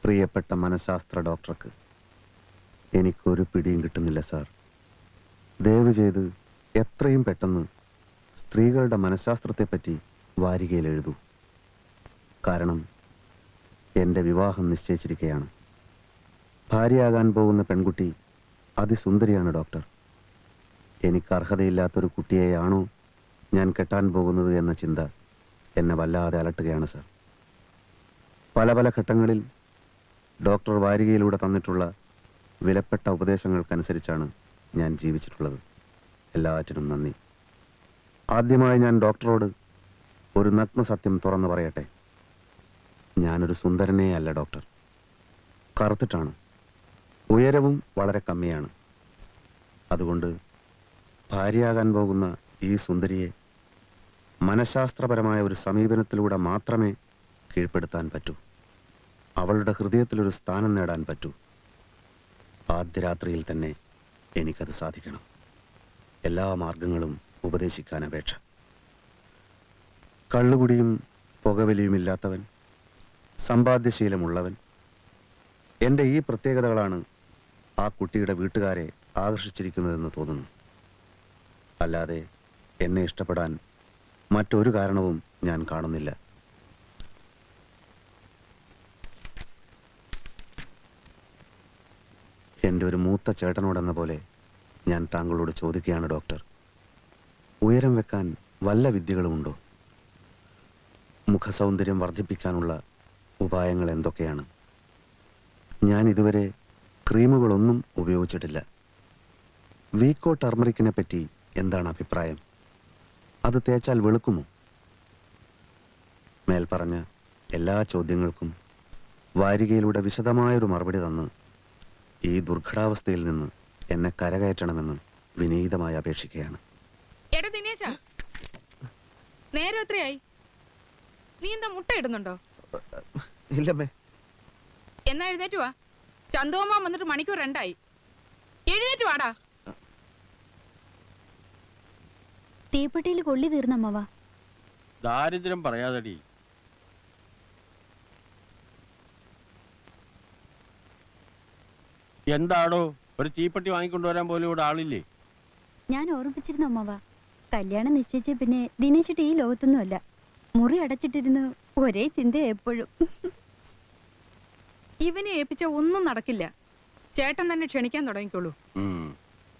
പ്രിയപ്പെട്ട മനഃശാസ്ത്ര ഡോക്ടർക്ക് എനിക്കൊരു പിടിയും കിട്ടുന്നില്ല സാർ. ദയവ് ചെയ്ത് എത്രയും പെട്ടെന്ന് സ്ത്രീകളുടെ മനഃശാസ്ത്രത്തെപ്പറ്റി വാരികയിൽ എഴുതൂ. കാരണം എൻ്റെ വിവാഹം നിശ്ചയിച്ചിരിക്കുകയാണ്. ഭാര്യയാകാൻ പോകുന്ന പെൺകുട്ടി അതിസുന്ദരിയാണ് ഡോക്ടർ. എനിക്ക് അർഹതയില്ലാത്തൊരു കുട്ടിയെയാണോ ഞാൻ കെട്ടാൻ പോകുന്നത് എന്ന ചിന്ത എന്നെ വല്ലാതെ അലട്ടുകയാണ് സാർ. പല പല ഘട്ടങ്ങളിൽ ഡോക്ടർ വാരികയിലൂടെ തന്നിട്ടുള്ള വിലപ്പെട്ട ഉപദേശങ്ങൾക്കനുസരിച്ചാണ് ഞാൻ ജീവിച്ചിട്ടുള്ളത്. എല്ലാറ്റിനും നന്ദി. ആദ്യമായി ഞാൻ ഡോക്ടറോട് ഒരു നഗ്ന സത്യം തുറന്നു പറയട്ടെ. ഞാനൊരു സുന്ദരനേ അല്ല ഡോക്ടർ. കറുത്തിട്ടാണ്. ഉയരവും വളരെ കമ്മിയാണ്. അതുകൊണ്ട് ഭാര്യയാകാൻ പോകുന്ന ഈ സുന്ദരിയെ മനഃശാസ്ത്രപരമായ ഒരു സമീപനത്തിലൂടെ മാത്രമേ കീഴ്പ്പെടുത്താൻ പറ്റൂ. അവളുടെ ഹൃദയത്തിലൊരു സ്ഥാനം നേടാൻ പറ്റൂ. ആദ്യ രാത്രിയിൽ തന്നെ എനിക്കത് സാധിക്കണം. എല്ലാ മാർഗങ്ങളും ഉപദേശിക്കാൻ അപേക്ഷ. കള്ളുകുടിയും പുകവലിയുമില്ലാത്തവൻ, സമ്പാദ്യശീലമുള്ളവൻ. എൻ്റെ ഈ പ്രത്യേകതകളാണ് ആ കുട്ടിയുടെ വീട്ടുകാരെ ആകർഷിച്ചിരിക്കുന്നതെന്ന് തോന്നുന്നു. അല്ലാതെ എന്നെ ഇഷ്ടപ്പെടാൻ മറ്റൊരു കാരണവും ഞാൻ കാണുന്നില്ല. എൻ്റെ ഒരു മൂത്ത ചേട്ടനോടെന്ന പോലെ ഞാൻ താങ്കളോട് ചോദിക്കുകയാണ് ഡോക്ടർ. ഉയരം വെക്കാൻ വല്ല വിദ്യകളുമുണ്ടോ? മുഖസൗന്ദര്യം വർദ്ധിപ്പിക്കാനുള്ള ഉപായങ്ങൾ എന്തൊക്കെയാണ്? ഞാൻ ഇതുവരെ ക്രീമുകളൊന്നും ഉപയോഗിച്ചിട്ടില്ല. വീക്കോ ടർമറിക്കിനെ പറ്റി എന്താണ് അഭിപ്രായം? അത് തേച്ചാൽ വെളുക്കുമോ? മേൽപ്പറഞ്ഞ എല്ലാ ചോദ്യങ്ങൾക്കും വാരികയിലൂടെ വിശദമായൊരു മറുപടി തന്ന് ഈ ദുർഘടാവസ്ഥയിൽ നിന്ന് എന്നെ കരകയറ്റണമെന്ന് വിനീതമായി അപേക്ഷിക്കുകയാണ്. നേരം എത്രയായി? നീ എന്താ മുട്ട ഇടുന്നുണ്ടോ? ഇല്ലമ്മേ. എന്നാ എഴുന്നേറ്റ് വാ. ചന്തോമാ വന്നിട്ട് മണിക്കൂർ 2 ആയി. എഴുന്നേറ്റ് വാടാ. തീപ്പെട്ടിയിൽ കൊള്ളി തീർന്നമ്മവാ. ദാരിദ്ര്യം പറയാതടി. എന്താടോ ഒരു തീപ്പെട്ടി വാങ്ങിക്കൊണ്ടുവരാൻ പോലും ഇവിടെ ആളില്ലേ? ഞാൻ ഓർമ്മിപ്പിച്ചിരുന്നു അമ്മവാ. കല്യാണം നിശ്ചയിച്ച പിന്നെ ദിനേശിട്ട് ഈ ലോകത്തൊന്നുമല്ല. മുറി അടച്ചിട്ടിരുന്നു ഒരേ ചിന്ത എപ്പോഴും. ഇവനെ ഏൽപ്പിച്ച ഒന്നും നടക്കില്ല. ചേട്ടൻ തന്നെ ക്ഷണിക്കാൻ തുടങ്ങിക്കോളൂ.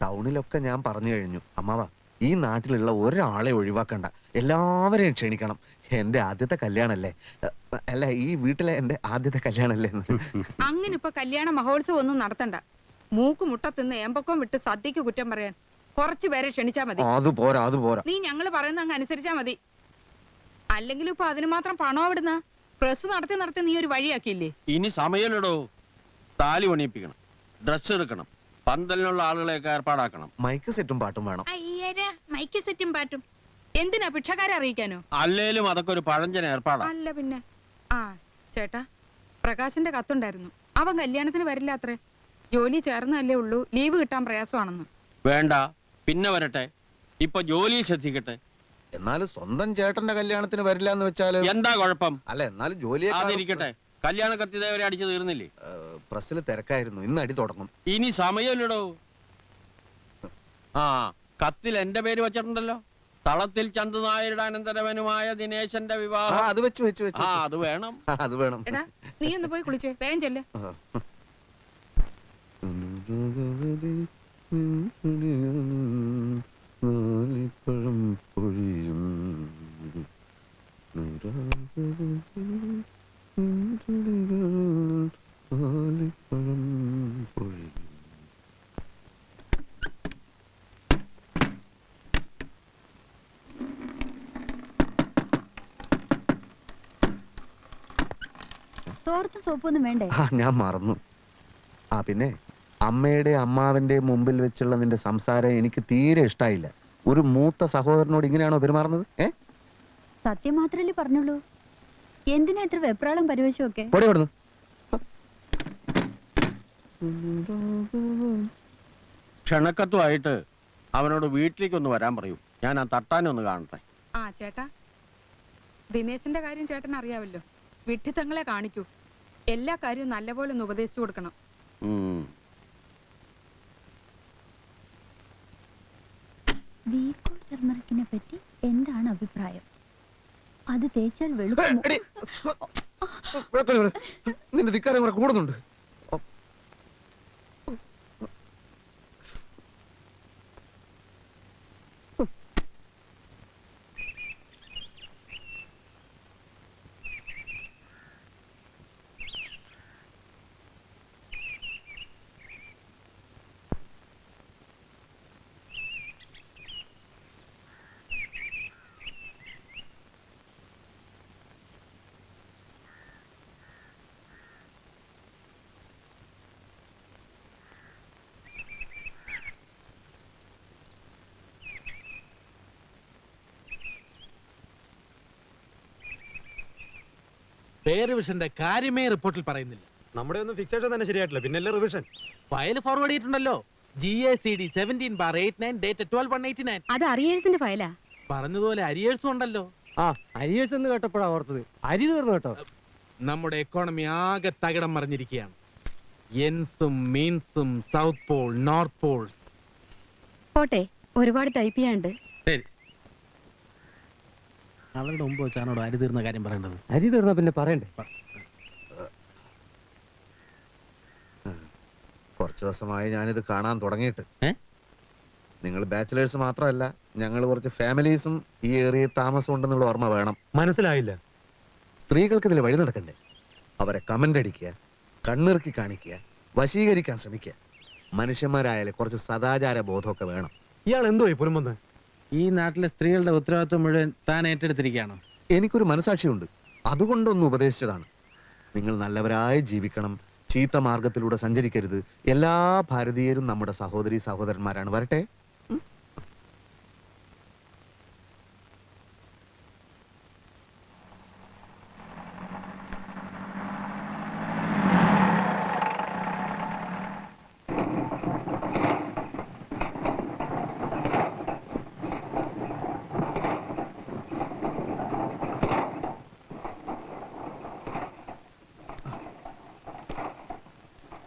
ടൗണിലൊക്കെ ഞാൻ പറഞ്ഞു കഴിഞ്ഞു അമ്മാവാ. ഈ നാട്ടിലുള്ള ഒരാളെ ഒഴിവാക്കണ്ട, എല്ലാവരെയും ക്ഷണിക്കണം. എന്റെ ആദ്യത്തെ കല്യാണല്ലേ, അല്ല ഈ വീട്ടിലെ എന്റെ ആദ്യത്തെ കല്യാണല്ലേ. അങ്ങനെ ഇപ്പൊ കല്യാണ മഹോത്സവം ഒന്നും നടത്തണ്ട. മൂക്ക് മുട്ട തിന്ന് ഏമ്പക്കം വിട്ട് സദ്യക്ക് കുറ്റം പറയാൻ കുറച്ചു പേരെ ക്ഷണിച്ചാ മതി. അത് പോരാ, അത് പോരാ. നീ ഞങ്ങള് പറയുന്ന അങ്ങ് അനുസരിച്ചാ മതി. അല്ലെങ്കിൽ ഇപ്പൊ അതിന് മാത്രം പണം എവിടുന്ന? പ്രസ് നടത്തി നടത്തി നീ ഒരു വഴിയാക്കിയില്ലേ? ഇനി സമയമില്ലടോ. താലി പണിയിപ്പിക്കണം, ഡ്രസ് എടുക്കണം, പന്തലിനുള്ള ആളുകളെയൊക്കെ ഏർപ്പാടാക്കണം. മൈക്ക് സെറ്റും പാട്ടും വേണം. അയ്യരാ, മൈക്ക് സെറ്റും പാട്ടും എന്തിനാ? ഭിക്ഷക്കാരെ അറിയിക്കാനോ? അല്ലേലും അതൊക്കെ ഒരു പഴഞ്ചൻ ഏർപ്പാടാ. അല്ല പിന്നെ. ആ ചേട്ടാ, പ്രകാശിന്റെ കത്തുണ്ടായിരുന്നു. അവൻ കല്യാണത്തിന് വരില്ല അത്രേ. ജോലി ചേർന്നല്ലേ ഉള്ളൂ, ലീവ് കിട്ടാൻ പ്രയാസമാണെന്ന്. വേണ്ട, പിന്നെ വരട്ടെ. ഇപ്പൊ ജോലി ശ്രദ്ധിക്കട്ടെ. എന്നാലും സ്വന്തം ചേട്ടന്റെ കല്യാണത്തിന് വരില്ല എന്ന് വെച്ചാല് എന്താ കുഴപ്പം? അല്ല എന്നാലും ജോലി അതിരിക്കട്ടെ. കല്യാണ കത്തിദേവരെ അടിച്ചു തീർന്നില്ലേ? പ്രസ്സിൽ തിരക്കായിരുന്നു, ഇന്ന് അടി തുടങ്ങും. ഇനി സമയമില്ലടോ. ആ കത്തിൽ എന്റെ പേര് വെച്ചിട്ടുണ്ടല്ലോ. തളത്തിൽ ചന്തുനായരുടെ അനന്തരവനുമായ ദിനേശന്റെ വിവാഹം. അത് വെച്ച് വെച്ച് വെച്ച് അത് വേണം, അത് വേണം. എടാ നീ ഒന്ന് പോയി കുളിച്ചേ, വേഗം ചെല്ല്. തോർത്ത് സോപ്പൊന്നും വേണ്ടേ? ഞാൻ മറന്നു. ആ പിന്നെ അമ്മയുടെ അമ്മാവന്റെ മുമ്പിൽ വെച്ചുള്ള നിന്റെ സംസാരം എനിക്ക് തീരെ ഇഷ്ടായില്ല. ഒരു മൂത്ത സഹോദരനോട് ഇങ്ങനെയാണോ പെരുമാറുന്നത്? സത്യം മാത്രല്ലേ പറഞ്ഞുള്ളൂ. എന്തിനാ ഇത്ര വെപ്രാളം പരിവശമൊക്കെ? ക്ഷണക്കത്തുമായിട്ട് അവനോട് വീട്ടിലേക്കൊന്ന് വരാൻ പറയൂ. ഞാൻ ആ തട്ടാനൊന്ന് കാണട്ടെ. ആ ചേട്ടാ, ദിനേശിന്റെ കാര്യം ചേട്ടൻ അറിയാവല്ലോ. വിഡ്ഢിത്തങ്ങളെ കാണിക്കൂ. എല്ലാ കാര്യവും നല്ലപോലെ ഒന്ന് ഉപദേശിച്ചു കൊടുക്കണം. വീക്കോ ടർമറിക്കിനെ പറ്റി എന്താണ് അഭിപ്രായം? അത് തേച്ചാൽ വെളുക്കും. എടി, നിന്റെ ധിക്കാരം കൂടെ കൂടുന്നുണ്ട്. പേ റിവിഷന്റെ കാര്യമേ റിപ്പോർട്ടിൽ പറയുന്നില്ല. നമ്മുടെ ഒന്നും ഫിക്സേഷൻ തന്നെ ശരിയായിട്ടില്ല, പിന്നല്ലേ റിവിഷൻ? ഫയൽ ഫോർവേഡ് ചെയ്തിട്ടുണ്ടല്ലോ. GACD 17/89 date 12/189. അത് അറിയേഴ്സിന്റെ ഫയലാ. പറഞ്ഞതുപോലെ അരിയേഴ്സും ഉണ്ടല്ലോ. ആ അരിയേഴ്സ് എന്ന് കേട്ടപ്പോഴാ ഓർത്തത്. അരി തീർന്നു കേട്ടോ. നമ്മുടെ എക്കോണമി ആകെ തകിടം മറിഞ്ഞിരിക്കുകയാണ്. എൻസും മീൻസും സൗത്ത് പോൾ നോർത്ത് പോൾ. പോട്ടെ, ഒരുപാട് ടൈപ്പ് ചെയ്യാണ്ട്. ശരി, അവരുടെ മുമ്പ് വെച്ചാണോ അരി തീർന്ന കാര്യം പറയേണ്ടത്? അരി തീർന്ന പിന്നെ പറയണ്ടേ? കുറച്ചു ദിവസമായി ഞാനിത് കാണാൻ തുടങ്ങിയിട്ട്. ഏ? നിങ്ങൾ ബാച്ചിലേഴ്സ് മാത്രമല്ല, ഞങ്ങൾ കുറച്ച് ഫാമിലീസും ഈ ഏരിയയിൽ താമസം ഉണ്ടെന്നുള്ള ഓർമ്മ വേണം. മനസ്സിലായില്ല. സ്ത്രീകൾക്ക് ഇതിൽ വഴി നടക്കണ്ടേ? അവരെ കമന്റ് അടിക്കുക, കണ്ണിറുക്കി കാണിക്കുക, വശീകരിക്കാൻ ശ്രമിക്കുക. മനുഷ്യന്മാരായാലും കുറച്ച് സദാചാര ബോധമൊക്കെ വേണം. ഇയാൾ എന്തോ ഈ പുലമ്പന്ന്? ഈ നാട്ടിലെ സ്ത്രീകളുടെ ഉത്തരവാദിത്വം മുഴുവൻ താൻ ഏറ്റെടുത്തിരിക്കുകയാണോ? എനിക്കൊരു മനസാക്ഷിയുണ്ട്, അതുകൊണ്ടൊന്ന് ഉപദേശിച്ചതാണ്. നിങ്ങൾ നല്ലവരായി ജീവിക്കണം, ചീത്ത മാർഗത്തിലൂടെ സഞ്ചരിക്കരുത്. എല്ലാ ഭാരതീയരും നമ്മുടെ സഹോദരി സഹോദരന്മാരാണ്. വരട്ടെ.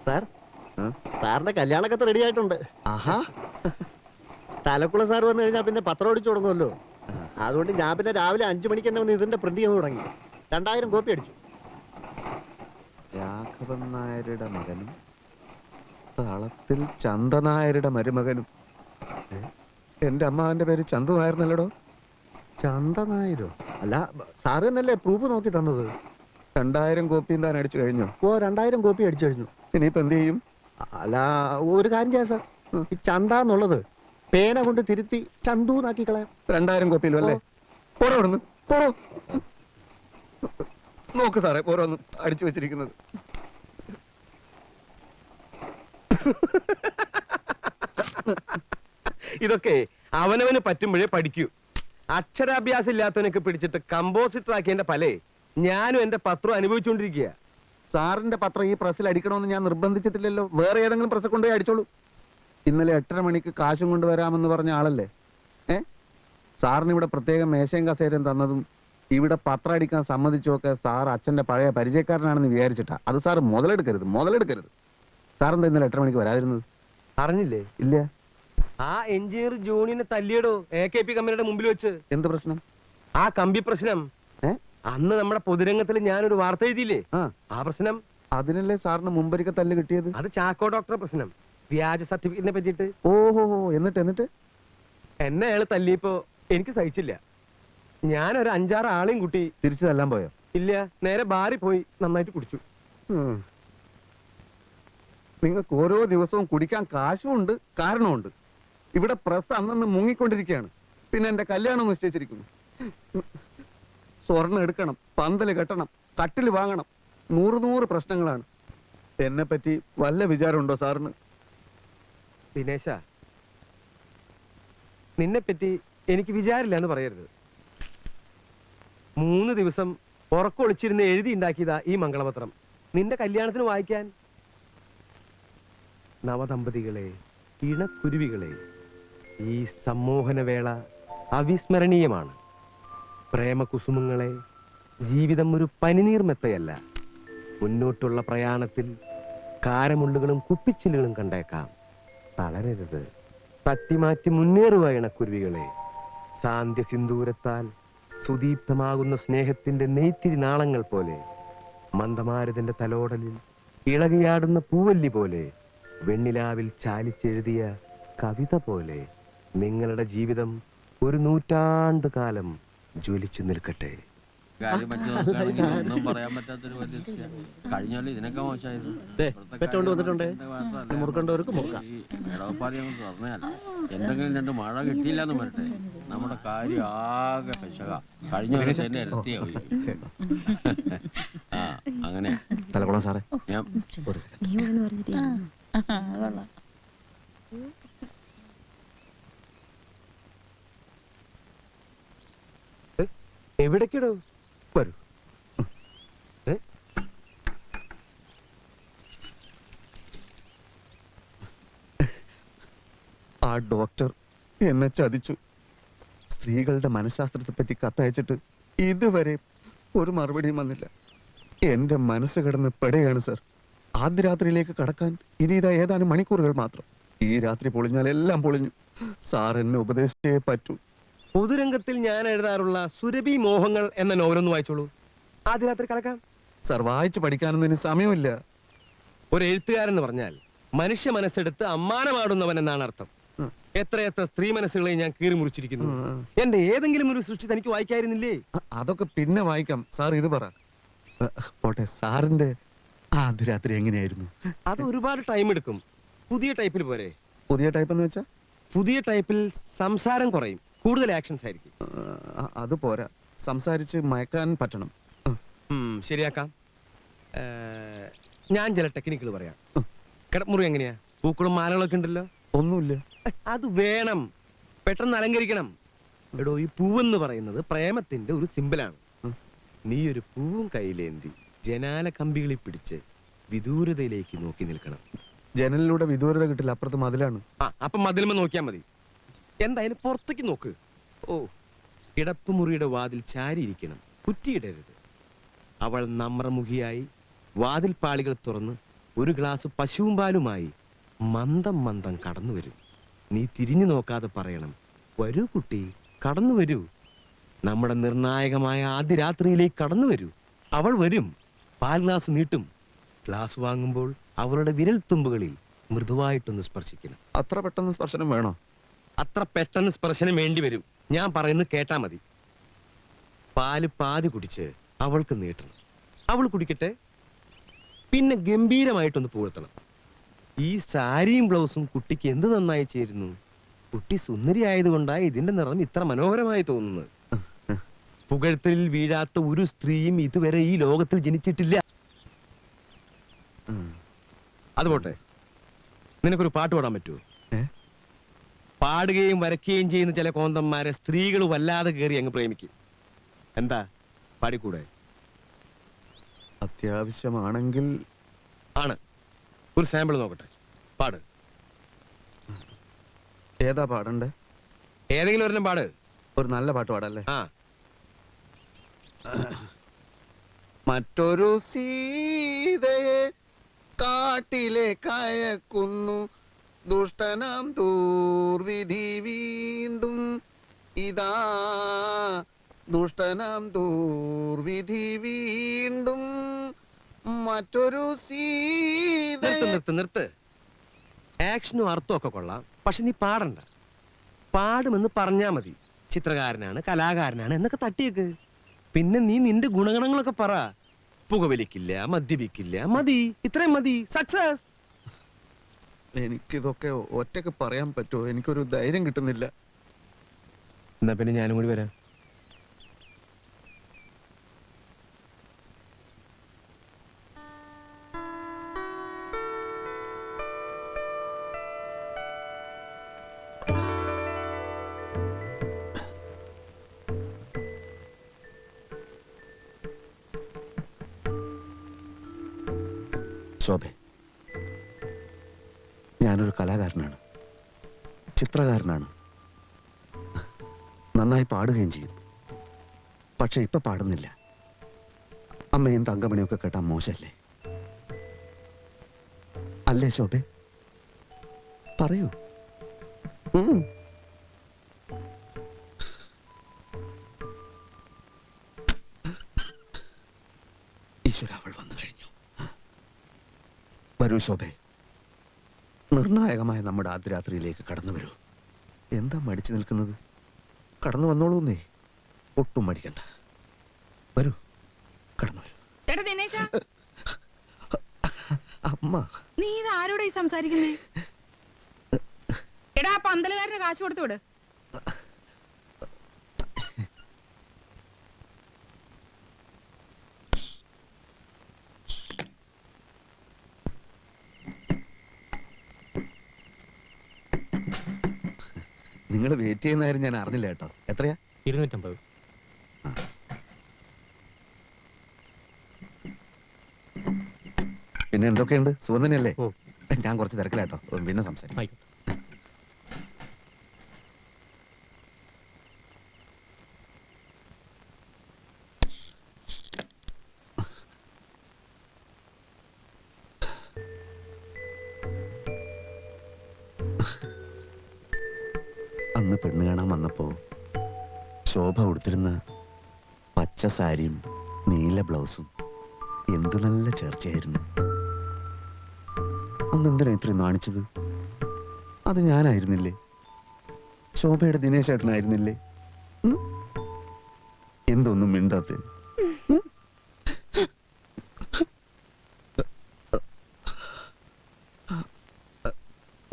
സാർ, ആ? സാറിന്റെ കല്യാണക്കത്ത് റെഡി ആയിട്ടുണ്ട്. ആഹാ, തലക്കുള സാർ വന്നു കഴിഞ്ഞാൽ പിന്നെ പത്രം അടിച്ചു തുടങ്ങുമല്ലോ. അതുകൊണ്ട് ഞാൻ പിന്നെ രാവിലെ 5 മണിക്ക് തന്നെ വന്ന് ഇതിന്റെ പ്രിന്റ് ചെയ്യാൻ തുടങ്ങി. 2000 കോപ്പി അടിച്ചു. രാഘവൻ നായരുടെ മകനും തളത്തിൽ ചന്ദനായരുടെ മരുമകനും. എന്റെ അമ്മാവന്റെ പേര് ചന്തു നായർന്നല്ലടോ. ചന്ദനായിരോ? അല്ല, സാറ് തന്നെയല്ലേ പ്രൂഫ് നോക്കി തന്നത്? 2000 കോപ്പിയും താൻ അടിച്ചു കഴിഞ്ഞോ? ഓ, 2000 കോപ്പി അടിച്ചു കഴിഞ്ഞു. ഇനിയിപ്പോ എന്ത് ചെയ്യും? അല്ല, ഒരു കാര്യം ചെയ്യാം സാർ. ഈ ചന്ത എന്നുള്ളത് പേന കൊണ്ട് തിരുത്തി ചന്തു നാക്കി കളയാം. 2000 കോപ്പിയിലും അല്ലേ? പോടോ ഇവിടുന്ന്, പോടോ. നോക്ക് സാറേ, ഓരോന്നും അടിച്ചു വെച്ചിരിക്കുന്നത്. ഇതൊക്കെ അവനവന് പറ്റുമ്പോഴേ പഠിക്കൂ. അക്ഷരാഭ്യാസം ഇല്ലാത്തവനൊക്കെ പിടിച്ചിട്ട് കമ്പോസിറ്റർ ആക്കിയതിന്റെ ഫലേ ഞാനും എന്റെ പത്രം അനുഭവിച്ചുകൊണ്ടിരിക്കുക. സാറിന്റെ പത്രം ഈ പ്രസ്സിൽ അടിക്കണമെന്ന് ഞാൻ നിർബന്ധിച്ചിട്ടില്ലല്ലോ. വേറെ ഏതെങ്കിലും പ്രസ് കൊണ്ടുപോയി അടിച്ചോളൂ. ഇന്നലെ 8:30 മണിക്ക് കാശും കൊണ്ടുവരാമെന്ന് പറഞ്ഞ ആളല്ലേ? സാറിന് ഇവിടെ പ്രത്യേകം മേശയും കസേരയും തന്നതും ഇവിടെ പത്രം അടിക്കാൻ സമ്മതിച്ചൊക്കെ സാർ അച്ഛന്റെ പഴയ പരിചയക്കാരനാണെന്ന് വിചാരിച്ചിട്ടാ. അത് സാർ മുതലെടുക്കരുത്. സാറെന്താ ഇന്നലെ 8:30 മണിക്ക് വരാതിരുന്നത്? അറിഞ്ഞില്ലേ? ഇല്ല. ആ എഞ്ചിനീയർ ജോണിനെ തല്ലിയടോ AKP കമ്പനിയുടെ മുമ്പിൽ വെച്ച്. എന്ത് പ്രശ്നം? ആ കമ്പി പ്രശ്നം. അന്ന് നമ്മുടെ പൊതുരംഗത്തിൽ ഞാനൊരു വാർത്ത എഴുതിയില്ലേ? ആ പ്രശ്നം. അതിനല്ലേ സാറിന് മുമ്പൊരിക്കൽ തല്ല് കിട്ടിയത്? അത് ചാക്കോ ഡോക്ടറെ പ്രശ്നം, വ്യാജ സർട്ടിഫിക്കറ്റിനെ പറ്റിയിട്ട്. ഓഹോ, എന്നിട്ട് എന്നെ അയാൾ തല്ലിയപ്പോ എനിക്ക് സഹിച്ചില്ല. ഞാനൊരു 5-6 ആളെയും കൂട്ടി തിരിച്ചു തല്ലാൻ പോയോ? ഇല്ല, നേരെ ബാറിൽ പോയി നന്നായിട്ട് കുടിച്ചു. നിങ്ങൾക്ക് ഓരോ ദിവസവും കുടിക്കാൻ കാശുമുണ്ട്, കാരണമുണ്ട്. ഇവിടെ പ്രസ് അന്നന്ന് മുങ്ങിക്കൊണ്ടിരിക്കുകയാണ്. പിന്നെ എന്റെ കല്യാണം നിശ്ചയിച്ചിരിക്കുന്നു. സ്വർണ്ണം എടുക്കണം, പന്തല് കെട്ടണം, കട്ടില് വാങ്ങണം, 100 പ്രശ്നങ്ങളാണ്. എന്നെ പറ്റി വല്ല വിചാരമുണ്ടോ സാറിന്? ദിനേശ, നിന്നെ പറ്റി എനിക്ക് വിചാരില്ല എന്ന് പറയരുത്. 3 ദിവസം ഉറക്കൊളിച്ചിരുന്ന് എഴുതി ഉണ്ടാക്കിയതാ ഈ മംഗളപത്രം, നിന്റെ കല്യാണത്തിന് വായിക്കാൻ. നവദമ്പതികളെ, ഇണക്കുരുവികളെ, ഈ സമ്മോഹനവേള അവിസ്മരണീയമാണ്. പ്രേമകുസുമങ്ങളെ, ജീവിതം ഒരു പനിനീർമെത്തയല്ല. മുന്നോട്ടുള്ള പ്രയാണത്തിൽ കാരമുള്ളുകളും കുപ്പിച്ചില്ലുകളും കണ്ടേക്കാം. തളരരുത്, തട്ടിമാറ്റി മുന്നേറുക ഇണക്കുരുവികളെ. സാന്ധ്യ സിന്ദൂരത്താൽ സുദീപ്തമാകുന്ന സ്നേഹത്തിന്റെ നെയ്ത്തിരി നാളങ്ങൾ പോലെ, മന്ദമാരുതന്റെ തലോടലിൽ ഇളകിയാടുന്ന പൂവല്ലി പോലെ, വെണ്ണിലാവിൽ ചാലിച്ചെഴുതിയ കവിത പോലെ നിങ്ങളുടെ ജീവിതം ഒരു നൂറ്റാണ്ട് കാലം ജ്വലിച്ചു നിൽക്കട്ടെ. കാര്യം പറ്റി നോക്കുകയാണെങ്കിൽ ഒന്നും പറയാൻ പറ്റാത്തൊരു വലിയ കഴിഞ്ഞാലും ഇതിനൊക്കെ മോശമായിരുന്നു. പെറ്റോണ്ട് വന്നിട്ടുണ്ടേ. മുറുക്കണ്ടവർക്ക് മുറുക്കാം. ഇടവപ്പാതി നമുക്ക് തുറന്നതല്ല. എന്തെങ്കിലും രണ്ട് മഴ കിട്ടിയില്ലെന്ന് വരട്ടെ, നമ്മുടെ കാര്യം ആകെ പെശക. കഴിഞ്ഞ വർഷം തന്നെ ഇരട്ടിയാവും. ആ അങ്ങനെ തലക്കുളം സാറേ, ഞാൻ ഒരു സെക്കൻഡ്. എവിടേക്കിടോ? വരൂ. ആ ഡോക്ടർ എന്നെ ചതിച്ചു. സ്ത്രീകളുടെ മനഃശാസ്ത്രത്തെ പറ്റി കത്തയച്ചിട്ട് ഇതുവരെ ഒരു മറുപടിയും വന്നില്ല. എന്റെ മനസ്സ് കിടന്ന് പെടുകയാണ് സർ. ആദ്യ രാത്രിയിലേക്ക് കടക്കാൻ ഇനി ഇതാ ഏതാനും മണിക്കൂറുകൾ മാത്രം. ഈ രാത്രി പൊളിഞ്ഞാൽ എല്ലാം പൊളിഞ്ഞു. സാർ എന്നെ ഉപദേശിച്ചേ പറ്റൂ. പൊതുരംഗത്തിൽ ഞാൻ എഴുതാറുള്ള സുരഭി മോഹങ്ങൾ എന്ന നോവലൊന്ന് വായിച്ചോളൂ. ആദ്യ രാത്രി കലക്കാം. സർ, വായിച്ചു പഠിക്കാനൊന്നും ഇനി സമയമില്ല. ഒരു എഴുത്തുകാരൻ എന്ന് പറഞ്ഞാൽ മനുഷ്യ മനസ്സെടുത്ത് അമ്മാനമാടുന്നവൻ എന്നാണ് അർത്ഥം. എത്രയെത്ര സ്ത്രീ മനസ്സുകളെ ഞാൻ കീറി മുറിച്ചിരിക്കുന്നു. എന്റെ ഏതെങ്കിലും ഒരു സൃഷ്ടി തനിക്ക് വായിക്കായിരുന്നില്ലേ? അതൊക്കെ പിന്നെ വായിക്കാം. സാർ ഇത് പറ. പോട്ടെ, സാറിന്റെ ആദ്യ രാത്രി എങ്ങനെയായിരുന്നു? അത് ഒരുപാട് ടൈം എടുക്കും. പുതിയ ടൈപ്പിൽ പോരെ? പുതിയ ടൈപ്പ് എന്ന് വെച്ചാ? പുതിയ ടൈപ്പിൽ സംസാരം കുറയും, കൂടുതൽ ആക്ഷൻസ് ആയിരിക്കും. അത് പോരാ, സംസാരിച്ച് മയക്കാൻ പറ്റണം. ശരിയാക്കാം. ഞാൻ ചില ടെക്നിക്കുകൾ പറയാം. കിടമുറി എങ്ങനെയാ? പൂക്കളും മാലകളൊക്കെ ഉണ്ടല്ലോ. ഒന്നുമില്ല. അത് വേണം, പെട്ടെന്ന് അലങ്കരിക്കണം. എടോ, ഈ പൂവെന്ന് പറയുന്നത് പ്രേമത്തിന്റെ ഒരു സിമ്പിളാണ്. നീ ഒരു പൂവും കയ്യിലേന്തി ജനാല കമ്പികളിൽ പിടിച്ച് വിദൂരതയിലേക്ക് നോക്കി നിൽക്കണം. ജനലിലൂടെ വിദൂരത കിട്ടില്ല, അപ്പുറത്ത് മതിലാണ്. അപ്പൊ മതിലുമ നോക്കിയാ മതി. എന്തായാലും പുറത്തേക്ക് നോക്ക്. ഓ, കിടപ്പുമുറിയുടെ വാതിൽ ചാരിയിരിക്കണം, കുറ്റിയിടരുത്. അവൾ നമ്രമുഖിയായി വാതിൽ പാളികൾ തുറന്ന് ഒരു ഗ്ലാസ് പശുവും പാലുമായി മന്ദം മന്ദം കടന്നു വരും. നീ തിരിഞ്ഞു നോക്കാതെ പറയണം, വരൂ കുട്ടി, കടന്നു വരൂ. നമ്മുടെ നിർണായകമായ ആദ്യ രാത്രിയിലേക്ക് കടന്നു വരൂ. അവൾ വരും, പാൽ ഗ്ലാസ് നീട്ടും. ഗ്ലാസ് വാങ്ങുമ്പോൾ അവളുടെ വിരൽ തുമ്പുകളിൽ മൃദുവായിട്ടൊന്ന് സ്പർശിക്കണം. അത്ര പെട്ടെന്ന് സ്പർശനം വേണോ? അത്ര പെട്ടെന്ന് സ്പർശനം വേണ്ടി വരും. ഞാൻ പറയുന്നത് കേട്ടാ മതി. പാല് പാതി കുടിച്ച് അവൾക്ക് നീട്ടണം. അവൾ കുടിക്കട്ടെ. പിന്നെ ഗംഭീരമായിട്ടൊന്ന് പുകഴ്ത്തണം. ഈ സാരിയും ബ്ലൗസും കുട്ടിക്ക് എന്ത് നന്നായി ചേരുന്നു. കുട്ടി സുന്ദരി ആയതുകൊണ്ടാണ് ഇതിന്റെ നിറം ഇത്ര മനോഹരമായി തോന്നുന്നത്. പുകഴ്ത്തലിൽ വീഴാത്ത ഒരു സ്ത്രീയും ഇതുവരെ ഈ ലോകത്തിൽ ജനിച്ചിട്ടില്ല. അതുപോട്ടെ, നിനക്കൊരു പാട്ട് പാടാൻ പറ്റുമോ? പാടുകയും വരയ്ക്കുകയും ചെയ്യുന്ന ചില കോന്തന്മാരെ സ്ത്രീകൾ വല്ലാതെ കയറി അങ്ങ് പ്രേമിക്കും. എന്താ, പാടിക്കൂടെ? അത്യാവശ്യമാണെങ്കിൽ ആണ്. ഒരു സാമ്പിൾ നോക്കട്ടെ, പാട്. ഏതാ പാടണ്ടേ? ഏതെങ്കിലും ഒരെണ്ണം പാട്. ഒരു നല്ല പാട്ട് പാടല്ലേ? ആ, മറ്റൊരു സീതയെ കാട്ടിലെ കയക്കുന്നു ദുഷ്ടനാം ദൂർവിധി വീണ്ടും. ഇതാ ദുഷ്ടനാം ദൂർവിധി വീണ്ടും. മറ്റൊരു സീത. നിർത്ത്. ആക്ഷനും അർത്ഥവും ഒക്കെ കൊള്ളാം, പക്ഷെ നീ പാടണ്ട. പാടുമെന്ന് പറഞ്ഞാ മതി. ചിത്രകാരനാണ്, കലാകാരനാണ് എന്നൊക്കെ തട്ടിയേക്ക്. പിന്നെ നീ നിന്റെ ഗുണഗണങ്ങളൊക്കെ പറ. പുകവലിക്കില്ല, മദ്യപിക്കില്ല, മതി, ഇത്രയും മതി. സക്സസ്. എനിക്കിതൊക്കെ ഒറ്റക്ക് പറയാൻ പറ്റുമോ? എനിക്കൊരു ധൈര്യം കിട്ടുന്നില്ല. എന്നാ പിന്നെ ഞാനും കൂടി വരാം. ശോഭെ, ഞാനൊരു കലാകാരനാണ്, ചിത്രകാരനാണ്. നന്നായി പാടുകയും ചെയ്യും. പക്ഷെ ഇപ്പൊ പാടുന്നില്ല. അമ്മയും തങ്കമണിയൊക്കെ കേട്ടാ മോശല്ലേ? അല്ലേ ശോഭെ? പറയൂ. ഉം. ഈശ്വര, അവൾ വന്നു കഴിഞ്ഞു. വരൂ ശോഭെ, നിർണായകമായ നമ്മുടെ ആദ്യരാത്രിയിലേക്ക് കടന്നു വരൂ. എന്താ മടിച്ചു നിൽക്കുന്നത്? കടന്നു വന്നോളൂന്നേ, ഒട്ടും മടിക്കണ്ട. വരൂ, കടന്നു വരൂ. ചേട്ടാ ദിനേശ, അമ്മ, നീ ഇത് ആരോടാ ഈ സംസാരിക്കുന്നേ? എടാ, ആ പന്തലുകാരന് കാശ് കൊടുത്തു വിട്. നിങ്ങൾ വെയിറ്റ് ചെയ്യുന്ന കാര്യം ഞാൻ അറിഞ്ഞില്ല കേട്ടോ. എത്രയാ? 250. പിന്നെ എന്തൊക്കെയുണ്ട്? സുഖം തന്നെയല്ലേ? ഓ. ഞാൻ കുറച്ച് തിരക്കിലാട്ടോ, പിന്നെ സംസാരിക്കാം. ആയിക്കോട്ടെ. അന്ന് പെണ്ണ് കാണാൻ വന്നപ്പോ ശോഭ ഉടുത്തിരുന്ന പച്ച സാരിയും നീല ബ്ലൗസും എന്ത് നല്ല ചേർച്ചയായിരുന്നു. അന്ന് എന്തിനാ ഇത്രയും നാണിച്ചത്? അത് ഞാനായിരുന്നില്ലേ? ശോഭയുടെ ദിനേശ് ചേട്ടനായിരുന്നില്ലേ? എന്തൊന്നും മിണ്ടാത്ത?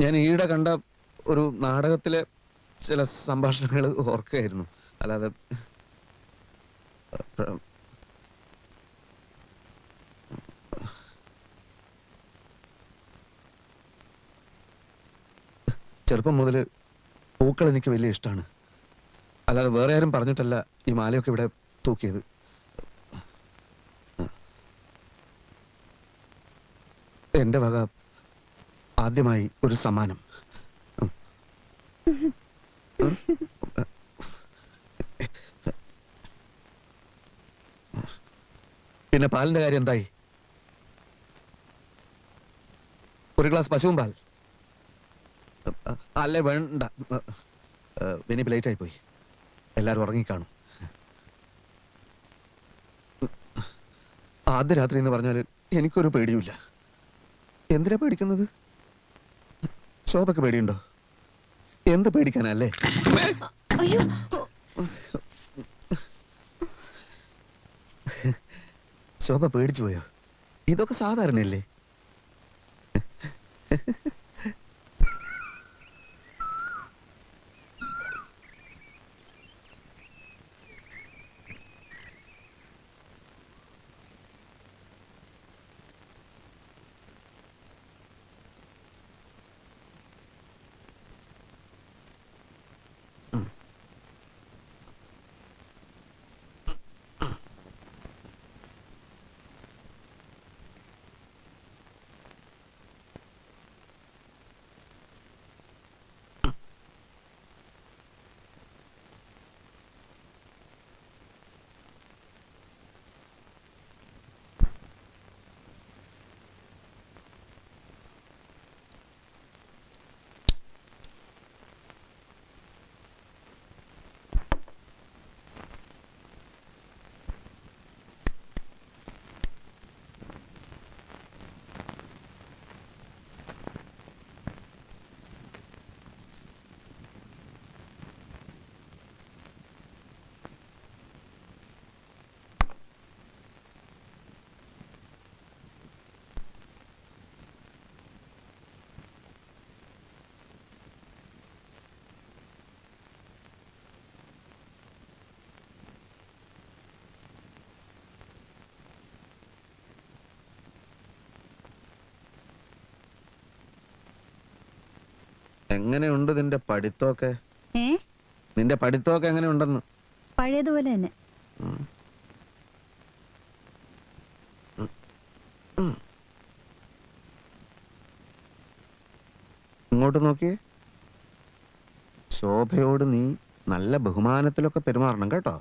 ഞാൻ ഈയിടെ കണ്ട ഒരു നാടകത്തിലെ ചില സംഭാഷണങ്ങൾ ഓർക്കുകയായിരുന്നു. അല്ലാതെ ചെറുപ്പം മുതൽ പൂക്കൾ എനിക്ക് വലിയ ഇഷ്ടമാണ്. അല്ലാതെ വേറെ ആരും പറഞ്ഞിട്ടല്ല ഈ മാലയൊക്കെ ഇവിടെ തൂക്കിയത്. എന്റെ വക ആദ്യമായി ഒരു സമ്മാനം. പിന്നെ പാലിന്റെ കാര്യം എന്തായി? ഒരു ഗ്ലാസ് പശുവും പാൽ? അല്ലേ, വേണ്ട. ഇനിയിപ്പോ ലേറ്റ് ആയി പോയി, എല്ലാരും ഉറങ്ങിക്കാണും. ആദ്യ രാത്രി എന്ന് പറഞ്ഞാല് എനിക്കൊരു പേടിയുമില്ല. എന്തിനാ പേടിക്കുന്നത്? ശോഭക്ക് പേടിയുണ്ടോ? എന്ത് പേടിക്കാനല്ലേ? അയ്യോ, ശോഭ പേടിച്ചു പോയോ? ഇതൊക്കെ സാധാരണയല്ലേ? എങ്ങനെയുണ്ട് നിന്റെ പഠിത്തമൊക്കെ? ഏ, നിന്റെ പഠിത്തമൊക്കെ എങ്ങനെയുണ്ടെന്ന്? പഴയതുപോലെ തന്നെ. ഇങ്ങോട്ട് നോക്കിയേ. ശോഭയോട് നീ നല്ല ബഹുമാനത്തിലൊക്കെ പെരുമാറണം കേട്ടോ.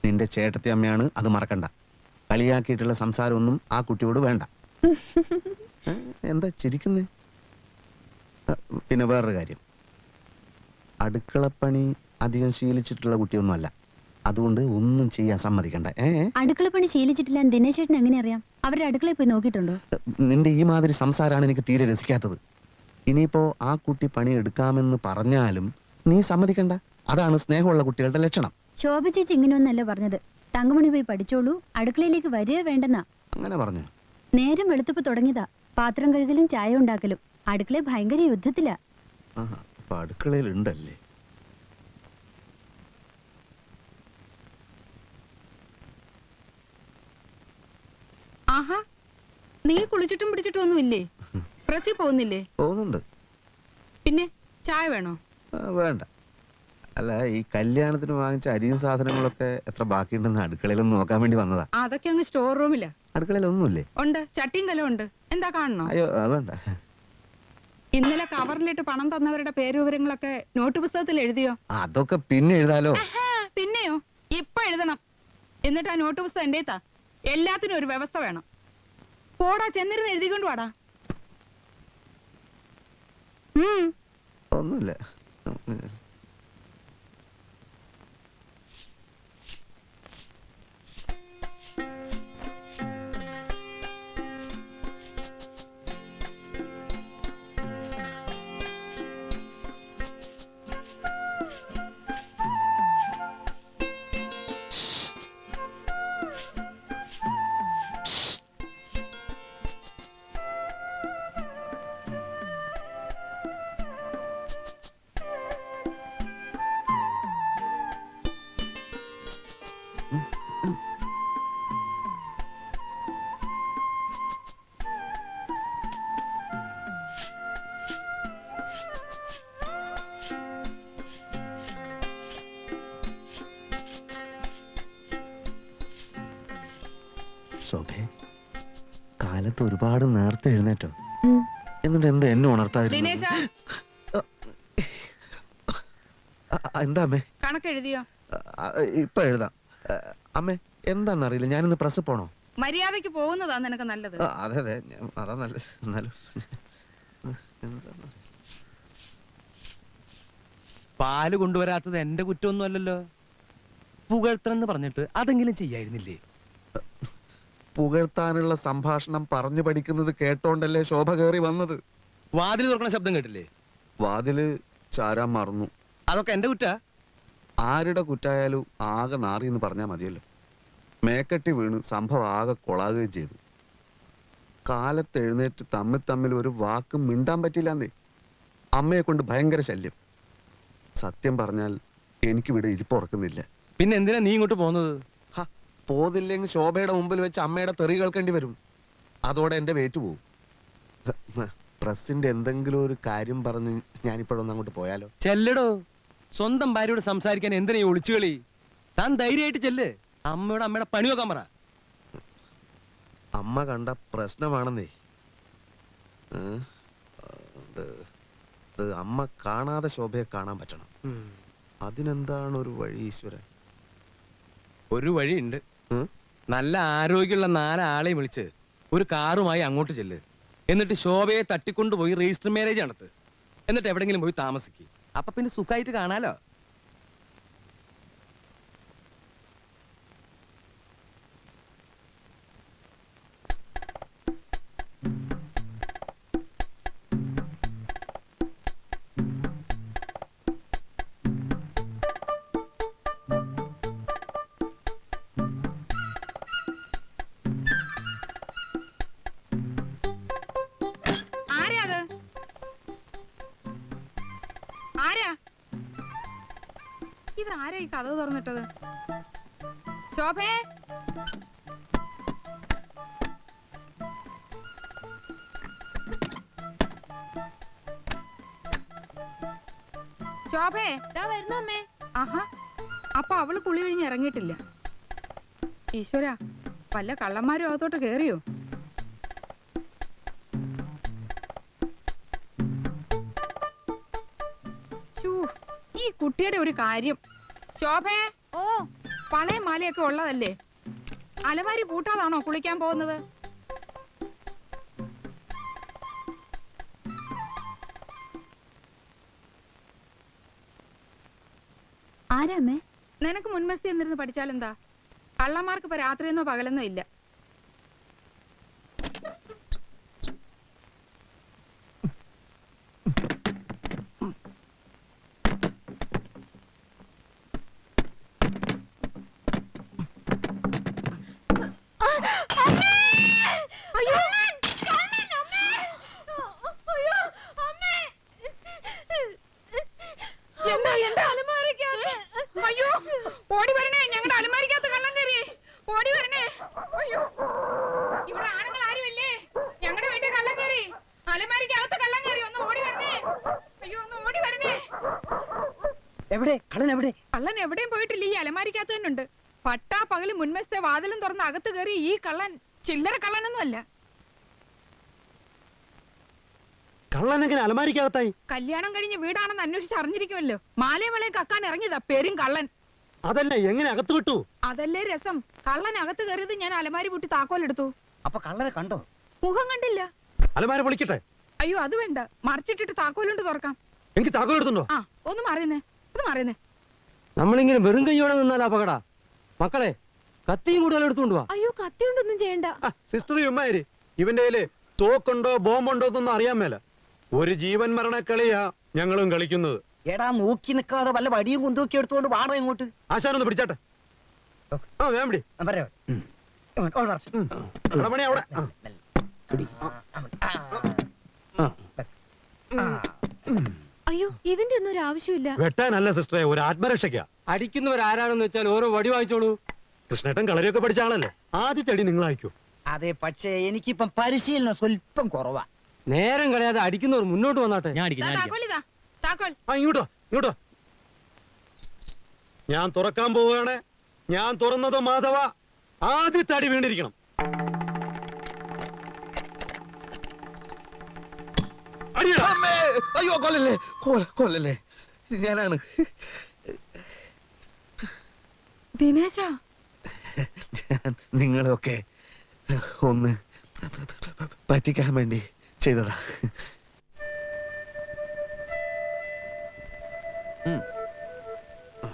നിന്റെ ചേട്ടത്തി അമ്മയാണ്, അത് മറക്കണ്ട. കളിയാക്കിയിട്ടുള്ള സംസാരമൊന്നും ആ കുട്ടിയോട് വേണ്ട. എന്താ ചിരിക്കുന്നേ? പിന്നെ വേറൊരു കാര്യം, അടുക്കളപ്പണി അധികം ശീലിച്ചിട്ടുള്ള കുട്ടിയൊന്നുമല്ല. അതുകൊണ്ട് ഒന്നും ചെയ്യാൻ സമ്മതിക്കണ്ട. അടുക്കളപ്പണി ശീലിച്ചിട്ടില്ല ദിനേശ് ചേട്ടൻ എങ്ങനെ അറിയാം? അവരുടെ അടുക്കളയിൽ പോയി നോക്കിയിട്ടുണ്ടോ? നിന്റെ ഈ മാതിരി സംസാരമാണ് എനിക്ക് തീരെ രസിക്കാത്തത്. ഇനിയിപ്പോ ആ കുട്ടി പണി എടുക്കാമെന്ന് പറഞ്ഞാലും നീ സമ്മതിക്കണ്ട. അതാണ് സ്നേഹമുള്ള കുട്ടികളുടെ ലക്ഷണം. ശോഭ ചേച്ചി ഇങ്ങനെയൊന്നല്ല പറഞ്ഞത്. തങ്കമണി പോയി പഠിച്ചോളൂ, അടുക്കളയിലേക്ക് വരിക വേണ്ടെന്നാ. അങ്ങനെ പറഞ്ഞു? നേരം വെളുത്തപ്പ് തുടങ്ങിയതാ. പാത്രം കഴുകലും ചായ ഉണ്ടാക്കലും. അടുക്കളയിൽ ഭയങ്കര യുദ്ധത്തിലാ. അപ്പൊ അടുക്കളയിൽ ഉണ്ടല്ലേ? ആഹാ, നീ കുളിച്ചിട്ടും പിടിച്ചിട്ടും ഒന്നും ഇല്ലേ? പ്രസി പോകുന്നില്ലേ? പോകുന്നുണ്ട്. പിന്നെ ചായ വേണോ? വേണ്ട. അല്ല, ഈ കല്യാണത്തിന് വാങ്ങിച്ച അരിയും സാധനങ്ങളൊക്കെ എത്ര ബാക്കിയുണ്ടെന്ന് അടുക്കളയിലൊന്നും നോക്കാൻ വേണ്ടി വന്നതാ. അതൊക്കെ അങ്ങ് സ്റ്റോർ റൂമിലാ. അടുക്കളയിലൊന്നുമില്ലേ? ഉണ്ട്, ചട്ടിയും കലവും ഉണ്ട്. എന്താ കാണണോ? അയ്യോ, അത് വേണ്ട. ഇന്നലെ കവറിലിട്ട് പണം തന്നവരുടെ പേര് വിവരങ്ങളൊക്കെ നോട്ട് പുസ്തകത്തിൽ എഴുതിയോ? അതൊക്കെ പിന്നെ എഴുതാലോ. പിന്നെയോ? ഇപ്പൊ എഴുതണം. എന്നിട്ട് ആ നോട്ട് പുസ്തകം എന്റെ താ. എല്ലാത്തിനും ഒരു വ്യവസ്ഥ വേണം. പോടാ, ചെന്നിരുന്ന് എഴുതിക്കൊണ്ട് വാടാ. ഒന്നുമില്ല. ശോഭേ, കാലത്ത് ഒരുപാട് നേരത്തെ എഴുന്നേറ്റോ? എന്നിട്ട് എന്താ എന്നെ ഉണർത്താതിരുന്നു? എന്താ അമ്മേ? കണക്കെഴുതിയോ? ഇപ്പൊ എഴുതാം. അമ്മേ, എന്താന്നറിയില്ല, ഞാനിന്ന് പ്രസ് പോണോ? മര്യാദക്ക് പോകുന്നതാ നിനക്ക് നല്ലത്. അതെ അതെ, അതാ നല്ലത്. എന്നാലും പാല് കൊണ്ടുവരാത്തത് എന്റെ കുറ്റമൊന്നും അല്ലല്ലോ. പുകഴ്ത്തണമെന്ന് പറഞ്ഞിട്ട് അതെങ്കിലും ചെയ്യായിരുന്നില്ലേ? പുകഴ്ത്താനുള്ള സംഭാഷണം പറഞ്ഞു പഠിക്കുന്നത് കേട്ടോണ്ടല്ലേ ശോഭ കയറി വന്നത്. വാതിൽ തുറക്കണ ശബ്ദം കേട്ടില്ലേ? വാതില് ചാരാൻ മറന്നു. അതൊക്കെ എന്റെ കുറ്റാ? ആരുടെ കുറ്റായാലും ആകെ നാറിയെന്ന് പറഞ്ഞാൽ മതിയല്ലോ. മേക്കെട്ടി വീണ് സംഭവം ആകെ കൊളാകുകയും ചെയ്തു. കാലത്ത് എഴുന്നേറ്റ് തമ്മിൽ ഒരു വാക്കും മിണ്ടാൻ പറ്റില്ലാന്നേ. അമ്മയെ കൊണ്ട് ഭയങ്കര ശല്യം. സത്യം പറഞ്ഞാൽ എനിക്കിവിടെ ഇരിപ്പുറക്കുന്നില്ല. പിന്നെ എന്തിനാ നീ ഇങ്ങോട്ട് പോകുന്നത്? പോതില്ലെങ്കിൽ ശോഭയുടെ മുമ്പിൽ വെച്ച് അമ്മയുടെ തെറി കേൾക്കേണ്ടി വരും. അതോടെ എന്റെ വേറ്റ് പോവും. പ്രസിന്റെ എന്തെങ്കിലും ഒരു കാര്യം പറഞ്ഞ് ഞാനിപ്പോഴൊന്ന് അങ്ങോട്ട് പോയാലോ? ചെല്ലടോ. സ്വന്തം ഭാര്യയോട് സംസാരിക്കാൻ എന്തിനാ ഈ ഒളിച്ചുകളി? താൻ ധൈര്യമായിട്ട് ചെല്ല്. അമ്മയുടെ പണി നോക്കാൻ പറ. അമ്മ കണ്ട പ്രശ്നമാണെന്നേ. അമ്മ കാണാതെ ശോഭയെ കാണാൻ പറ്റണം. അതിനെന്താണ് ഒരു വഴി ഈശ്വരൻ? ഒരു വഴിയുണ്ട്. നല്ല ആരോഗ്യമുള്ള 4 ആളെയും വിളിച്ച് ഒരു കാറുമായി അങ്ങോട്ട് ചെല്ല്. എന്നിട്ട് ശോഭയെ തട്ടിക്കൊണ്ടുപോയി രജിസ്റ്റർ മാരേജ് നടത്ത്. എന്നിട്ട് എവിടെങ്കിലും പോയി താമസിക്കും. അപ്പൊ പിന്നെ സുഖമായിട്ട് കാണാലോ. ഇതാരാ ഈ കഥവ് തുറന്നിട്ടത്? ശോഭേ, ശോഭേ, വരുന്നു അമ്മേ. ആഹാ, അപ്പൊ അവള് കുളി കഴിഞ്ഞ് ഇറങ്ങിയിട്ടില്ല. ഈശ്വര, വല്ല കള്ളന്മാരും അകത്തോട്ട് കേറിയോ? ഈ കുട്ടിയുടെ ഒരു കാര്യം. ശോഭേ, പണയും മാലയൊക്കെ ഉള്ളതല്ലേ? അലമാരി പൂട്ടാതാണോ കുളിക്കാൻ പോകുന്നത്? ആരാമേ? നിനക്ക് മുൻമസ്തി എന്നിരുന്ന് പഠിച്ചാലെന്താ? കള്ളന്മാർക്ക് ഇപ്പൊ രാത്രിയെന്നോ പകലെന്നോ ഇല്ല. അയ്യോ, ഓടി വരണേ, ഞങ്ങളുടെ അലമാരിക്കകത്ത് കള്ളം കയറി. ഓടി വരണേ. അയ്യോ, ഇവിടെ ആണുങ്ങൾ ആരുമില്ലേ? ഞങ്ങളുടെ വീട്ടിൽ കള്ളം കയറി, അലമാരിക്കകത്ത് കള്ളം കയറി. ഒന്ന് ഓടി വരണേ. അയ്യോ, ഒന്ന് ഓടി വരണേ. എവിടെ കള്ളൻ? എവിടെ? കള്ളൻ എവിടെയും പോയിട്ടില്ല, ഈ അലമാരിക്കകത്ത് തന്നെ ഉണ്ട്. പട്ടാ പകല് മുൻവശത്തെ വാതിലും തുറന്ന് അകത്ത് കയറി ഈ കള്ളൻ ചില്ലറ കള്ളനൊന്നും അല്ല. കള്ളൻ എങ്ങനെ അലമാരിക്കകത്തായി? കല്യാണം കഴിഞ്ഞ് വീടാണെന്ന് അന്വേഷിച്ച് അറിഞ്ഞിരിക്കുമല്ലോ. മാലയമളയെ കക്കാൻ ഇറങ്ങിയതാ പേരും കള്ളൻ. അതല്ല, എങ്ങനെ അകത്ത് വിട്ടു? അതല്ലേ രസം. കള്ളൻ അകത്ത് കയറിയത് ഞാൻ അലമാരി പൂട്ടി താക്കോലെടുത്തു. അപ്പൊ കള്ളനെ കണ്ടോ? മുഖം കണ്ടില്ല. അലമാര പൊളിക്കട്ടെ? അയ്യോ, അത് വേണ്ട, മറിച്ചിട്ടിട്ട് താക്കോലുണ്ട് തുറക്കാം. എനിക്ക് താക്കോൽ എടുത്തുണ്ടോ? ആ, ഒന്ന് മാറിയുന്നേ, ഒന്ന് മാറിയുന്നേ. നമ്മളിങ്ങനെ വെറും കൈയോടെ നിന്നാൽ അപകട. മക്കളെ, കത്തിയും കൂടുതൽ എടുത്തുകൊണ്ട് വാ. അയ്യോ, കത്തി കൊണ്ടൊന്നും ചെയ്യണ്ട. സിസ്റ്റർ ഉമ്മാര്, ഇവന്റെ കയ്യില് തോക്കുണ്ടോ ബോംബുണ്ടോ എന്നൊന്നും അറിയാൻ മേല. ഒരു ജീവൻ മരണ കളിയാ ഞങ്ങളും കളിക്കുന്നത്. എടാ, നോക്കി നിൽക്കാതെ വല്ല വടിയും കുന്തൂക്കി എടുത്തുകൊണ്ട് വാട ഇങ്ങോട്ട്. ആശാനൊന്ന് പിടിച്ചാട്ടെ. ആ, വേം പിടി. മണി അവിടെ. അയ്യോ, ഇതിന്റെ ഒന്നും ഒരു ആവശ്യമില്ല. വെട്ടാനല്ല സിസ്റ്ററെ, ഒരു ആത്മരക്ഷയ്ക്കാ. അടിക്കുന്നവരാരാണെന്ന് വെച്ചാൽ ഓരോ വടി വാങ്ങിച്ചോളൂ. കൃഷ്ണേട്ടൻ കളരിയൊക്കെ പഠിച്ച ആളല്ലേ, ആദ്യത്തെ അടി നിങ്ങൾ അയക്കൂ. അതെ, പക്ഷേ എനിക്കിപ്പം പരിശീലനം സ്വല്പം കുറവാ. നേരം കളയാതെ അടിക്കുന്നവർ മുന്നോട്ട് വന്നാട്ടെ. ഞാൻ താക്കോലിതാ, താക്കോൽ. ആ, ഇങ്ങോട്ടോ ഇങ്ങോട്ടോ. ഞാൻ തുറക്കാൻ പോവുകയാണ്. ഞാൻ തുറന്നത് മാധവ, ആദ്യത്തെ അടി വീണിരിക്കണം. അയ്യോ, കൊല്ലല്ലേ, കൊല്ലല്ലേ. ഞാനാണ്. ദിനേശ, ഞാൻ നിങ്ങളെയൊക്കെ ഒന്ന് പറ്റിക്കാൻ വേണ്ടി ചെയ്തതാ.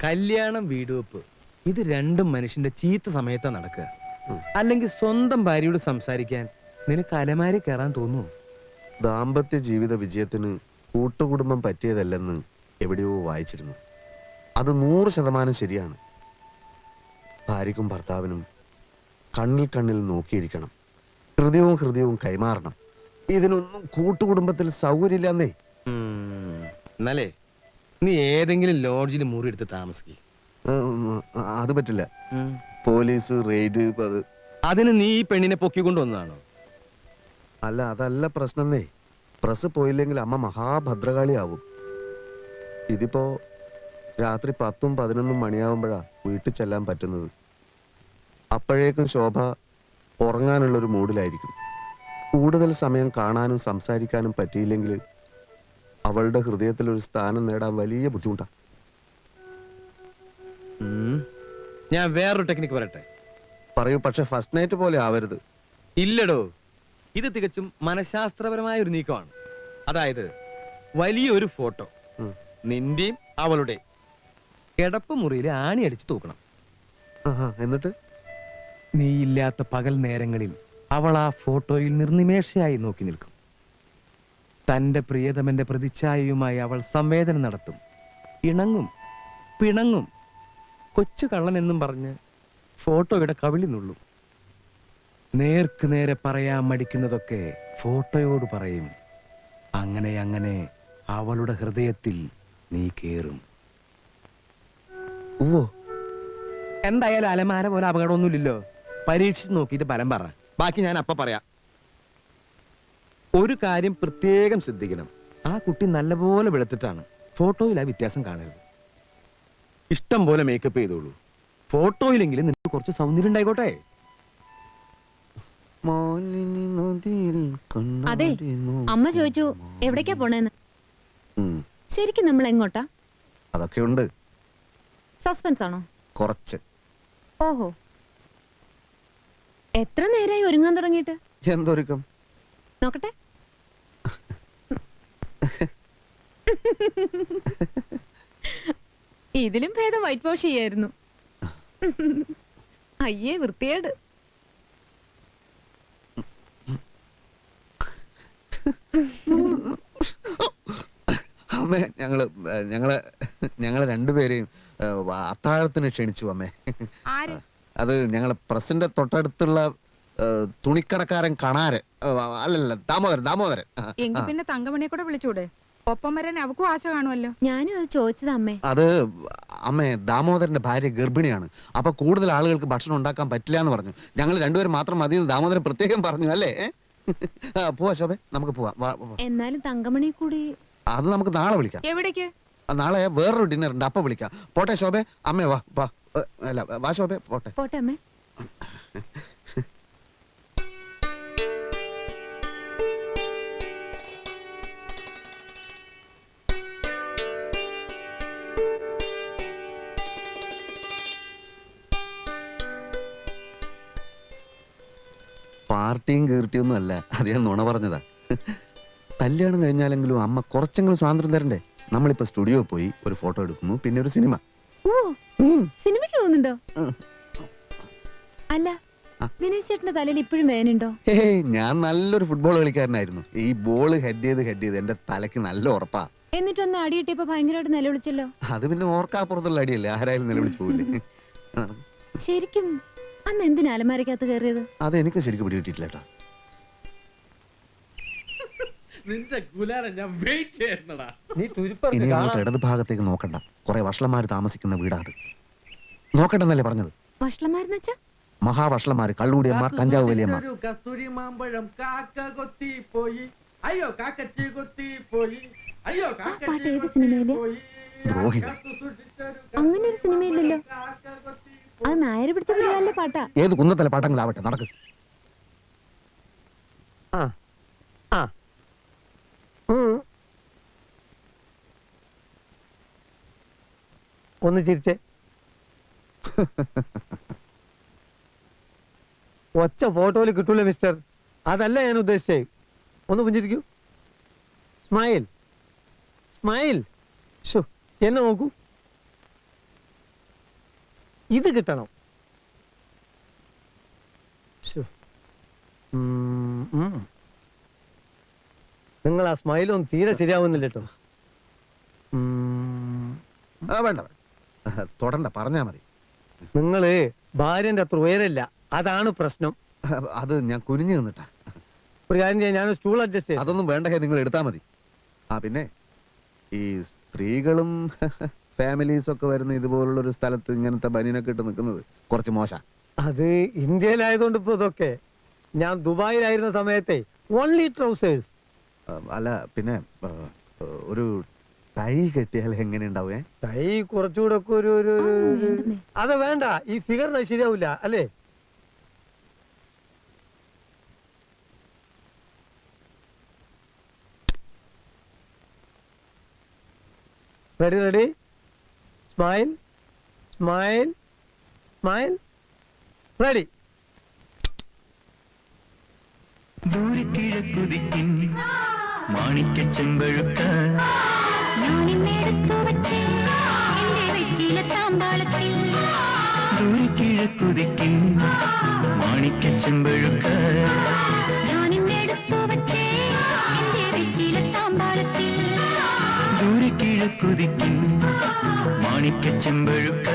കല്യാണം, വീടുവെപ്പ്, ഇത് രണ്ടും മനുഷ്യന്റെ ചീത്ത സമയത്താ നടക്കുക. അല്ലെങ്കിൽ സ്വന്തം ഭാര്യയോട് സംസാരിക്കാൻ നിനക്ക് അലമാരി കയറാൻ തോന്നുന്നു? ദാമ്പത്യ ജീവിത വിജയത്തിന് കൂട്ടുകുടുംബം പറ്റിയതല്ലെന്ന് എവിടെയോ വായിച്ചിരുന്നു. അത് 100% ശരിയാണ്. ഭാര്യയ്ക്കും ഭർത്താവിനും കണ്ണിൽ കണ്ണിൽ നോക്കിയിരിക്കണം. ഹൃദയവും കൈമാറണം. ഇതിനൊന്നും കൂട്ടുകുടുംബത്തിൽ സൗകര്യമില്ലെന്നേ. എന്നാലേ നീ ഏതെങ്കിലും ലോഡ്ജിൽ മുറി എടുത്ത് താമസിക്കും. അത് പറ്റില്ല. Police raid. അതിന് നീ ഈ പെണ്ണിനെ പൊക്കിക്കൊണ്ട് വന്നതാണോ? അല്ല, അതല്ല പ്രശ്നന്നേ. പ്രസ് പോയില്ലെങ്കിൽ അമ്മ മഹാഭദ്രകാളിയാവും. ഇതിപ്പോ രാത്രി 10ഉം 11ഉം മണിയാവുമ്പോഴാ വീട്ടിൽ ചെല്ലാൻ പറ്റുന്നത്. അപ്പോഴേക്കും ശോഭ ഉറങ്ങാനുള്ളൊരു മൂഡിലായിരിക്കും. കൂടുതൽ സമയം കാണാനും സംസാരിക്കാനും പറ്റിയില്ലെങ്കിൽ അവളുടെ ഹൃദയത്തിൽ ഒരു സ്ഥാനം നേടാൻ വലിയ ബുദ്ധിമുട്ടാ. ഞാൻ വേറൊരു ടെക്നിക്ക് പറയട്ടെ? പറയൂ, പക്ഷെ ഫസ്റ്റ് നൈറ്റ് പോലെ ആവരുത്. ഇല്ലടോ, ഇത് തികച്ചും മനഃശാസ്ത്രപരമായ ഒരു നീക്കമാണ്. അതായത് വലിയൊരു ഫോട്ടോ, നിന്റെയും അവളുടെ കിടപ്പ് മുറിയിൽ ആണി അടിച്ച് തൂക്കണം. എന്നിട്ട് നീ ഇല്ലാത്ത പകൽ നേരങ്ങളിൽ അവൾ ആ ഫോട്ടോയിൽ നിർനിമേഷയായി നോക്കി നിൽക്കും. തന്റെ പ്രിയതമന്റെ പ്രതിച്ഛായയുമായി അവൾ സംവേദനം നടത്തും, ഇണങ്ങും, പിണങ്ങും. കൊച്ചു കള്ളൻ എന്നും പറഞ്ഞ് ഫോട്ടോയുടെ കവിളി നുള്ളും. നേർക്ക് നേരെ പറയാൻ മടിക്കുന്നതൊക്കെ ഫോട്ടോയോട് പറയും. അങ്ങനെ അങ്ങനെ അവളുടെ ഹൃദയത്തിൽ നീ കേറും. എന്തായാലും അലമാര പോലെ അപകടമൊന്നുമില്ലല്ലോ. പരീക്ഷിച്ച് നോക്കിയിട്ട് ഫലം പറ. ബാക്കി ഞാൻ അപ്പ പറയാം. ഒരു കാര്യം പ്രത്യേകം ശ്രദ്ധിക്കണം. ആ കുട്ടി നല്ലപോലെ വെളുത്തിട്ടാണ്. ഫോട്ടോയിൽ ആ വ്യത്യാസം കാണരുത്. ഇഷ്ടം പോലെ മേക്കപ്പ് ചെയ്തോളൂ. ഫോട്ടോയിലെങ്കിലും നിനക്ക് കുറച്ച് സൗന്ദര്യം ഉണ്ടായിക്കോട്ടെ. അതെ, അമ്മ ചോദിച്ചു എവിടേക്കാ പോണേന്ന്. ശരിക്കും നമ്മൾ എങ്ങോട്ടാ? അതൊക്കെ ഉണ്ട്. സസ്പെൻസ് ആണോ? കുറച്ച്. ഓഹോ, എത്ര നേരമായി ഒരുങ്ങാൻ തുടങ്ങിയിട്ട്? എന്തൊരുക്കം? നോക്കട്ടെ. ഇതിലും ഭേദം വൈറ്റ് വാഷ് ചെയ്യായിരുന്നു. അയ്യേ വൃത്തിയേട്. അമ്മേ, ഞങ്ങളെ രണ്ടുപേരെയും അത്താഴത്തിന് ക്ഷണിച്ചു അമ്മേ. അത് ഞങ്ങളെ പ്രസിന്റെ തൊട്ടടുത്തുള്ള തുണിക്കടക്കാരൻ കണാരൻ, അല്ലല്ല ദാമോദരൻ. എങ്കിൽ പിന്നെ തങ്കമണിയെ കൂടെ വിളിച്ചൂടെ? ഒപ്പം വരാൻ അവക്കും ആശ കാണുമല്ലോ. ഞാനും അത് ചോദിച്ചത് അമ്മേ. അത് അമ്മേ, ദാമോദരന്റെ ഭാര്യ ഗർഭിണിയാണ്. അപ്പൊ കൂടുതൽ ആളുകൾക്ക് ഭക്ഷണം ഉണ്ടാക്കാൻ പറ്റില്ല എന്ന് പറഞ്ഞു. ഞങ്ങൾ രണ്ടുപേരും മാത്രം മതി എന്ന് ദാമോദരൻ പ്രത്യേകം പറഞ്ഞു. അല്ലേ? പോവാ ശോഭേ, നമുക്ക് പോവാം. എന്നാലും തങ്കമണി കൂടി അത് നമുക്ക് നാളെ വിളിക്കാം. എവിടേക്ക്? നാളെ വേറൊരു ഡിന്നർ ഉണ്ട്, അപ്പൊ വിളിക്കാം. പോട്ടെ ശോഭേ. അമ്മേ വാ. അല്ല വാ ശോഭേ, പോട്ടെ. പോട്ടെ അമ്മേ. പാർട്ടിയും കീർത്തിയൊന്നും അല്ല, അത് ഞാൻ നുണ പറഞ്ഞതാ. കല്യാണം കഴിഞ്ഞാലെങ്കിലും അമ്മ കുറച്ചെങ്കിലും സ്വാതന്ത്ര്യം തരണ്ടേ? നമ്മളിപ്പോ സ്റ്റുഡിയോ പോയി ഒരു ഫോട്ടോ എടുക്കുന്നു, പിന്നെ ഒരു സിനിമ. ഓ, സിനിമയ്ക്ക് പോകുന്നുണ്ടോ? അല്ല, ദിനേശ് ചേട്ടന്റെ തലയിൽ ഇപ്പോഴും വേനുണ്ടോ? ഞാൻ നല്ലൊരു ഫുട്ബോൾ കളിക്കാരനായിരുന്നു. ഈ ബോൾ ഹെഡ് ചെയ്ത് എന്റെ തലയ്ക്ക് നല്ല ഉറപ്പാ. എന്നിട്ടൊന്ന് അടിയിട്ടിപ്പോ ഭയങ്കരമായിട്ട് നിലവിളിച്ചല്ലോ. അത് പിന്നെ ഓർക്കാപ്പുറത്തുള്ള അടിയല്ലേ, ആരായാലും നിലവിളിച്ചു പോവില്ലേ? ശരിക്കും അന്ന് എന്തിനാ അലമാരക്കകത്ത് കയറിയത്? അത് എനിക്ക് ശരിക്കും പിടികിട്ടിട്ടില്ല കേട്ടോ. ഇനി അങ്ങോട്ട് ഇടത് ഭാഗത്തേക്ക് നോക്കണ്ട, കുറെ വഷളന്മാര് താമസിക്കുന്ന വീടാ അത്. നോക്കണ്ടെന്നല്ലേ പറഞ്ഞത്? വഷളന്മാരെന്ന് വെച്ചാ? മഹാവഷളന്മാര്, കള്ളുകൂടിയന്മാർ, കഞ്ചാവ് വലിയന്മാർ. കസ്തൂരി മാമ്പഴം കാക്ക കൊത്തി പോയി, അയ്യോ കാക്കച്ചി കൊത്തി പോയി, അയ്യോ പാട്ട് ഏത് സിനിമയില്? ദ്രോഹികൾ. അങ്ങനെ ഒരു സിനിമയില്ലല്ലോ. അത് നായര് പിടിച്ച പിള്ളേരുടെ പാട്ടാ. ഏത് കുന്നത്തല പാട്ടങ്ങളാവട്ടെ, നടക്ക്. ഒന്ന് ചിരിച്ചേ. ഒച്ച ഫോട്ടോയിൽ കിട്ടൂല മിസ്റ്റർ, അതല്ല ഞാൻ ഉദ്ദേശിച്ചേ. ഒന്ന് പുഞ്ചിരിക്കൂ. Smile smile. എന്നെ നോക്കൂ. ഇത് കിട്ടണം. നിങ്ങൾ ആ സ്മൈലൊന്നും തീരെ ശരിയാവുന്നില്ല കേട്ടോ. വേണ്ട, തൊടണ്ട, പറഞ്ഞാ മതി. നിങ്ങള് ഭാര്യന്റെ അത്ര ഉയരല്ല, അതാണ് പ്രശ്നം. അത് ഞാൻ കുനിഞ്ഞു നിന്നിട്ടാ. ഒരു കാര്യം ചെയ്യാൻ, ഞാൻ സ്റ്റൂൾ അഡ്ജസ്റ്റ് ചെയ്യാം. അതൊന്നും വേണ്ട, നിങ്ങൾ എടുത്താ മതി. പിന്നെ ഈ സ്ത്രീകളും ഫാമിലീസ് ഒക്കെ വരുന്ന ഇതുപോലുള്ള ഒരു സ്ഥലത്ത് ഇങ്ങനത്തെ ബനിയനൊക്കെ ഇട്ട് നിൽക്കുന്നത് കുറച്ച് മോശം. അത് ഇന്ത്യയിലായതുകൊണ്ട് ഇപ്പൊ ഇതൊക്കെ. ഞാൻ ദുബായിലായിരുന്ന സമയത്തെ ഓൺലി ട്രൗസേഴ്സ്. അല്ല, പിന്നെ ഒരു ടൈ കെട്ടിയാൽ എങ്ങനെ ഉണ്ടാവേ? ടൈ കുറച്ചുകൂടെ ഒക്കെ ഒരു അത് വേണ്ട, ഈ ഫിഗറിന് ശരിയാവില്ല അല്ലേ? Ready. Smile smile smile. Ready. ദൂരക്കിഴക്കുതിക്കും മാണിക്കച്ചെമ്പഴുക്ക ദൂരക്കിഴക്കുതിക്കും മാണിക്കച്ചെമ്പഴുക്ക ദൂരക്കിഴക്കുതിക്കും മാണിക്കച്ചെമ്പഴുക്ക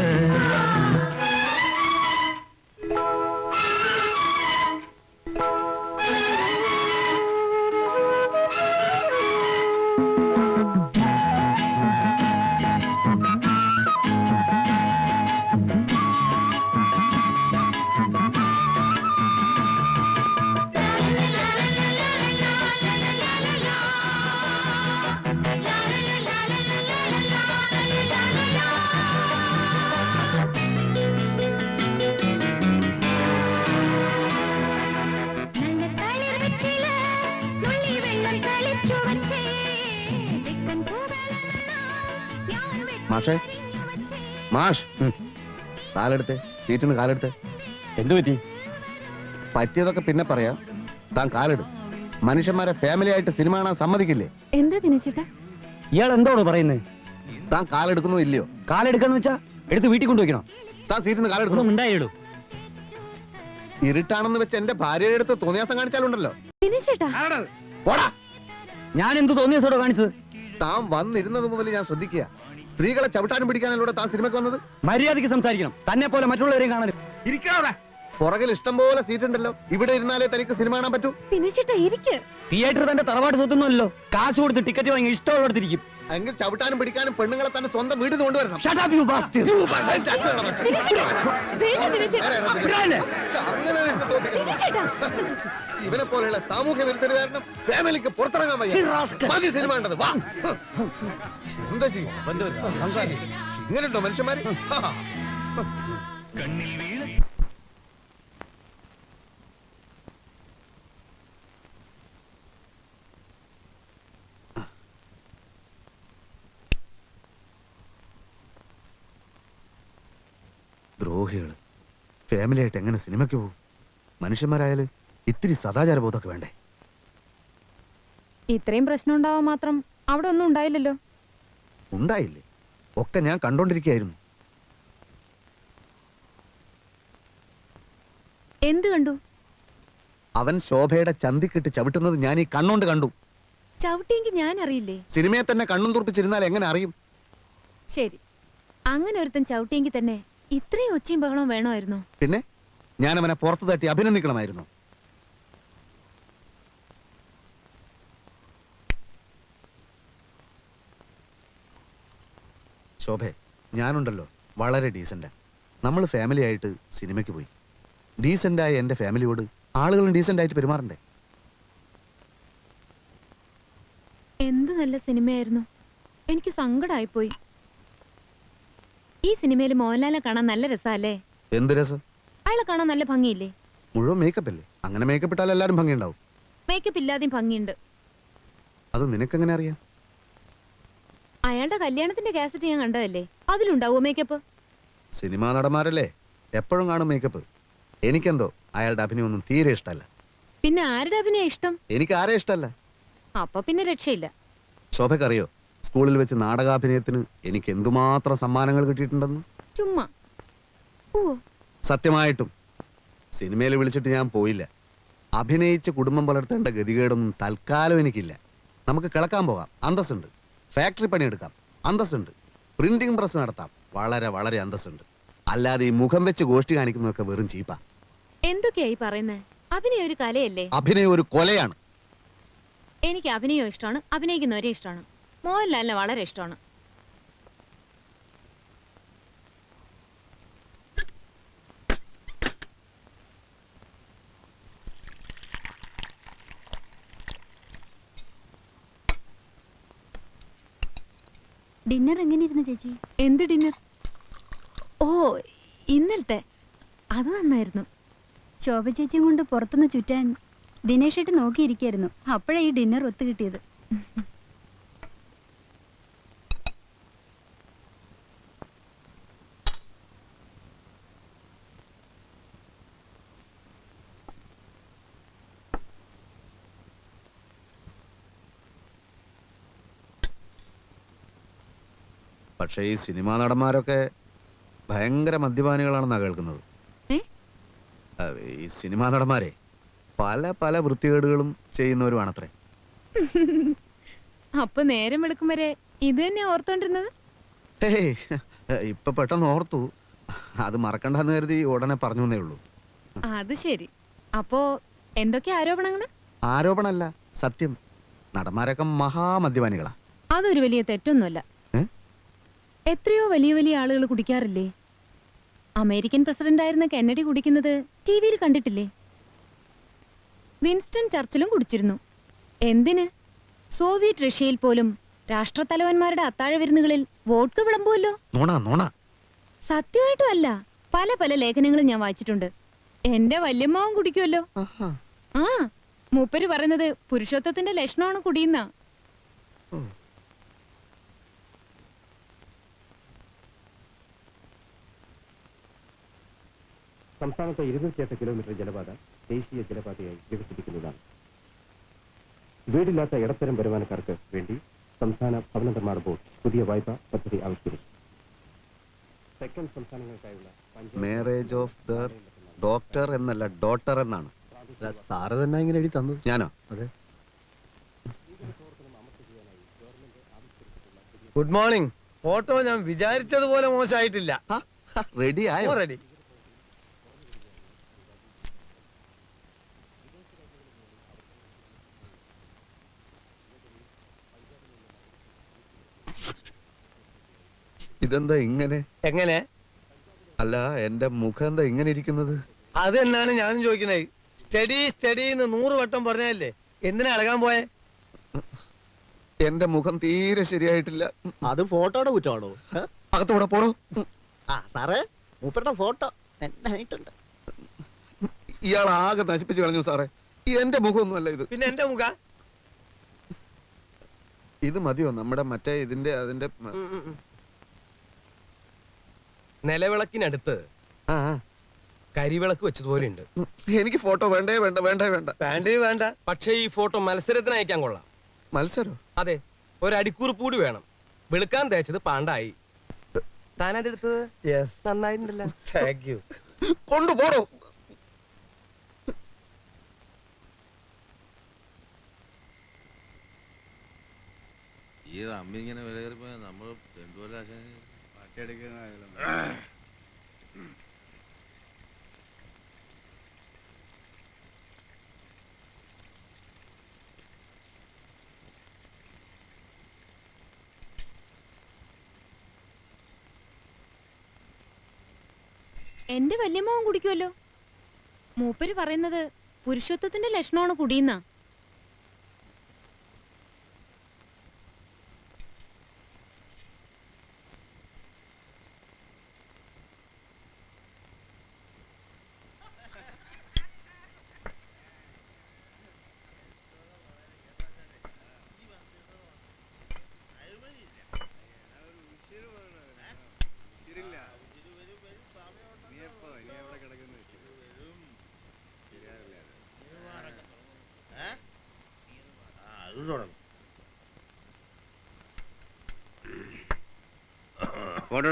മാഷേ, മാഷ്, കാലെടുത്തേ, സീറ്റിന്ന് കാലെടുത്തേ. എന്തു പറ്റി? പറ്റിയതൊക്കെ പിന്നെ പറയാം. താൻ കാലെടും. മനുഷ്യന്മാരെ ഫാമിലി ആയിട്ട് സിനിമ കാണാൻ സമ്മതിക്കില്ലേ? എന്താ ദിനേശേട്ടാ? ഇയാൾ എന്തോട് പറയുന്നത്? താൻ കാലെടുക്കുന്നോ ഇല്ലയോ? കാലെടുക്കാന്ന് വെച്ചാ എടുത്ത് വീട്ടിൽ കൊണ്ടുവയ്ക്കണം. താൻ സീറ്റിൽ നിന്ന് കാലെടുക്കണം. ഉണ്ടായിടൂ. ഇരുട്ടാണെന്ന് വെച്ച് എന്റെ ഭാര്യയുടെ അടുത്ത് തോന്നിയാസം കാണിച്ചാലുണ്ടല്ലോ. ദിനേശേട്ടാ പോടാ. ഞാൻ എന്ത് തോന്നിയ സോടോ കാണിച്ചത്? താൻ വന്നിരുന്നത് മുതൽ ഞാൻ ശ്രദ്ധിക്കുക. സ്ത്രീകളെ ചവിട്ടാനും പിടിക്കാനല്ലൂടെ താൻ സിനിമയ്ക്ക് വന്നത്? മര്യാദയ്ക്ക് സംസാരിക്കണം. തന്നെ പോലെ മറ്റുള്ളവരെയും കാണരുത്. ഇരിക്കാതെ. പുറകിൽ ഇഷ്ടം പോലെ സീറ്റ് ഉണ്ടല്ലോ. ഇവിടെ ഇരുന്നാലേ തനിക്ക് സിനിമ കാണാൻ പറ്റൂ. ദിനേശേട്ടാ ഇരിക്ക്. തിയേറ്റർ തന്റെ തറവാട്ട് സ്വത്തൊന്നുമല്ലോ. കാശ് കൊടുത്ത് ടിക്കറ്റ് വാങ്ങി ഇഷ്ടമുള്ളടത്തിരിക്കും. എങ്കിൽ ചവിട്ടാനും പിടിക്കാനും പെണ്ണുങ്ങളെ തന്നെ സ്വന്തം വീട്ടിൽ കൊണ്ടുവരണം. Shut up, you bastard. ഇവനെ പോലെയുള്ള സാമൂഹ്യ വിരുദ്ധര് കാരണം ഫാമിലിക്ക് പുറത്തിറങ്ങാൻ വയ്യ. മതി സിനിമ കണ്ടത്. വാ. എന്താ ചെയ്യും? ഇങ്ങനെയുണ്ടോ മനുഷ്യന്മാര്? ദ്രോഹികള് ഫാമിലി ആയിട്ട് എങ്ങനെ സിനിമയ്ക്ക് പോകും? മനുഷ്യന്മാരായാല് ഇത്തിരി സദാചാര ബോധമൊക്കെ വേണ്ടേ? ഇത്രയും പ്രശ്നം ഉണ്ടാവാൻ മാത്രം അവിടെ ഒന്നും ഉണ്ടായില്ലല്ലോ. ഉണ്ടായില്ലേ? ഒക്കെ ഞാൻ കണ്ടോണ്ടിരിക്കുകയായിരുന്നു. എന്ത് കണ്ടു? അവൻ ശോഭയുടെ ചന്തിക്കിട്ട് ചവിട്ടുന്നത് ഞാൻ ഈ കണ്ണോണ്ട് കണ്ടു. ചവിട്ടിയെങ്കിൽ ഞാൻ അറിയില്ലേ? സിനിമയെ തന്നെ കണ്ണും തുറപ്പിച്ചിരുന്നാൽ എങ്ങനെ അറിയും? ശരി, അങ്ങനെ ഒരുത്തൻ ചവിട്ടിയെങ്കിൽ തന്നെ ഇത്രയും ഒച്ചയും ബഹളവും വേണമായിരുന്നോ? പിന്നെ ഞാൻ അവനെ പുറത്തു തട്ടി അഭിനന്ദിക്കണമായിരുന്നു. ശോഭെ, ഞാനുണ്ടല്ലോ വളരെ ഡീസന്റാ. നമ്മൾ ഫാമിലി ആയിട്ട് സിനിമയ്ക്ക് പോയി. ഡീസന്റായ എന്റെ ഫാമിലിയോട് ആളുകളും ഡീസന്റ് ആയിട്ട് പെരുമാറണ്ടേ? എന്ത് നല്ല സിനിമയായിരുന്നു. എനിക്ക് സങ്കടമായിപ്പോയി. ഈ സിനിമയിൽ മോഹൻലാലിനെ കാണാൻ നല്ല രസമല്ലേ? എന്ത് രസം? അയാളെ കാണാൻ നല്ല ഭംഗിയില്ലേ? മുഴുവൻ മേക്കപ്പ് അല്ലേ? അങ്ങനെ മേക്കപ്പ് ഇട്ടാൽ എല്ലാരും ഭംഗിയുണ്ടാവും. മേക്കപ്പ് ഇല്ലാതെയും ഭംഗിയുണ്ട്. അത് നിനക്കെങ്ങനെ അറിയാം? അയാളുടെ കല്യാണത്തിന്റെ കാസറ്റ് ഞാൻ കണ്ടതല്ലേ, അതിലുണ്ടാവോ മേക്കപ്പ്? സിനിമാ നടന്മാരല്ലേ, എപ്പോഴും കാണും മേക്കപ്പ്. എനിക്കെന്തോ അയാളുടെ അഭിനയൊന്നും തീരെ ഇഷ്ടമല്ല. പിന്നെ ആരുടെ അഭിനയം ഇഷ്ടം? എനിക്ക് ആരെ ഇഷ്ടമല്ല. അപ്പൊ പിന്നെ രക്ഷയില്ല. ശോഭക്കറിയോ സ്കൂളിൽ വെച്ച് നാടകാഭിനയത്തിന് എനിക്ക് എന്തുമാത്രം സമ്മാനങ്ങൾ കിട്ടിയിട്ടുണ്ടെന്ന്? ചുമ്മാ. ഓ, സത്യമായിട്ടും സിനിമയിൽ വിളിച്ചിട്ട് ഞാൻ പോയില്ല. അഭിനയിച്ച് കുടുംബം പുലർത്തേണ്ട ഗതികേടൊന്നും തൽക്കാലം എനിക്കില്ല. നമുക്ക് കിളക്കാൻ പോകാം, അന്തസ്സുണ്ട്. ഫാക്ടറി പണിയെടുക്കാം, അന്തസ്സുണ്ട്. പ്രിന്റിംഗ് പ്രസ് നടത്താം, വളരെ വളരെ അന്തസ്സുണ്ട്. അല്ലാതെ ഈ മുഖം വെച്ച് ഗോഷ്ടി കാണിക്കുന്നതൊക്കെ വെറും ചീപ്പാ. എന്തൊക്കെയായി പറയുന്നേ? അഭിനയം ഒരു കലയല്ലേ? അഭിനയം ഒരു കൊലയാണ്. എനിക്ക് അഭിനയം ഇഷ്ടമാണ്, അഭിനയിക്കുന്നവരെ ഇഷ്ടമാണ്. മോഹൻലാലിനെ വളരെ ഇഷ്ടമാണ്. ഡിന്നർ എങ്ങനെയിരുന്നു ചേച്ചി? എന്ത് ഡിന്നർ? ഓ, ഇന്നലത്തെ അത് നന്നായിരുന്നു. ശോഭ ചേച്ചിയും കൊണ്ട് പുറത്തുനിന്ന് ചുറ്റാൻ ദിനേശേട്ട് നോക്കിയിരിക്കായിരുന്നു. അപ്പോഴാ ഈ ഡിന്നർ ഒത്തു കിട്ടിയത്. പക്ഷേ ഈ സിനിമാ നടന്മാരൊക്കെ ഭയങ്കര മദ്യപാനികളാണെന്നാ കേൾക്കുന്നത്. ഈ സിനിമാ നടന്മാരെ പല പല വൃത്തികേടുകളും ചെയ്യുന്നവരുമാണത്രേ. അപ്പൊ നേരം വെളുക്കും വരെ ഇത് തന്നെ ഓർത്തോണ്ടിരുന്നത്? ഇപ്പൊ പെട്ടെന്ന് ഓർത്തു. അത് മറക്കണ്ടെന്ന് കരുതി ഉടനെ പറഞ്ഞു എന്നേ ഉള്ളൂ. അത് ശരി. അപ്പോ എന്തൊക്കെ ആരോപണങ്ങള്? ആരോപണല്ല, സത്യം. നടന്മാരൊക്കെ മഹാമദ്യപാനികളാ. അതൊരു വലിയ തെറ്റൊന്നുമല്ല. എത്രയോ വലിയ വലിയ ആളുകൾ കുടിക്കാറില്ലേ? അമേരിക്കൻ പ്രസിഡന്റ് ആയിരുന്ന കെന്നഡി കുടിക്കുന്നത് ടിവിയിൽ കണ്ടിട്ടില്ലേ? വിൻസ്റ്റൺ ചർച്ചിലും കുടിച്ചിരുന്നു. എന്തിന്? സോവിയറ്റ് റഷ്യയിൽ പോലും രാഷ്ട്രത്തലവന്മാരുടെ അത്താഴ വിരുന്നുകളിൽ വോഡ്ക വിളമ്പുമല്ലോ. സത്യമായിട്ടും അല്ല, പല പല ലേഖനങ്ങളും ഞാൻ വായിച്ചിട്ടുണ്ട്. എന്റെ വല്യമ്മാവും കുടിക്കുമല്ലോ. ആ, മൂപ്പര് പറയുന്നത് പുരുഷത്വത്തിന്റെ ലക്ഷണമാണ് കുടിയുന്ന. സംസ്ഥാനത്തെ 208 കിലോമീറ്റർ ജലപാത ദേശീയ ജലപാതയായി വികസിപ്പിക്കുന്നതാണ്. വീടില്ലാത്ത ഇടത്തരം വരുമാനക്കാർക്ക് വേണ്ടി സംസ്ഥാന ഭവന നിർമ്മാണ ബോർഡ് പുതിയ വായ്പാ പദ്ധതി ആവിഷ്കരിച്ചു. തെക്കൻ സംസ്ഥാനങ്ങൾക്കായുള്ള മാരേജ് ഓഫ് ദ ഡോക്ടർ എന്നല്ല ഡോട്ടർ എന്നാണ്. സാറ് തന്നെ ഇങ്ങനെ എഴുതി തന്നു. ഞാനോ? അതെ. Good morning. ഫോട്ടോ ഞാൻ വിചാരിച്ചതുപോലെ മോശമായിട്ടില്ല. റെഡി ആയോ? റെഡി. ഇതെന്താ ഇങ്ങനെ? എങ്ങനെ? അല്ല, എന്റെ മുഖം എന്താ ഇങ്ങനെ ഇരിക്കുന്നത്? അത് തന്നെയാണ് ഞാനും ചോദിക്കുന്നത്. സ്റ്റഡി സ്റ്റഡി എന്ന് 100 വട്ടം പറഞ്ഞല്ലേ, എന്തിനാ ഇളകാൻ പോയെ? എന്റെ മുഖം തീരെ ശരിയായിട്ടില്ല. അത് ഫോട്ടോയുടെ കുറ്റമാണോ? അകത്തോടെ പോണോ? ആ സാറേ, മൂപ്പരുടെ ഫോട്ടോ എന്തായിട്ടുണ്ട്? ഇയാൾ ആകെ നശിപ്പിച്ചു കളഞ്ഞു സാറേ. എന്റെ മുഖമൊന്നുമല്ല ഇത്. പിന്നെ എന്റെ മുഖ ഇത് മതിയോ? നമ്മുടെ മറ്റേ ഇതിന്റെ അതിന്റെ നിലവിളക്കിനടുത്ത് ആ കരിവിളക്ക് വെച്ചതുപോലെ ഉണ്ട്. എനിക്ക് ഫോട്ടോ വേണ്ടേ വേണ്ട വേണ്ടേ വേണ്ട. വേണ്ട. പക്ഷേ ഈ ഫോട്ടോ മത്സരത്തിന് അയക്കാൻ കൊള്ളാം. മത്സരം? അതെ, ഒരു അടിക്കുറിപ്പ് കൂടി വേണം. വെളുക്കാൻ തേച്ചത് പാണ്ടായി. താനതെടുത്തത് നന്നായിട്ടുണ്ടല്ലോ. Thank you. കൊണ്ടുപോടോ. ഈ റമ്മി ഇങ്ങനെ വിലയേറിപ്പോയ നമ്മൾ രണ്ടുപോലെ പാട്ടിയെടുക്കുന്ന എന്റെ വല്യമ്മവും കുടിക്കുമല്ലോ. മൂപ്പര് പറയുന്നത് പുരുഷത്വത്തിന്റെ ലക്ഷണമാണ് കുടിയുന്ന. ഫോട്ടോ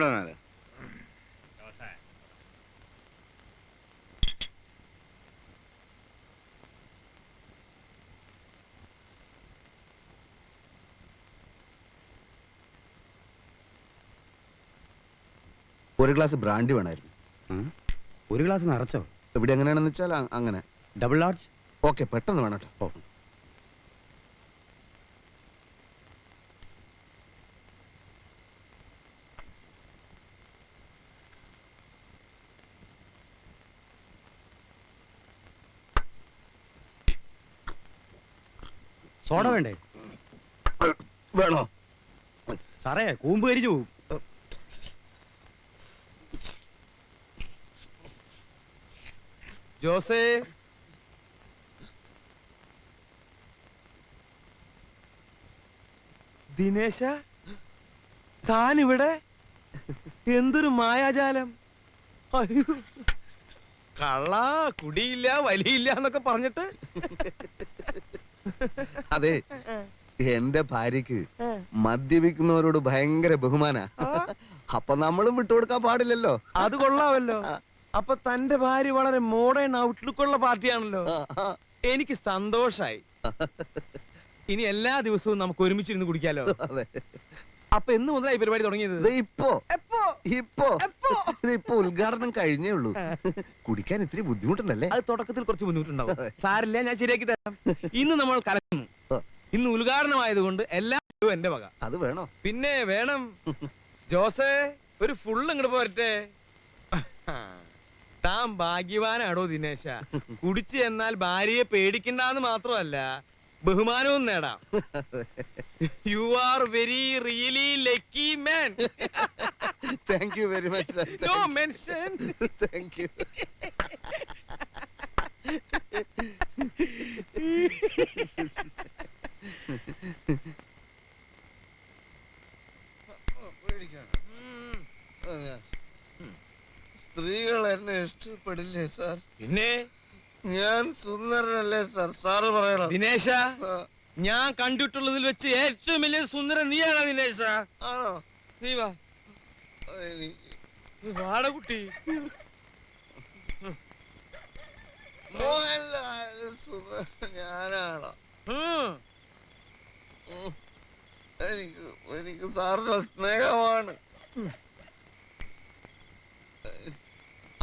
ഒരു ഗ്ലാസ് ബ്രാൻഡി വേണമായിരുന്നു. ഒരു ഗ്ലാസ് നിറച്ചോ? ഇവിടെ എങ്ങനെയാണെന്ന് വെച്ചാൽ അങ്ങനെ. Double large. ഓക്കെ, പെട്ടെന്ന് വേണം കേട്ടോ. സോഡ വേണ്ടേ? വേണോ? സാറേ, കൂമ്പ് കരിച്ചു പോകും. ജോസേ, ദിനേശ, താനിവിടെ? എന്തൊരു മായാജാലം! അയ്യോ, കള്ള, കുടിയില്ല, വലിയില്ല എന്നൊക്കെ പറഞ്ഞിട്ട്. അതെ, എന്റെ ഭാര്യക്ക് മദ്യപിക്കുന്നവരോട് ഭയങ്കര ബഹുമാന. അപ്പൊ നമ്മളും വിട്ടുകൊടുക്കാൻ പാടില്ലല്ലോ. അത് കൊള്ളാമല്ലോ. അപ്പൊ തന്റെ ഭാര്യ വളരെ മോഡേൺ ഔട്ട്ലുക്കുള്ള പാർട്ടിയാണല്ലോ. എനിക്ക് സന്തോഷായി. ഇനി എല്ലാ ദിവസവും നമുക്ക് ഒരുമിച്ചിരുന്ന് കുടിക്കാലോ. അപ്പൊ എന്ന് മുതലായി പരിപാടി തുടങ്ങിയത്? ഇപ്പൊ ഉദ്ഘാടനം കഴിഞ്ഞേ ഉള്ളൂ. കുടിക്കാൻ ഇത്തിരി ബുദ്ധിമുട്ടുണ്ടല്ലേ? അത് തുടക്കത്തിൽ കുറച്ച് ബുദ്ധിമുട്ടുണ്ടാവും. സാരില്ല, ഞാൻ ശരിയാക്കി തരാം. ഇന്ന് നമ്മൾ കലക്കുന്നു. ഇന്ന് ഉദ്ഘാടനമായതുകൊണ്ട് എല്ലാം എന്റെ വക. അത് വേണോ? പിന്നെ വേണം. ജോസേ, ഒരു ഫുള്ള് ഇങ്ങോട്ട് പോരട്ടെ. താൻ ഭാഗ്യവാനാണോ ദിനേശ. കുടിച്ചു എന്നാൽ ഭാര്യയെ പേടിക്കണ്ടെന്ന് മാത്രമല്ല, ബഹുമാനവും നേടാം. You are very really lucky man. Thank you very much sir. No mention. Thank you. സ്ത്രീകൾ എന്നെ ഇഷ്ടപ്പെടില്ലേ സാർ? പിന്നെ ഞാൻ സുന്ദരനല്ലേ സാർ? സാറ് പറയണം. ദിനേശ, ഞാൻ കണ്ടിട്ടുള്ളതിൽ വെച്ച് ഏറ്റവും വലിയ സുന്ദരൻ നീയാണോ ദിനേശ? ആണോ? നീ വാ, നീ വാട കുട്ടി. മോഹൻലാൽ സുന്ദരൻ ഞാനാണോ? എനിക്ക് സാറിന്റെ സ്നേഹമാണ്.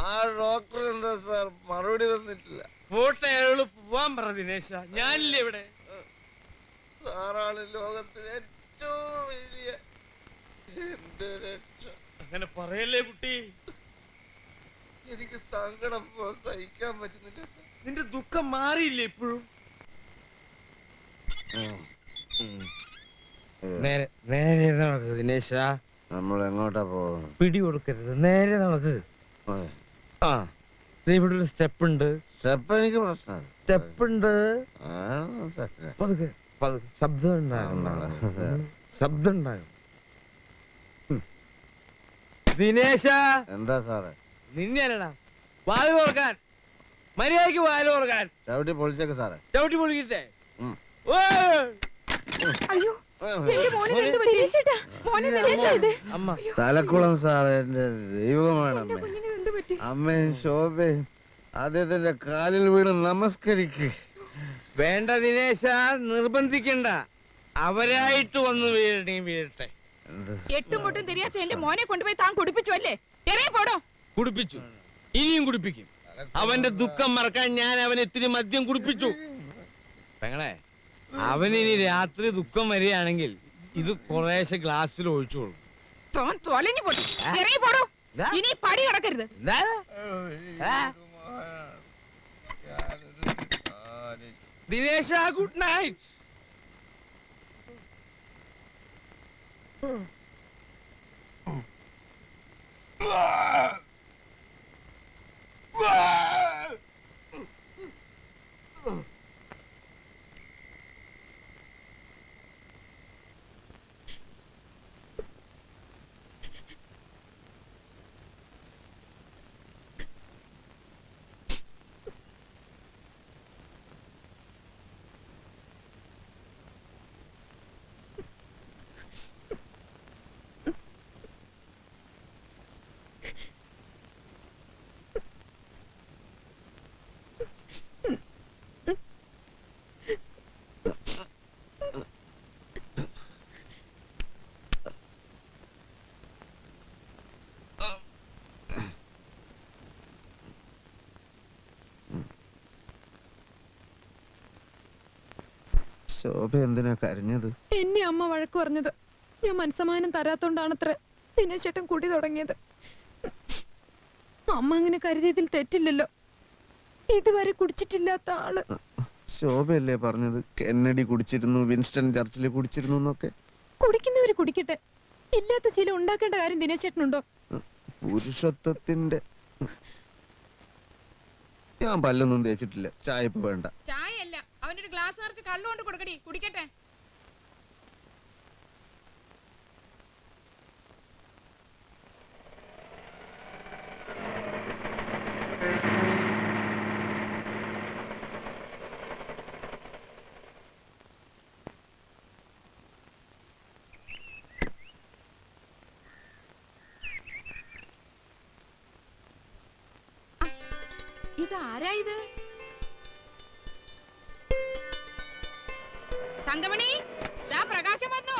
ആ ഡോക്ടർ എന്താ സാർ മറുപടി തന്നിട്ടില്ല? പോട്ടെ, അയാളോട് പോവാൻ പറ ദിനേശ, ഞാനില്ലേ ഇവിടെ. സാറാണ് ലോകത്തിലെ ഏറ്റവും വലിയ എന്റെ രക്ഷ. അങ്ങനെ പറയല്ലേ കുട്ടി. എനിക്ക് സങ്കടം സഹിക്കാൻ പറ്റുന്നില്ല സാർ. നിന്റെ ദുഃഖം മാറിയില്ലേ ഇപ്പോഴും? നേരെ നേരെ നടക്ക് ദിനേശ. നമ്മൾ എങ്ങോട്ടാ പോകുന്നത്? പിടി കൊടുക്കരുത്, നേരെ നടക്ക്. ആ, ഇവിടെ ഒരു സ്റ്റെപ്പ് ഉണ്ട്. സ്റ്റെപ്പ് എനിക്ക് പ്രശ്നമാണ്. സ്റ്റെപ്പ് ഉണ്ട്. പതുക്കെ പതുക്കെ, ശബ്ദം ഉണ്ടാകും. ശബ്ദം ഉണ്ടാകും. ദിനേശ. എന്താ സാറേ? നിന്നെടാ വാല് തുറക്കാൻ, മര്യാദക്ക് വാല് തുറക്കാൻ. ചവിട്ടി പൊളിച്ചേക്ക് സാറേ. ചവിട്ടി പൊളിക്കട്ടെ. അയ്യോ, എന്റെ മോനെ എന്ത് പറ്റി? മോനെ ദിനേശാ ഇത്? അമ്മ തലക്കുളം സാറേ, എന്റെ ദൈവമാണ് എന്റെ അമ്മ. കുഞ്ഞിന് എന്ത് പറ്റി? അമ്മയും ശോഭയും അദ്ദേഹത്തിന്റെ കാലിൽ വീണ് നമസ്കരിക്ക്. വേണ്ട ദിനേശ, നിർബന്ധിക്കണ്ട. അവരായിട്ട് വന്ന് വീഴട്ടെ. 8 മുട്ടും തിരിയാത്ത എന്റെ മോനെ കൊണ്ടുപോയി താൻ കുടിപ്പിച്ചു അല്ലേ? ഇറങ്ങി പോടോ. കുടിപ്പിച്ചു, ഇനിയും കുടിപ്പിക്കും. അവന്റെ ദുഃഖം മറക്കാൻ ഞാൻ അവന് ഇത്തിരി മദ്യം കുടിപ്പിച്ചു. പെങ്ങളെ, അവനിനി രാത്രി ദുഃഖം വരികയാണെങ്കിൽ ഇത് കുറേശ്ശെ ഗ്ലാസ്സിൽ ഒഴിച്ചോളൂ. തോൻ തൊലഞ്ഞു പോട്ടെ. ഇറങ്ങി പോടോ. ഇനി പടി കിടക്കരുത്. ദിനേശ, ഗുഡ് നൈറ്റ്. ശോഭ എന്തിനാ കരഞ്ഞത്? എന്നെ അമ്മ വഴക്ക് പറഞ്ഞത് ഞാൻ മനസ്സമാനം തരാത്തോണ്ടാണത്രേ ദിനേശേട്ടൻ കുടി തുടങ്ങിയത്. അമ്മ അങ്ങനെ കരുതിയതിൽ തെറ്റില്ലല്ലോ. ഇതുവരെ കുടിച്ചിട്ടില്ലാത്ത ആള്. ശോഭയല്ലേ പറഞ്ഞത് കെന്നഡി കുടിച്ചിരുന്നു, വിൻസ്റ്റൺ ചർച്ചിൽ കുടിച്ചിരുന്നു എന്നൊക്കെ? കുടിക്കുന്നവര് കുടിക്കട്ടെ, ഇല്ലാത്ത ശീലം ഉണ്ടാക്കേണ്ട കാര്യം ദിനേശേട്ടനുണ്ടോ? പുരുഷത്വത്തിന്റെ. ഞാൻ പല്ലൊന്നും തേച്ചിട്ടില്ല. ചായ ഇപ്പൊ വേണ്ട. ചായ അല്ല, അവനൊരു ഗ്ലാസ് നിറച്ച് കള്ളു കൊണ്ട് കൊടുക്കടി, കുടിക്കട്ടെ. ഇതാരാ ഇത്? തങ്കമണി, ദാ പ്രകാശം വന്നു.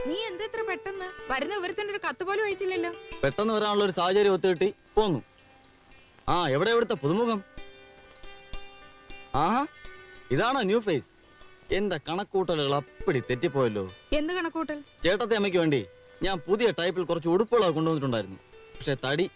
നീ എന്താ ഇത്ര പെട്ടെന്ന്? വരുന്ന വിവരത്തിന്റെ ഒരു കത്ത് പോലും അയച്ചില്ലല്ലോ. പെട്ടെന്ന് വരാനുള്ള ഒരു സാഹചര്യം ഒത്തുകിട്ടി പോന്നു. ആ, എവിടെ എവിടുത്തെ പുതുമുഖം? ആഹാ, ഇതാണോ ന്യൂ ഫേസ്? എന്റെ കണക്കൂട്ടലുകൾ അപ്പടി തെറ്റിപ്പോയല്ലോ. എന്ത് കണക്കൂട്ടൽ? ചേട്ടത്തെ അമ്മയ്ക്ക് വേണ്ടി ഞാൻ പുതിയ ടൈപ്പിൽ കുറച്ച് ഉടുപ്പുകളൊക്കെ കൊണ്ടുവന്നിട്ടുണ്ടായിരുന്നു. പക്ഷെ തടി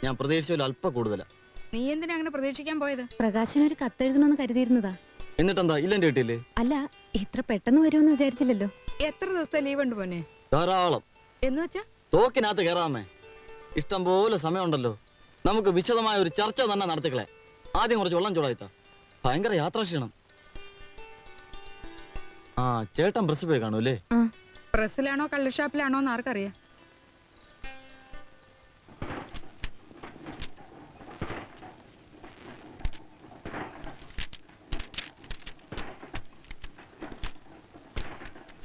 ഞാൻ പ്രതീക്ഷിച്ച അല്പം കൂടുതലാ. നീ എന്തിനാ അങ്ങനെ പ്രതീക്ഷിക്കാൻ പോയത്? പ്രകാശനൊരു കത്തെഴുതണമെന്ന് കരുതിയിരുന്നതാ. എന്നിട്ടെന്താ ഇല്ലെന്റെ കിട്ടിയില്ലേ? അല്ല, ഇത്ര പെട്ടെന്ന് വരുമെന്ന് വിചാരിച്ചില്ലല്ലോ. എത്ര ദിവസത്തെ ലീവ് ഉണ്ട് പോനെ? ധാരാളം. എന്ന് വെച്ചാ തോക്കിനകത്ത് കയറാമേ. ഇഷ്ടം പോലെ സമയമുണ്ടല്ലോ. നമുക്ക് വിശദമായ ഒരു ചർച്ച തന്നെ നടത്തിക്കളെ. ആദ്യം കുറച്ച് വെള്ളം ചൂടായിത്താ. ഭയങ്കര യാത്രാക്ഷീണം. ആ, ചേട്ടൻ പ്രസ് പോയി കാണൂല്ലേ? പ്രസ്സിലാണോ കള്ളുഷാപ്പിലാണോ എന്ന് ആർക്കറിയാം.